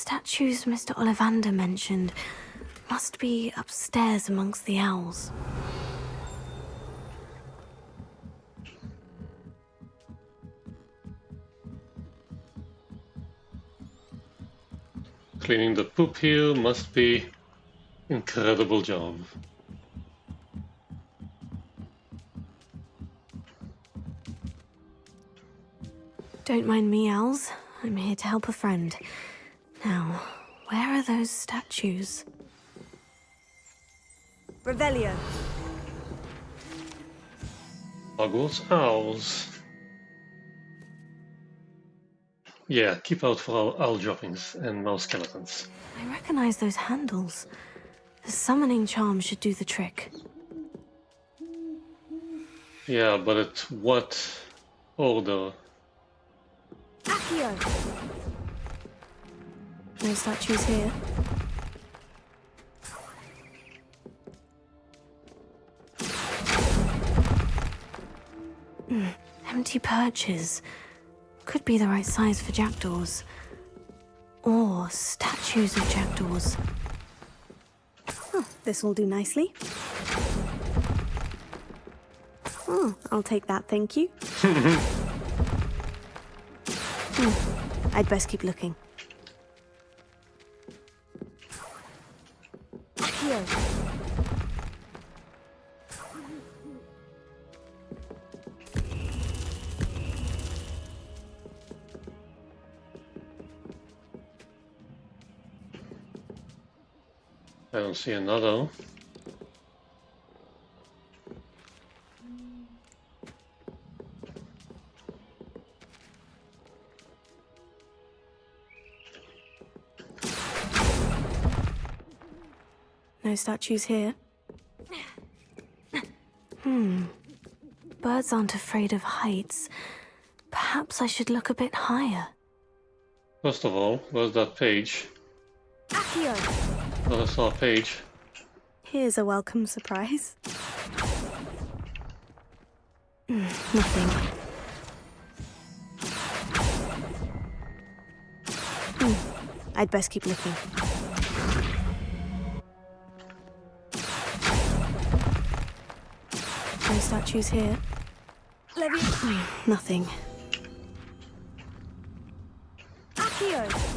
statues Mr. Ollivander mentioned must be upstairs amongst the owls. Cleaning the poop here must be incredible job. Don't mind me, owls. I'm here to help a friend. Now, where are those statues? Revelio. Hogwarts owls. Yeah, keep out for owl droppings and mouse skeletons. I recognize those handles. The summoning charm should do the trick. Yeah, but at what order? Accio. No statues here. Empty perches. Could be the right size for jackdaws. Or statues of jackdaws. Oh, this will do nicely. Oh, I'll take that, thank you. I'd best keep looking. Accio. I don't see another. No statues here. Birds aren't afraid of heights. Perhaps I should look a bit higher. First of all, where's that page? Accio. I saw a page. Here's a welcome surprise. Nothing. I'd best keep looking. No statues here. Nothing. Accio.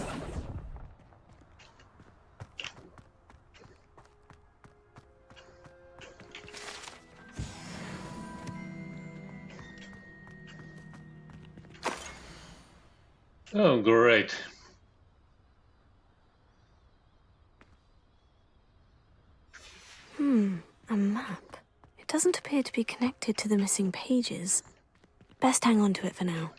Oh, great. A map. It doesn't appear to be connected to the missing pages. Best hang on to it for now.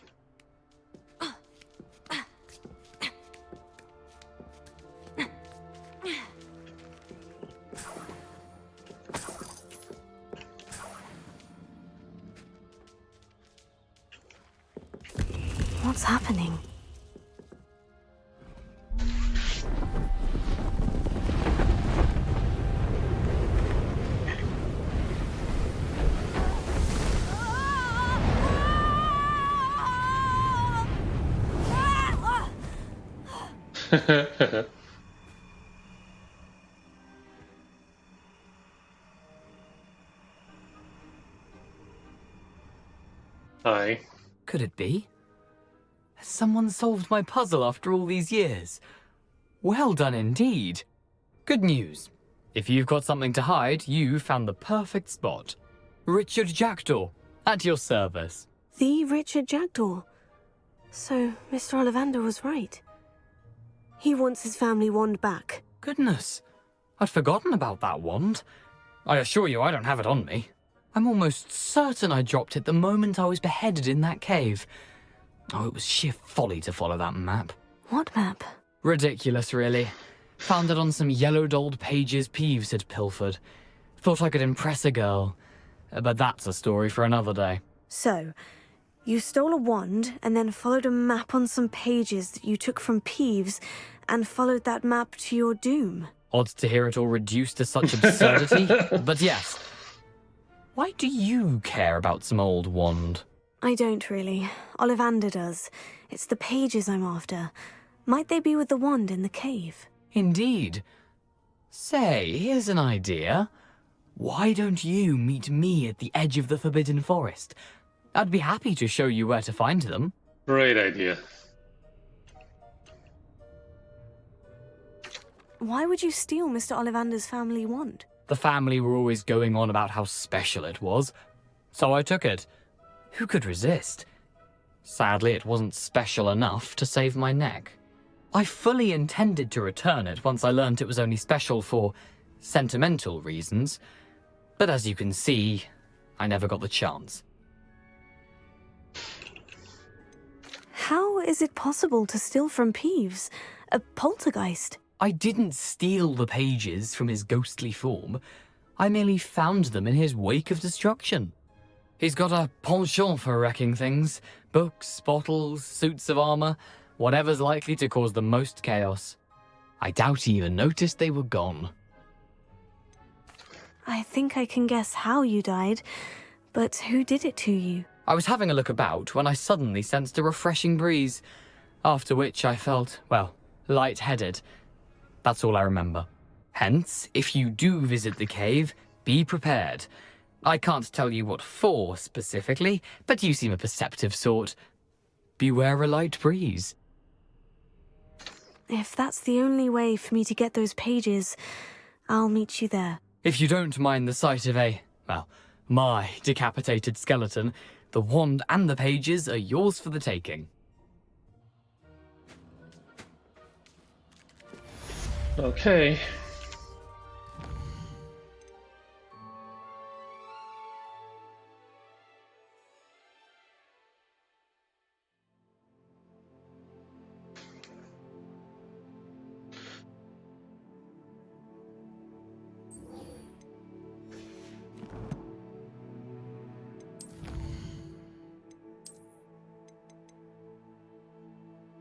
What's happening? Hi. Could it be? Has someone solved my puzzle after all these years? Well done indeed. Good news. If you've got something to hide, you found the perfect spot. Richard Jackdaw, at your service. The Richard Jackdaw. So, Mr. Ollivander was right. He wants his family wand back. Goodness, I'd forgotten about that wand. I assure you I don't have it on me. I'm almost certain I dropped it the moment I was beheaded in that cave. Oh, it was sheer folly to follow that map. What map? Ridiculous, really. Found it on some yellowed old pages Peeves had pilfered. Thought I could impress a girl. But that's a story for another day. So, you stole a wand and then followed a map on some pages that you took from Peeves and followed that map to your doom. Odd to hear it all reduced to such absurdity, but yes. Why do you care about some old wand? I don't really. Ollivander does. It's the pages I'm after. Might they be with the wand in the cave? Indeed. Say, here's an idea. Why don't you meet me at the edge of the Forbidden Forest? I'd be happy to show you where to find them. Great idea. Why would you steal Mr. Ollivander's family wand? The family were always going on about how special it was, so I took it. Who could resist? Sadly, it wasn't special enough to save my neck. I fully intended to return it once I learned it was only special for sentimental reasons, but as you can see, I never got the chance. How is it possible to steal from Peeves? A poltergeist? I didn't steal the pages from his ghostly form. I merely found them in his wake of destruction. He's got a penchant for wrecking things. Books, bottles, suits of armor, whatever's likely to cause the most chaos. I doubt he even noticed they were gone. I think I can guess how you died, but who did it to you? I was having a look about when I suddenly sensed a refreshing breeze, after which I felt, well, lightheaded. That's all I remember. Hence, if you do visit the cave, be prepared. I can't tell you what for specifically, but you seem a perceptive sort. Beware a light breeze. If that's the only way for me to get those pages, I'll meet you there. If you don't mind the sight of my decapitated skeleton, the wand and the pages are yours for the taking. Okay.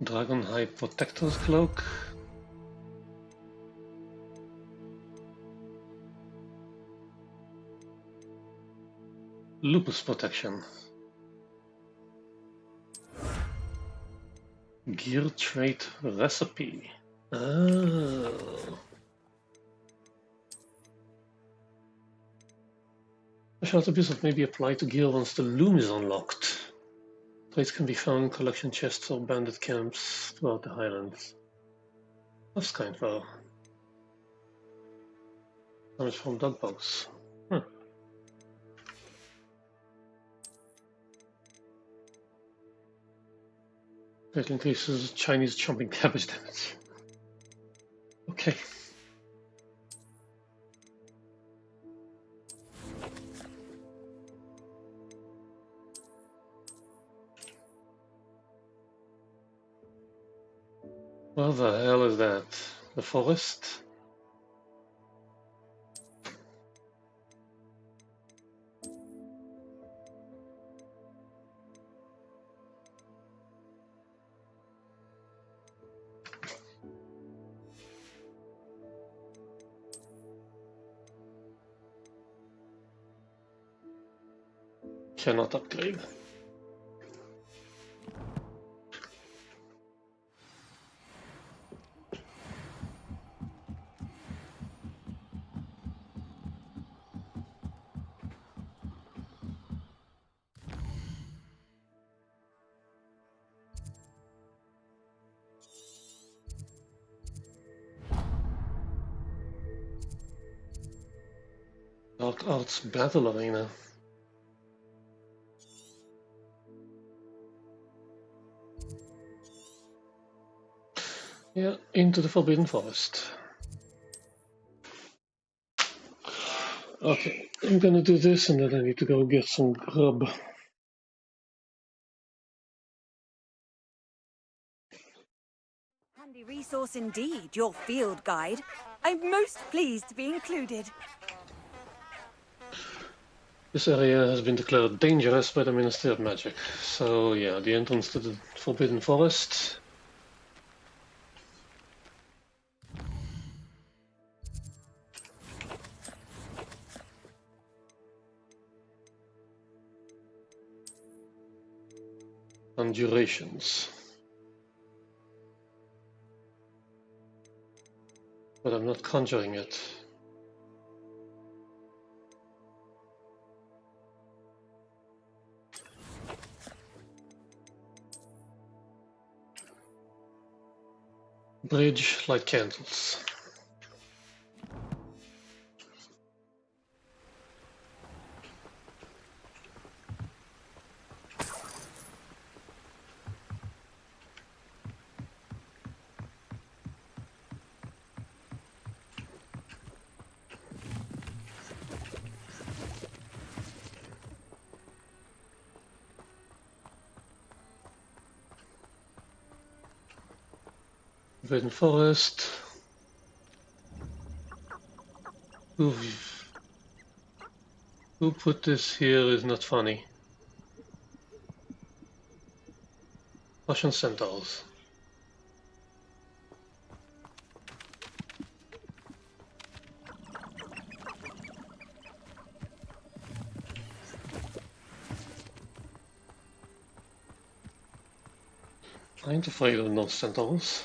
Dragonhide Protector's Cloak. Lupus Protection. Gear Trait Recipe. Oh. Special attributes may be applied to gear once the loom is unlocked. Traits can be found in collection chests or bandit camps throughout the Highlands. That's kind of damage from dog bugs. It increases Chinese chomping cabbage damage. Okay. What the hell is that? The forest? Cannot upgrade. Dark Arts Battle Arena. Yeah, into the Forbidden Forest. Okay, I'm gonna do this and then I need to go get some grub. Handy resource indeed, your field guide. I'm most pleased to be included. This area has been declared dangerous by the Ministry of Magic. So yeah, the entrance to the Forbidden Forest. And durations. but I'm not conjuring it. Bridge, light candles. Forbidden Forest. Who put this here is not funny. Russian centaurs. I ain't afraid of no centaurs.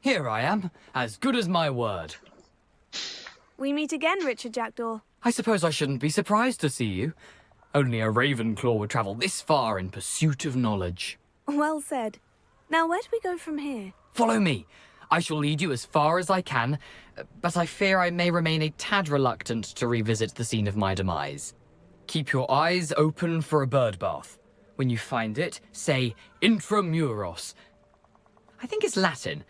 Here I am, as good as my word. We meet again, Richard Jackdaw. I suppose I shouldn't be surprised to see you. Only a Ravenclaw would travel this far in pursuit of knowledge. Well said. Now, where do we go from here? Follow me. I shall lead you as far as I can, but I fear I may remain a tad reluctant to revisit the scene of my demise. Keep your eyes open for a bird bath. When you find it, say intramuros. I think it's Latin.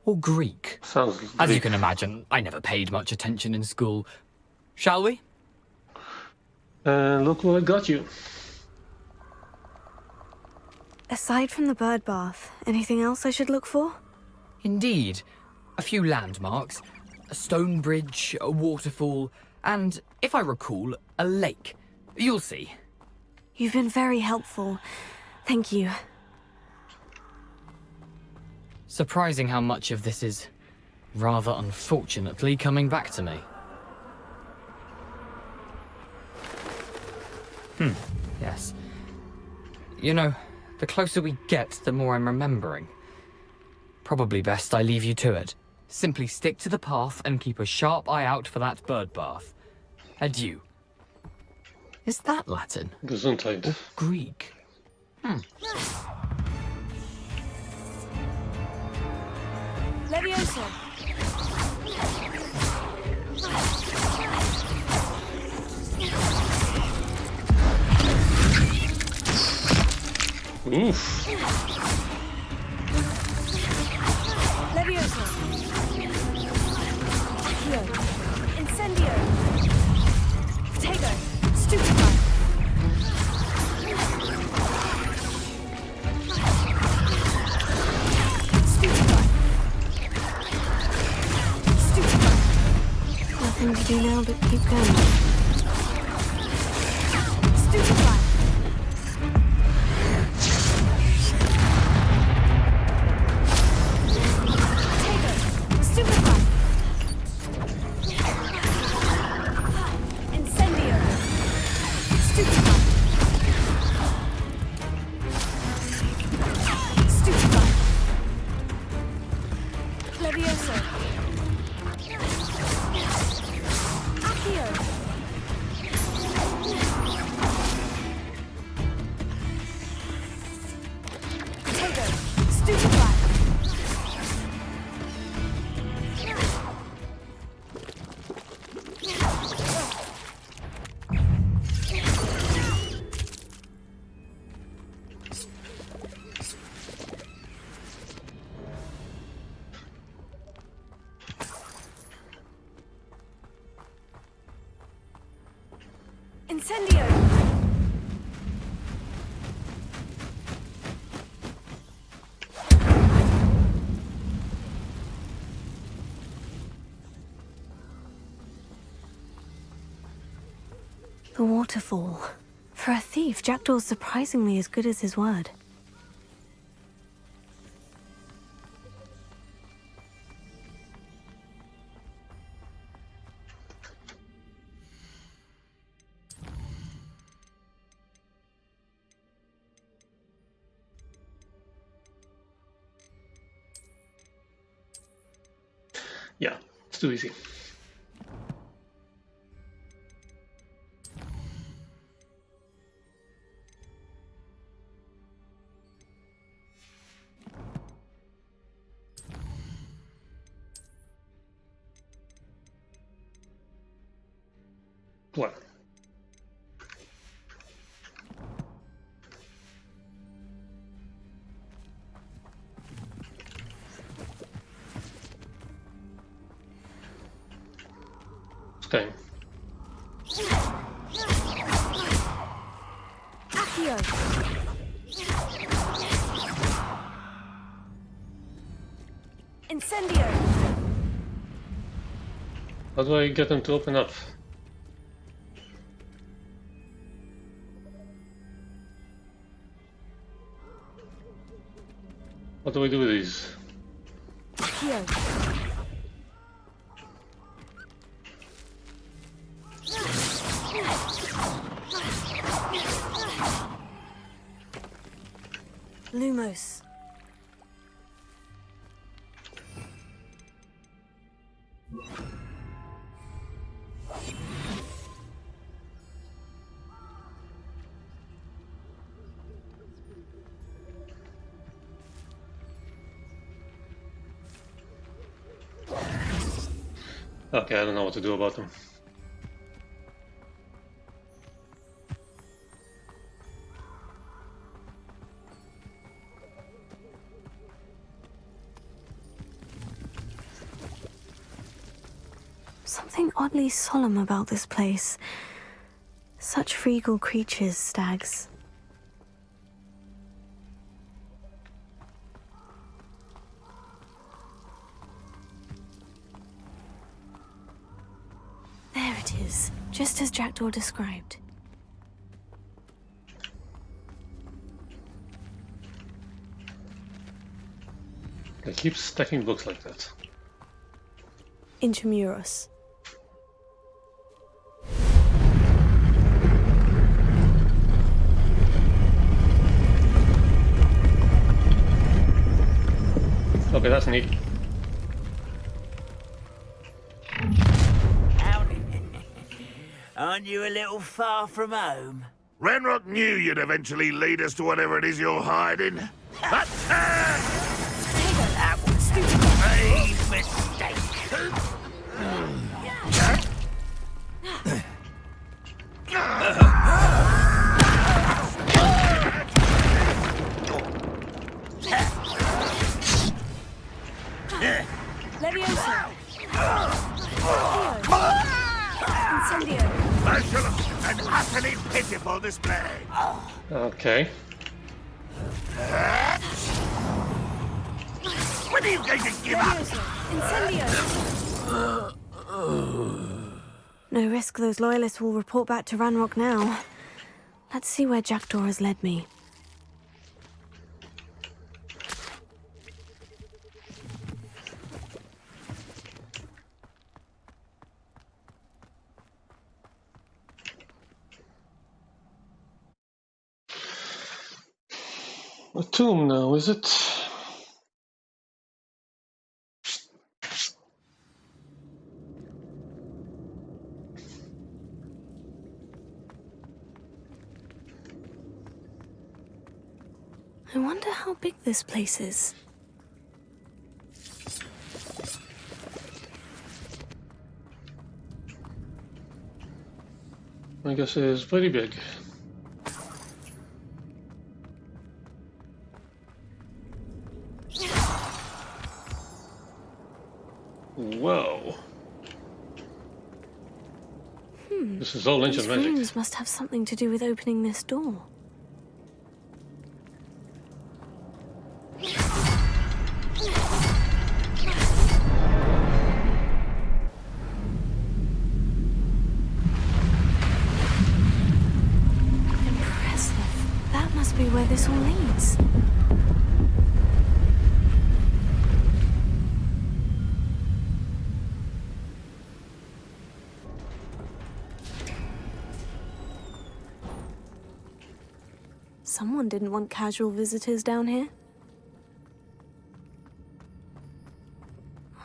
Or Greek. Sounds Greek. As you can imagine, I never paid much attention in school. Shall we? And look what I got you. Aside from the bird bath, anything else I should look for? Indeed. A few landmarks. A stone bridge, a waterfall, and, if I recall, a lake. You'll see. You've been very helpful. Thank you. Surprising how much of this is, rather unfortunately, coming back to me. Yes. You know, the closer we get, the more I'm remembering. Probably best I leave you to it. Simply stick to the path and keep a sharp eye out for that bird bath. Adieu. Is that Latin? Gesundheit. Or Greek? Levioso. Oof. Levioso. Accio. Incendio. Potato. Stupefy. Nothing to do now but keep going. Stupefy. Potato. Stupefy. Incendio. Stupefy. Stupefy. Levioso. Accio. Potato. Stupefy. Incendio. The waterfall. For a thief, Jackdaw's surprisingly as good as his word. Yeah, it's too easy. What? Okay. Accio. Incendio. How do I get them to open up? What do I do with these? Accio. Lumos. Okay, I don't know what to do about them. Something oddly solemn about this place. Such regal creatures, stags. There it is, just as Jackdaw described. They keep stacking books like that. Intramuros. Okay, that's neat. Aren't you a little far from home? Renrock knew you'd eventually lead us to whatever it is you're hiding. But That was a grave mistake. Leviosa. Incendio. An utterly pitiful display. Okay. When are you going to give up? Incendio. No risk those loyalists will report back to Ranrock now. Let's see where Jackdaw has led me. A tomb now, is it? I wonder how big this place is. I guess it is pretty big. Whoa. This is all ancient These magic. runes must have something to do with opening this door. this all leads. Someone didn't want casual visitors down here.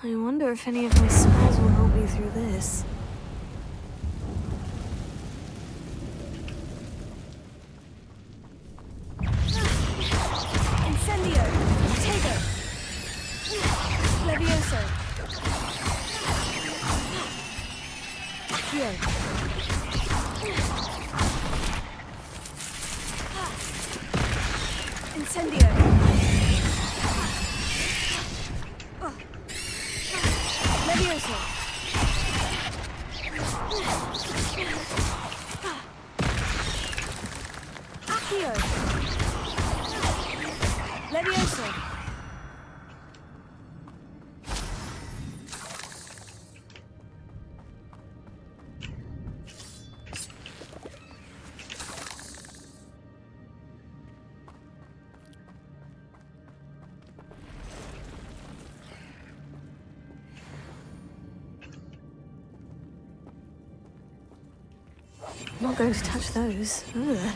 I wonder if any of my spells will help me through this. Incendio! Potato! Levioso! Accio! Incendio! Levioso! Accio! Levioso! I'm not going to touch those. Ugh.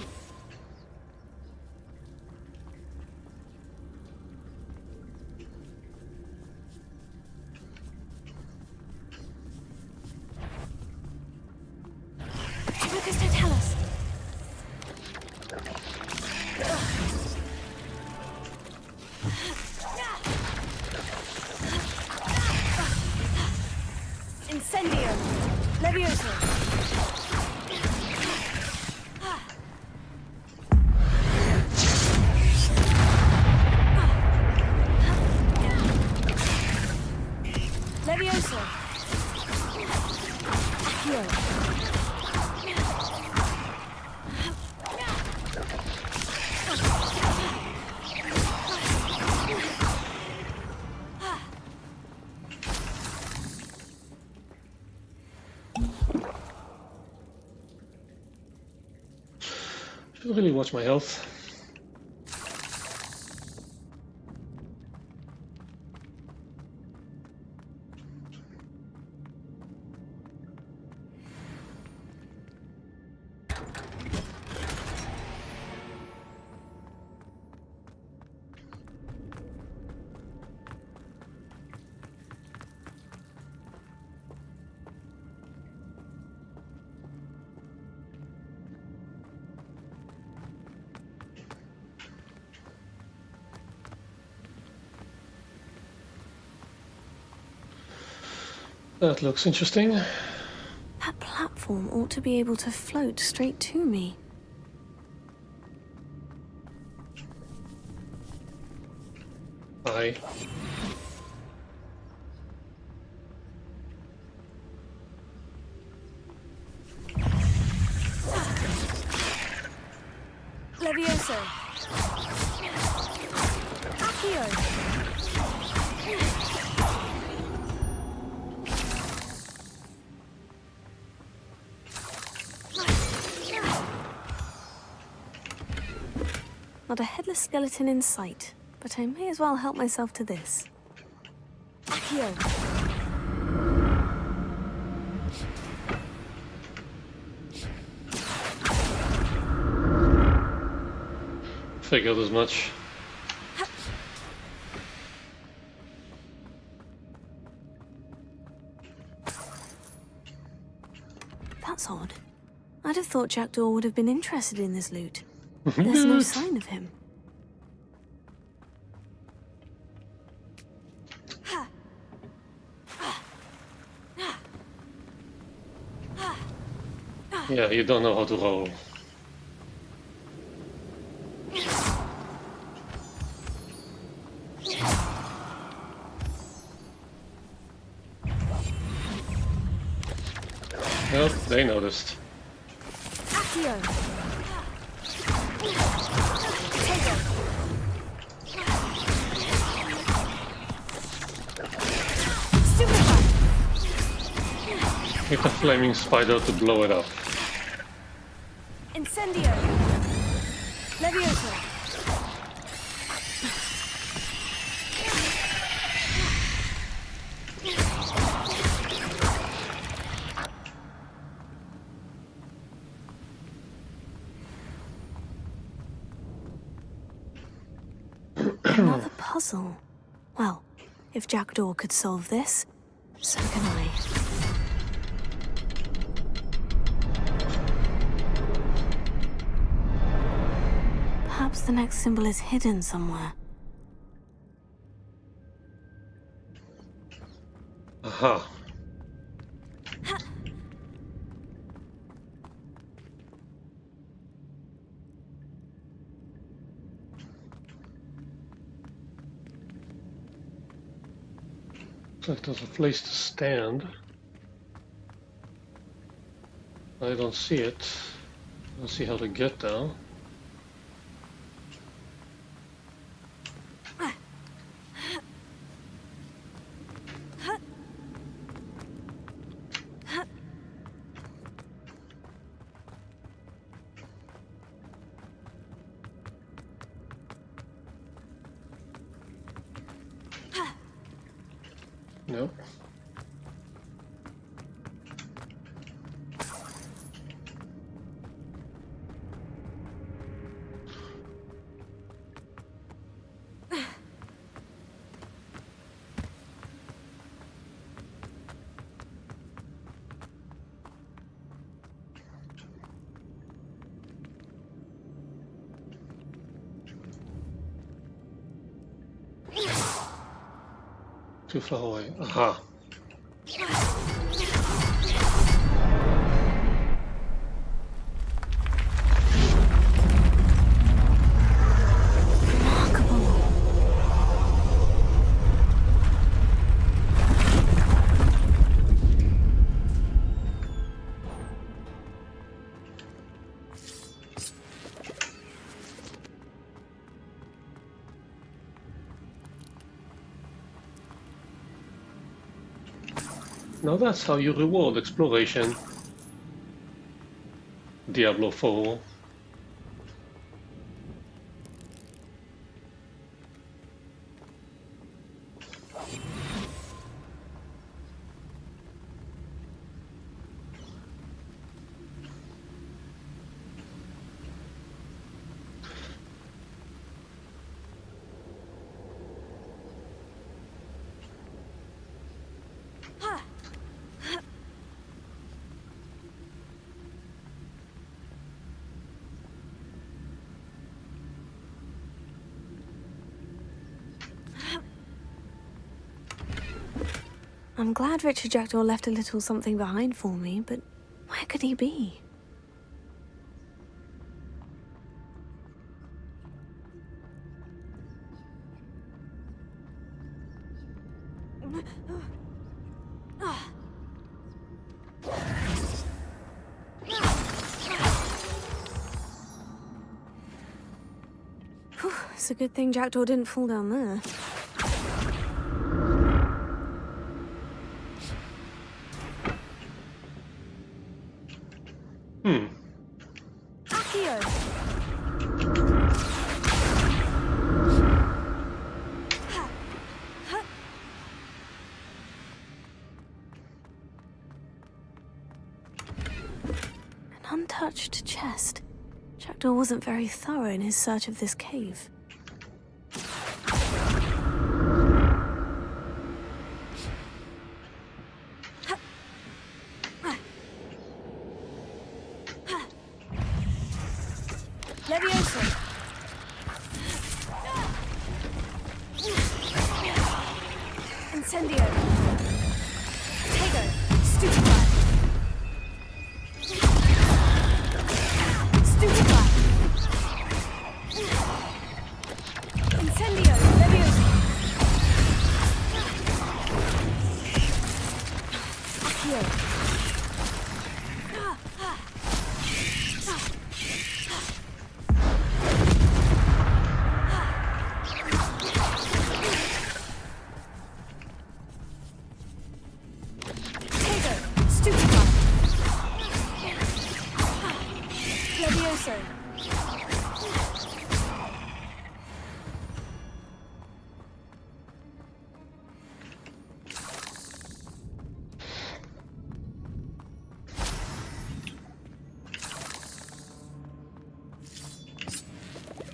Lucas, don't tell us. Incendio! Levioso! Levioso! Accio! Should really watch my health. That looks interesting. That platform ought to be able to float straight to me. Hi. Levioso! Accio! Not a headless skeleton in sight, but I may as well help myself to this. Accio! Figured as much. That's odd. I'd have thought Jackdaw would have been interested in this loot. There's no sign of him. Yeah, you don't know how to roll. Well, they noticed. Accio! Hit a flaming spider to blow it up. Incendio! Levioso! Another puzzle. Well, if Jackdaw could solve this, so can I. Perhaps the next symbol is hidden somewhere. Aha. Looks like there's a place to stand. I don't see it. I don't see how to get there. Nope. Too far away. Aha. Now that's how you reward exploration. Diablo 4. I'm glad Richard Jackdaw left a little something behind for me, but where could he be? Whew, it's a good thing Jackdaw didn't fall down there. Untouched chest. Jackdaw wasn't very thorough in his search of this cave. Leviosa! Incendio! Tego! Stupefy! Stupefy! Incendio! Leviosa! Accio!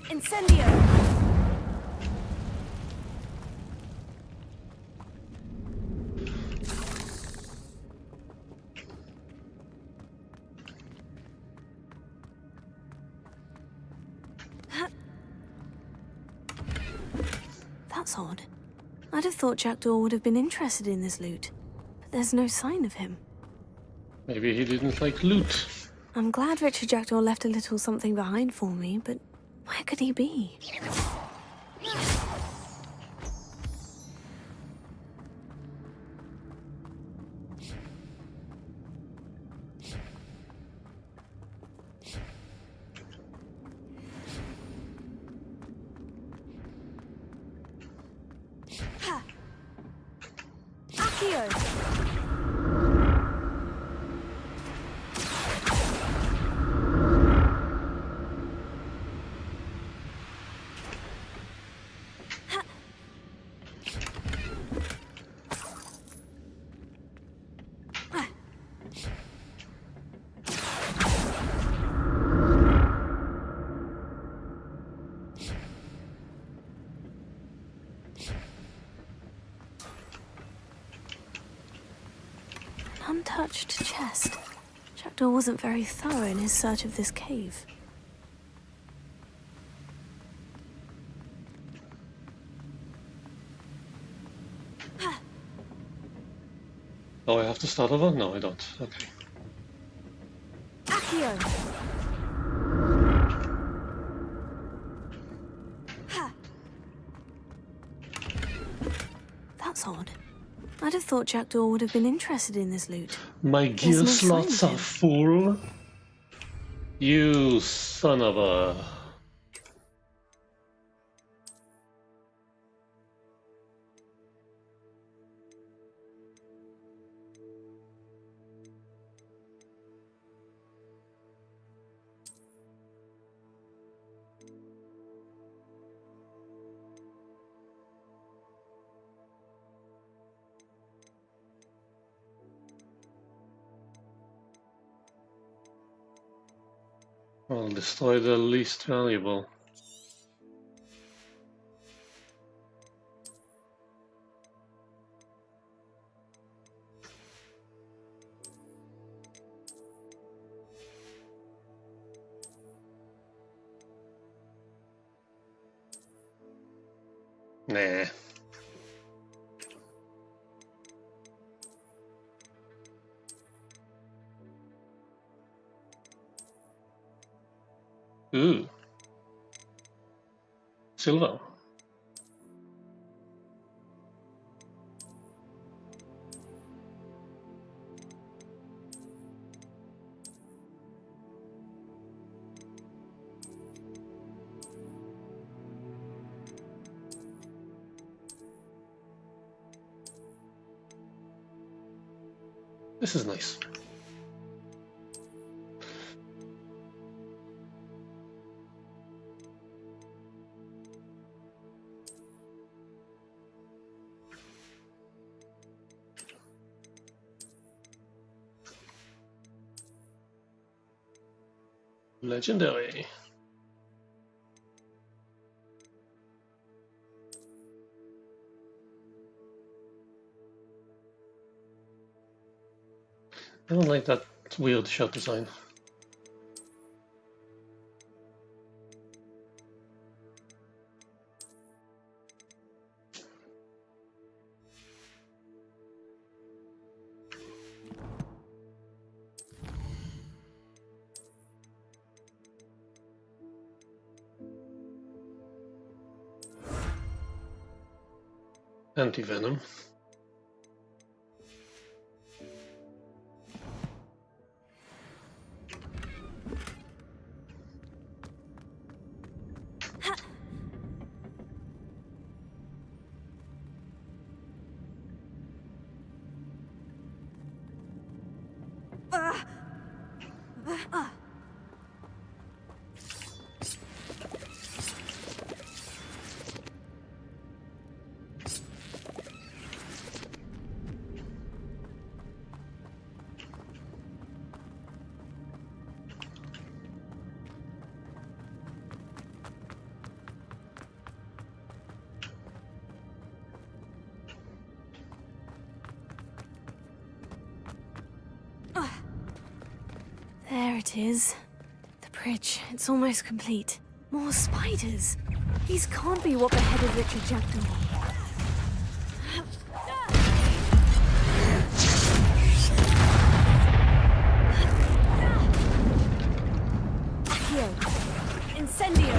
Incendio! That's odd. I'd have thought Jackdaw would have been interested in this loot, but there's no sign of him. Maybe he didn't like loot. I'm glad Richard Jackdaw left a little something behind for me, but where could he be? Untouched chest. Jackdaw wasn't very thorough in his search of this cave. Oh, I have to start over? No, I don't. Okay. Accio! That's odd. I'd have thought Jackdaw would have been interested in this loot. My gear There's no slots sign are of him. full. You son of a... I'll destroy the least valuable. Nah. Ooh. Silver. This is nice. Legendary. I don't like that weird shirt design. Anti-venom. There it is. The bridge. It's almost complete. More spiders. These can't be what beheaded Richard Jackdaw. Incendio!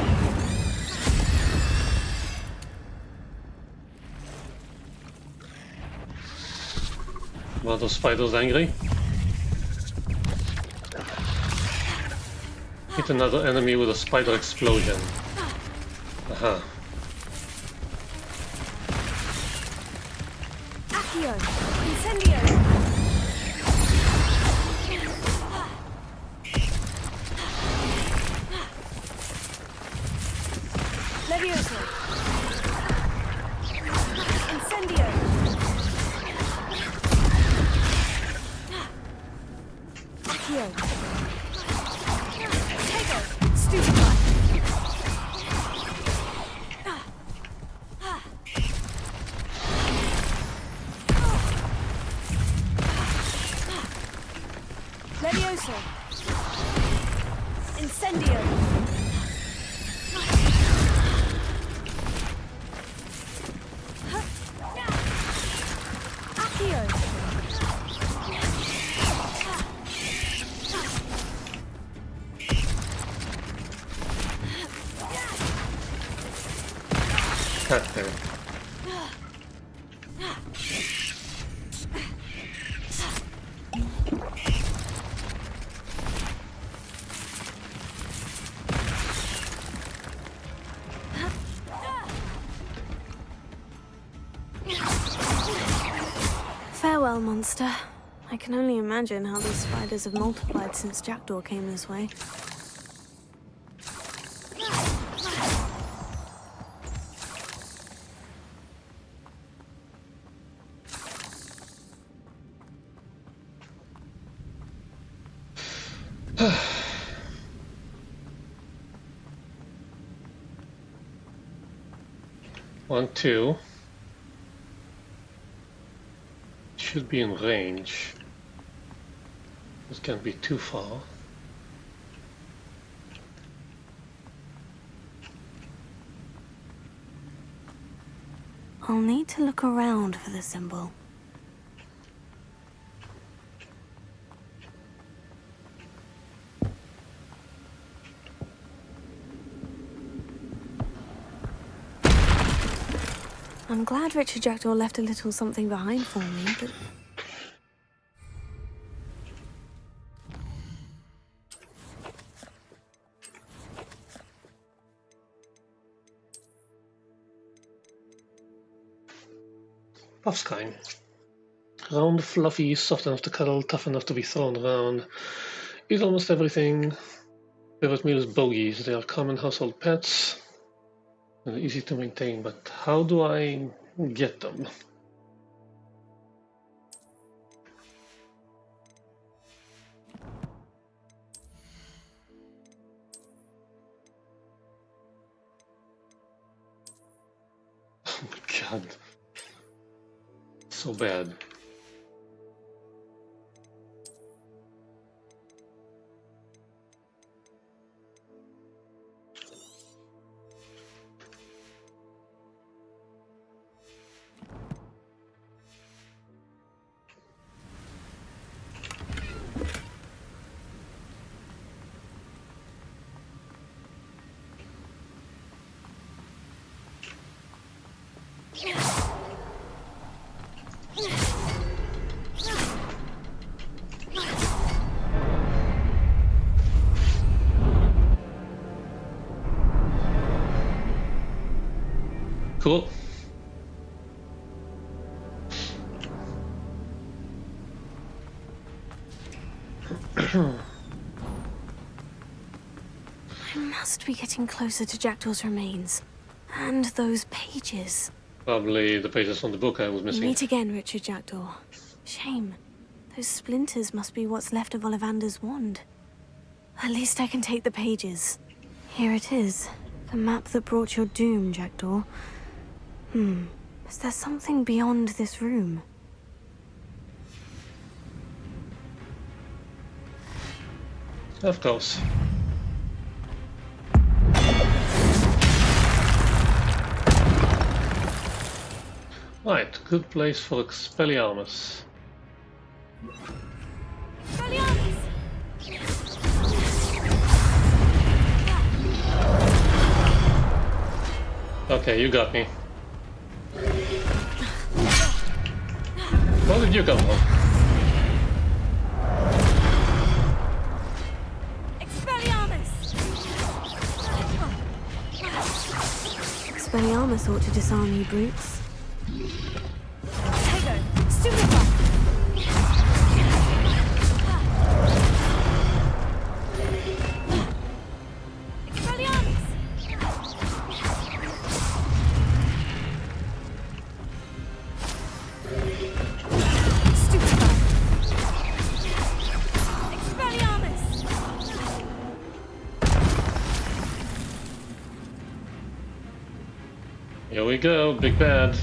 Are those spiders angry? Hit another enemy with a spider explosion. Aha. Accio! Incendio! Levioso! Incendio! Accio! Tego! Stupefy! Levioso! Incendio! Accio! God damn it. Farewell, monster. I can only imagine how these spiders have multiplied since Jackdaw came this way. One, two. Should be in range. This can't be too far. I'll need to look around for the symbol. I'm glad Richard Jackdaw left a little something behind for me, but... Puffskein. Round, fluffy, soft enough to cuddle, tough enough to be thrown around. Eat almost everything. Favorite meal is bogies. They are common household pets. And they're easy to maintain, but how do I get them? Oh my god. So bad. Cool. I must be getting closer to Jackdaw's remains. And those pages. Probably the pages from the book I was missing. Meet again, Richard Jackdaw. Shame. Those splinters must be what's left of Ollivander's wand. At least I can take the pages. Here it is. The map that brought your doom, Jackdaw. Is there something beyond this room? Of course. Right, good place for Expelliarmus. Expelliarmus! Okay, you got me. Where did you come from? Expelliarmus ought to disarm you brutes. Here we go, big bad.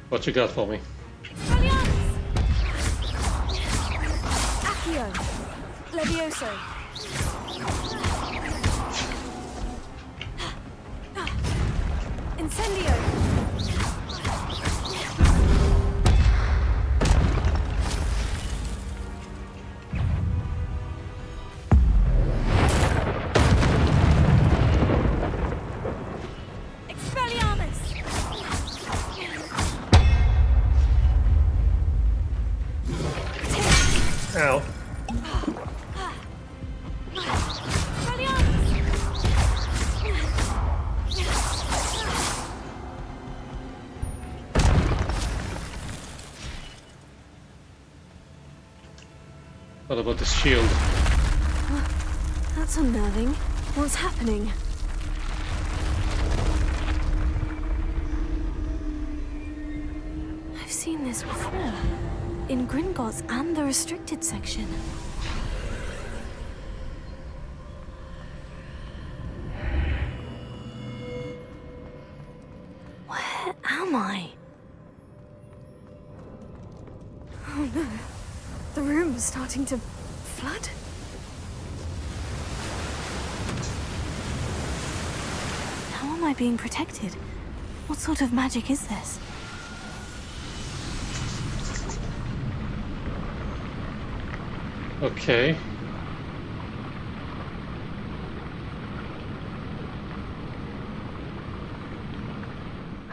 What you got for me? Accio! Levioso! Incendio! Ow. What about this shield? That's unnerving. What's happening? I've seen this before. In Gringotts and the restricted section. Where am I? Oh no. The room is starting to flood. How am I being protected? What sort of magic is this? Okay.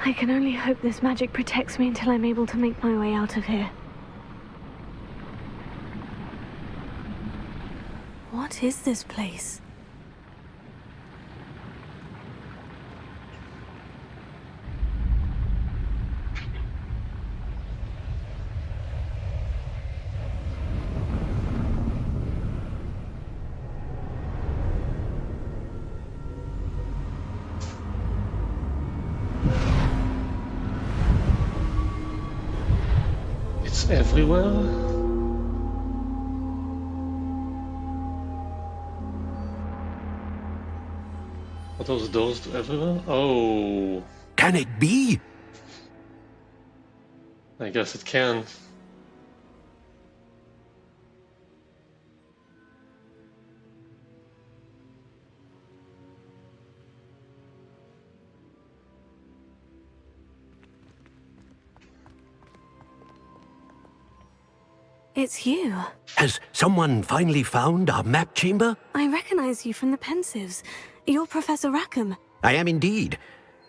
I can only hope this magic protects me until I'm able to make my way out of here. What is this place? It's everywhere. Are those doors everywhere? Oh. Can it be? I guess it can. It's you. Has someone finally found our map chamber? I recognize you from the Pensives. You're Professor Rackham. I am indeed.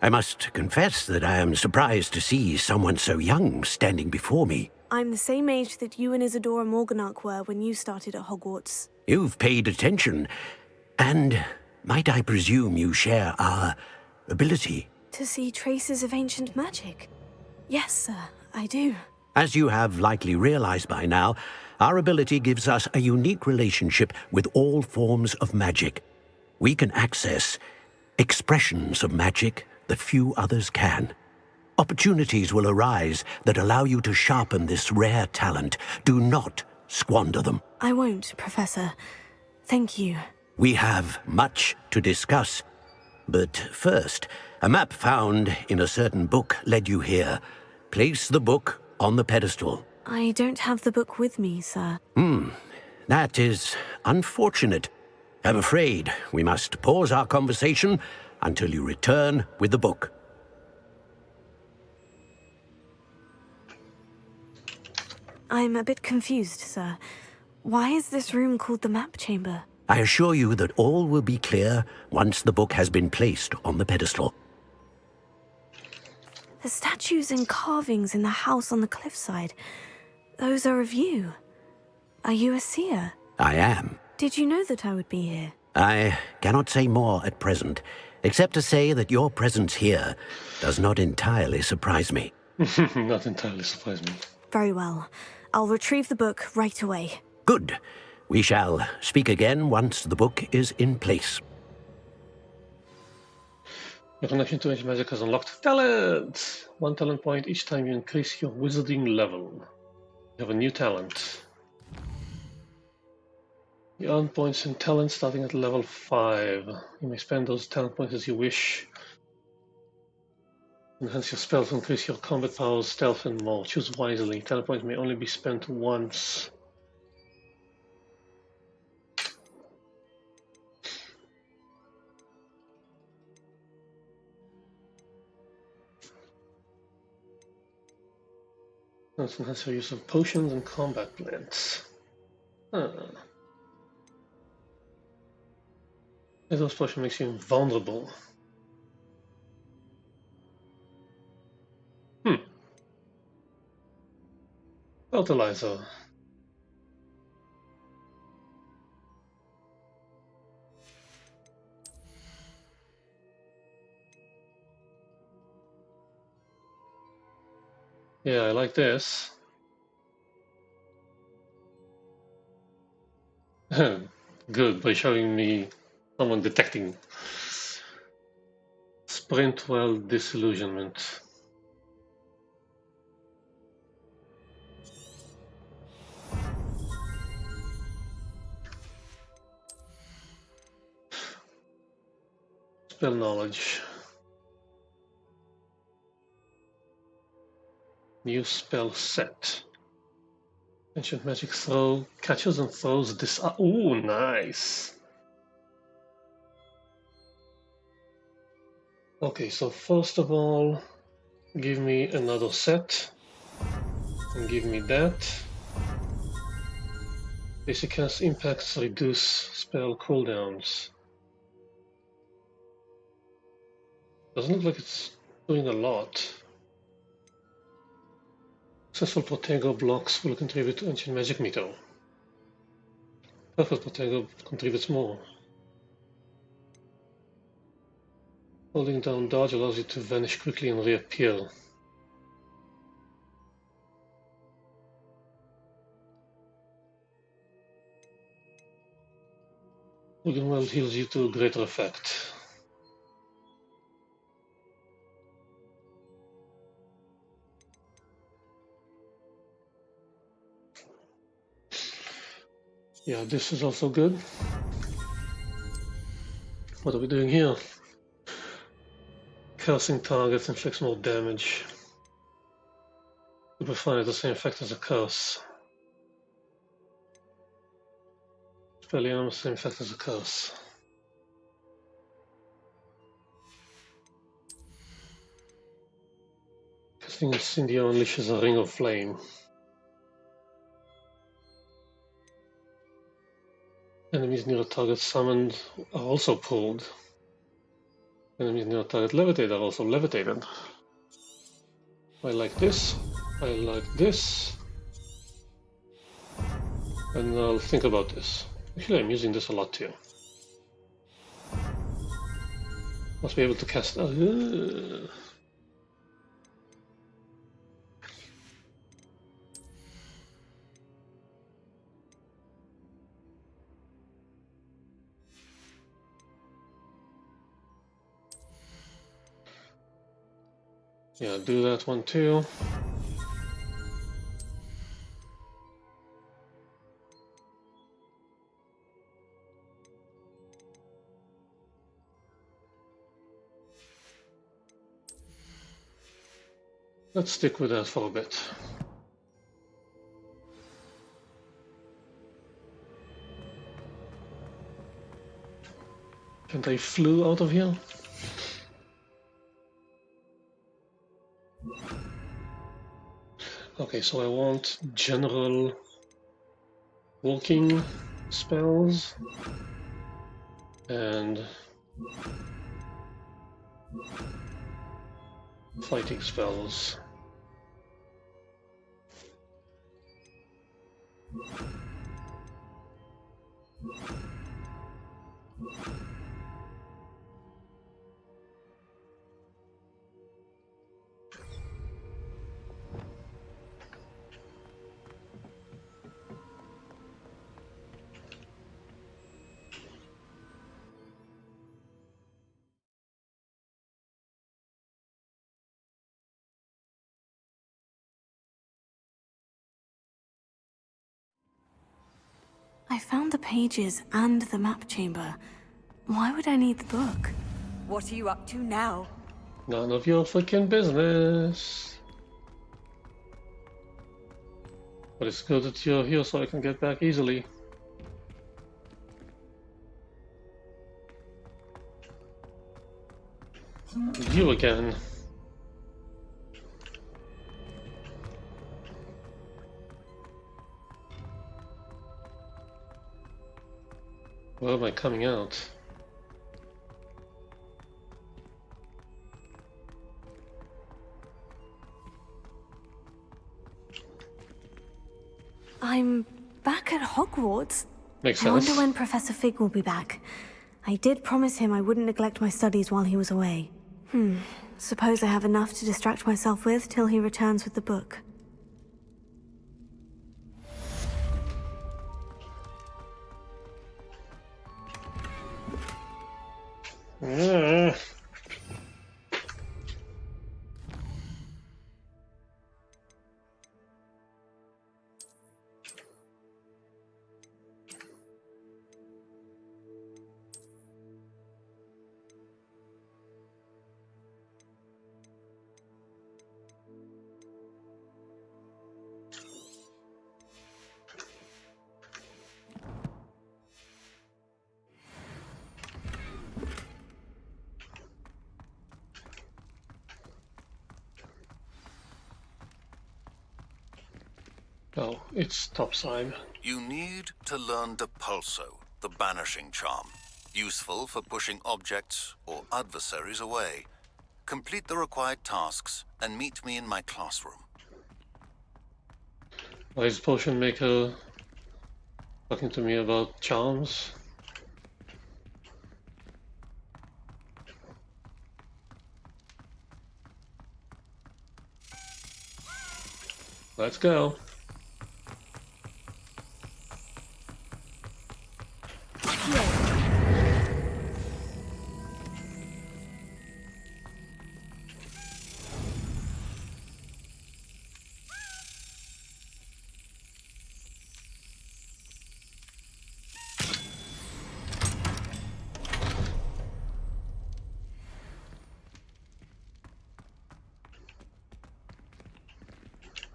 I must confess that I am surprised to see someone so young standing before me. I'm the same age that you and Isadora Morganach were when you started at Hogwarts. You've paid attention. And might I presume you share our ability? To see traces of ancient magic? Yes, sir, I do. As you have likely realized by now, our ability gives us a unique relationship with all forms of magic. We can access expressions of magic that few others can. Opportunities will arise that allow you to sharpen this rare talent. Do not squander them. I won't, Professor. Thank you. We have much to discuss. But first, a map found in a certain book led you here. Place the book on the pedestal. I don't have the book with me, sir. That is unfortunate. I'm afraid we must pause our conversation until you return with the book. I'm a bit confused, sir. Why is this room called the map chamber? I assure you that all will be clear once the book has been placed on the pedestal. The statues and carvings in the house on the cliffside, those are of you. Are you a seer? I am. Did you know that I would be here? I cannot say more at present, except to say that your presence here does not entirely surprise me. Not entirely surprise me. Very well. I'll retrieve the book right away. Good. We shall speak again once the book is in place. Your connection to ancient magic has unlocked talent! 1 talent point each time you increase your wizarding level. You have a new talent. You earn points in talent starting at level 5. You may spend those talent points as you wish. Enhance your spells, increase your combat powers, stealth, and more. Choose wisely. Talent points may only be spent once. Let's enhance your use of potions and combat plants. Those potion makes you invulnerable. Fertilizer. Yeah, I like this. Good, by showing me someone detecting. Sprint while disillusionment. Spell knowledge. New spell set. Ancient magic throw catches and throws this. Ooh, nice. Okay, so first of all, give me another set. And give me that. Basic cast impacts reduce spell cooldowns. Doesn't look like it's doing a lot. Successful Protego blocks will contribute to Ancient Magic meter. Perfect Protego contributes more. Holding down dodge allows you to vanish quickly and reappear. Holding well heals you to greater effect. Yeah, this is also good. What are we doing here? Cursing targets inflicts more damage. Superfine has the same effect as a curse. Spellium has the same effect as a curse. Casting Incendio unleashes a ring of flame. Enemies near a target summoned are also pulled. Enemies near a target levitated are also levitated. I like this. I like this. And I'll think about this. Actually, I'm using this a lot too. Must be able to cast. Yeah, do that one too. Let's stick with that for a bit. Can't I flew out of here? Okay, so I want general walking spells. And fighting spells. I found the pages and the map chamber. Why would I need the book? What are you up to now? None of your freaking business. But it's good that you're here so I can get back easily. You again. Where am I coming out? I'm back at Hogwarts. Makes I wonder sense. when Professor Fig will be back. I did promise him I wouldn't neglect my studies while he was away. Suppose I have enough to distract myself with till he returns with the book. Oh, it's topside. You need to learn Depulso, the banishing charm. Useful for pushing objects or adversaries away. Complete the required tasks and meet me in my classroom. Why is Potion Maker talking to me about charms? Let's go.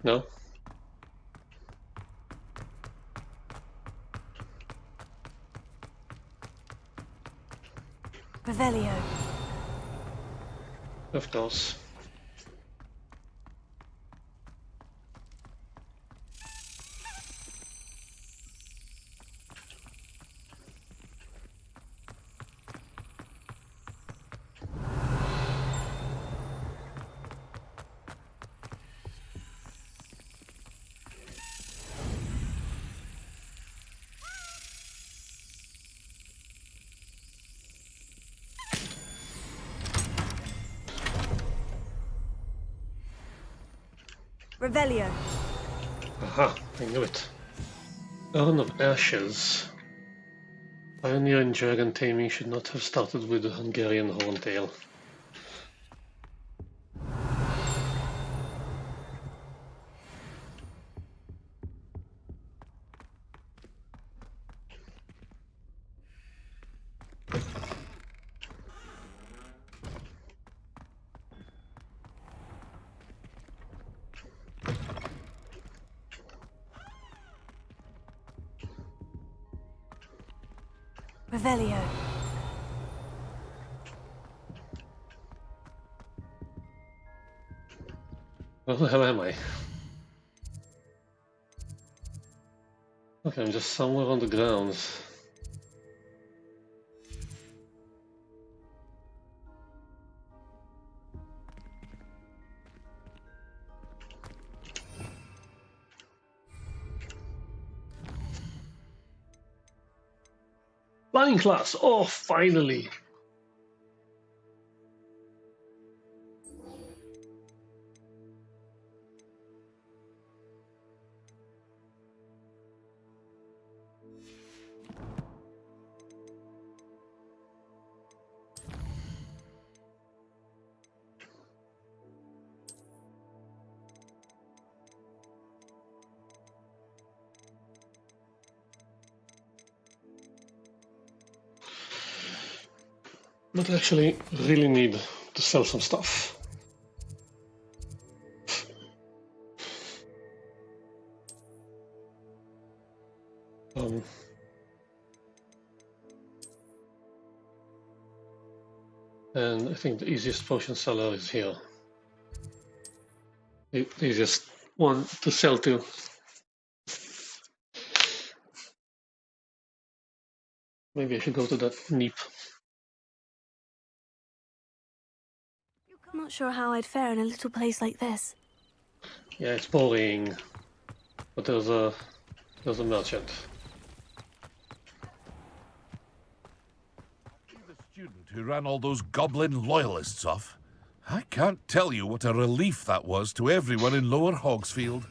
No? Revelio. Of course. Revelio. Aha, I knew it. Urn of Ashes. Pioneer in dragon taming should not have started with the Hungarian horntail. Revelio. Where the hell am I? Okay, I'm just somewhere on the grounds. flying class. Oh, finally. But actually, really need to sell some stuff. And I think the easiest potion seller is here. The easiest one to sell to. Maybe I should go to that Neep. I'm not sure how I'd fare in a little place like this. Yeah, it's boring. But there's a merchant. The student who ran all those goblin loyalists off. I can't tell you what a relief that was to everyone in Lower Hogsfield.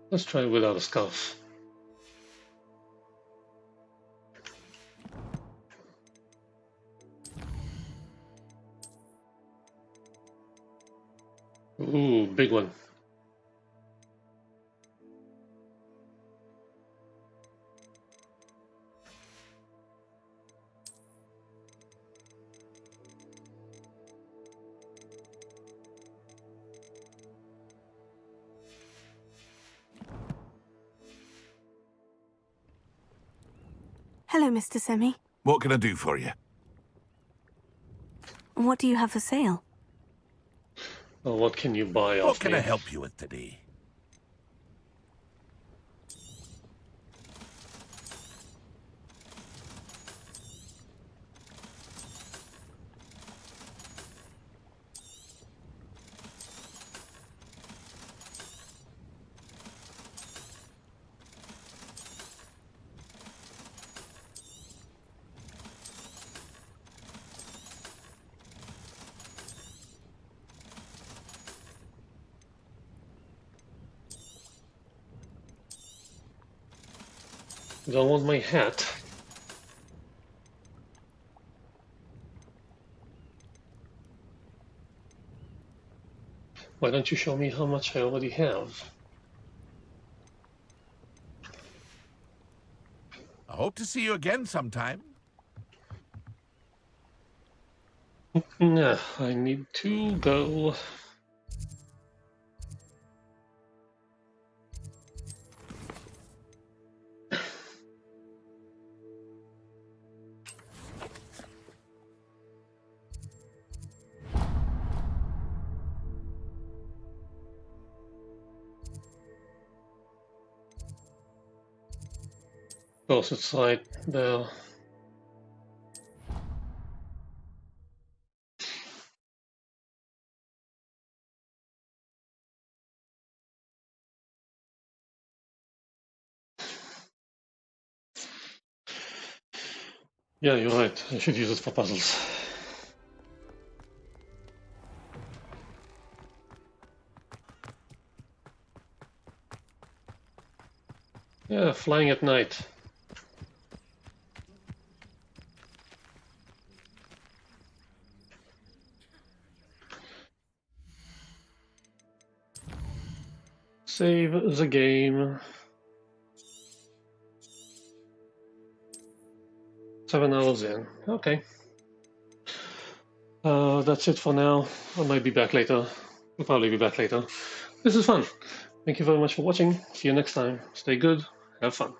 Let's try without a scarf. Ooh, big one. Hello, Mr. Semi. What can I do for you? What do you have for sale? Well, what can you buy What off can me? I help you with today? You don't want my hat? Why don't you show me how much I already have? I hope to see you again sometime. Nah, I need to go. Of course, it's right there. Yeah, you're right. I should use it for puzzles. Yeah, flying at night. Save the game. 7 hours in. Okay. That's it for now. I might be back later. I'll probably be back later. This is fun. Thank you very much for watching. See you next time. Stay good. Have fun.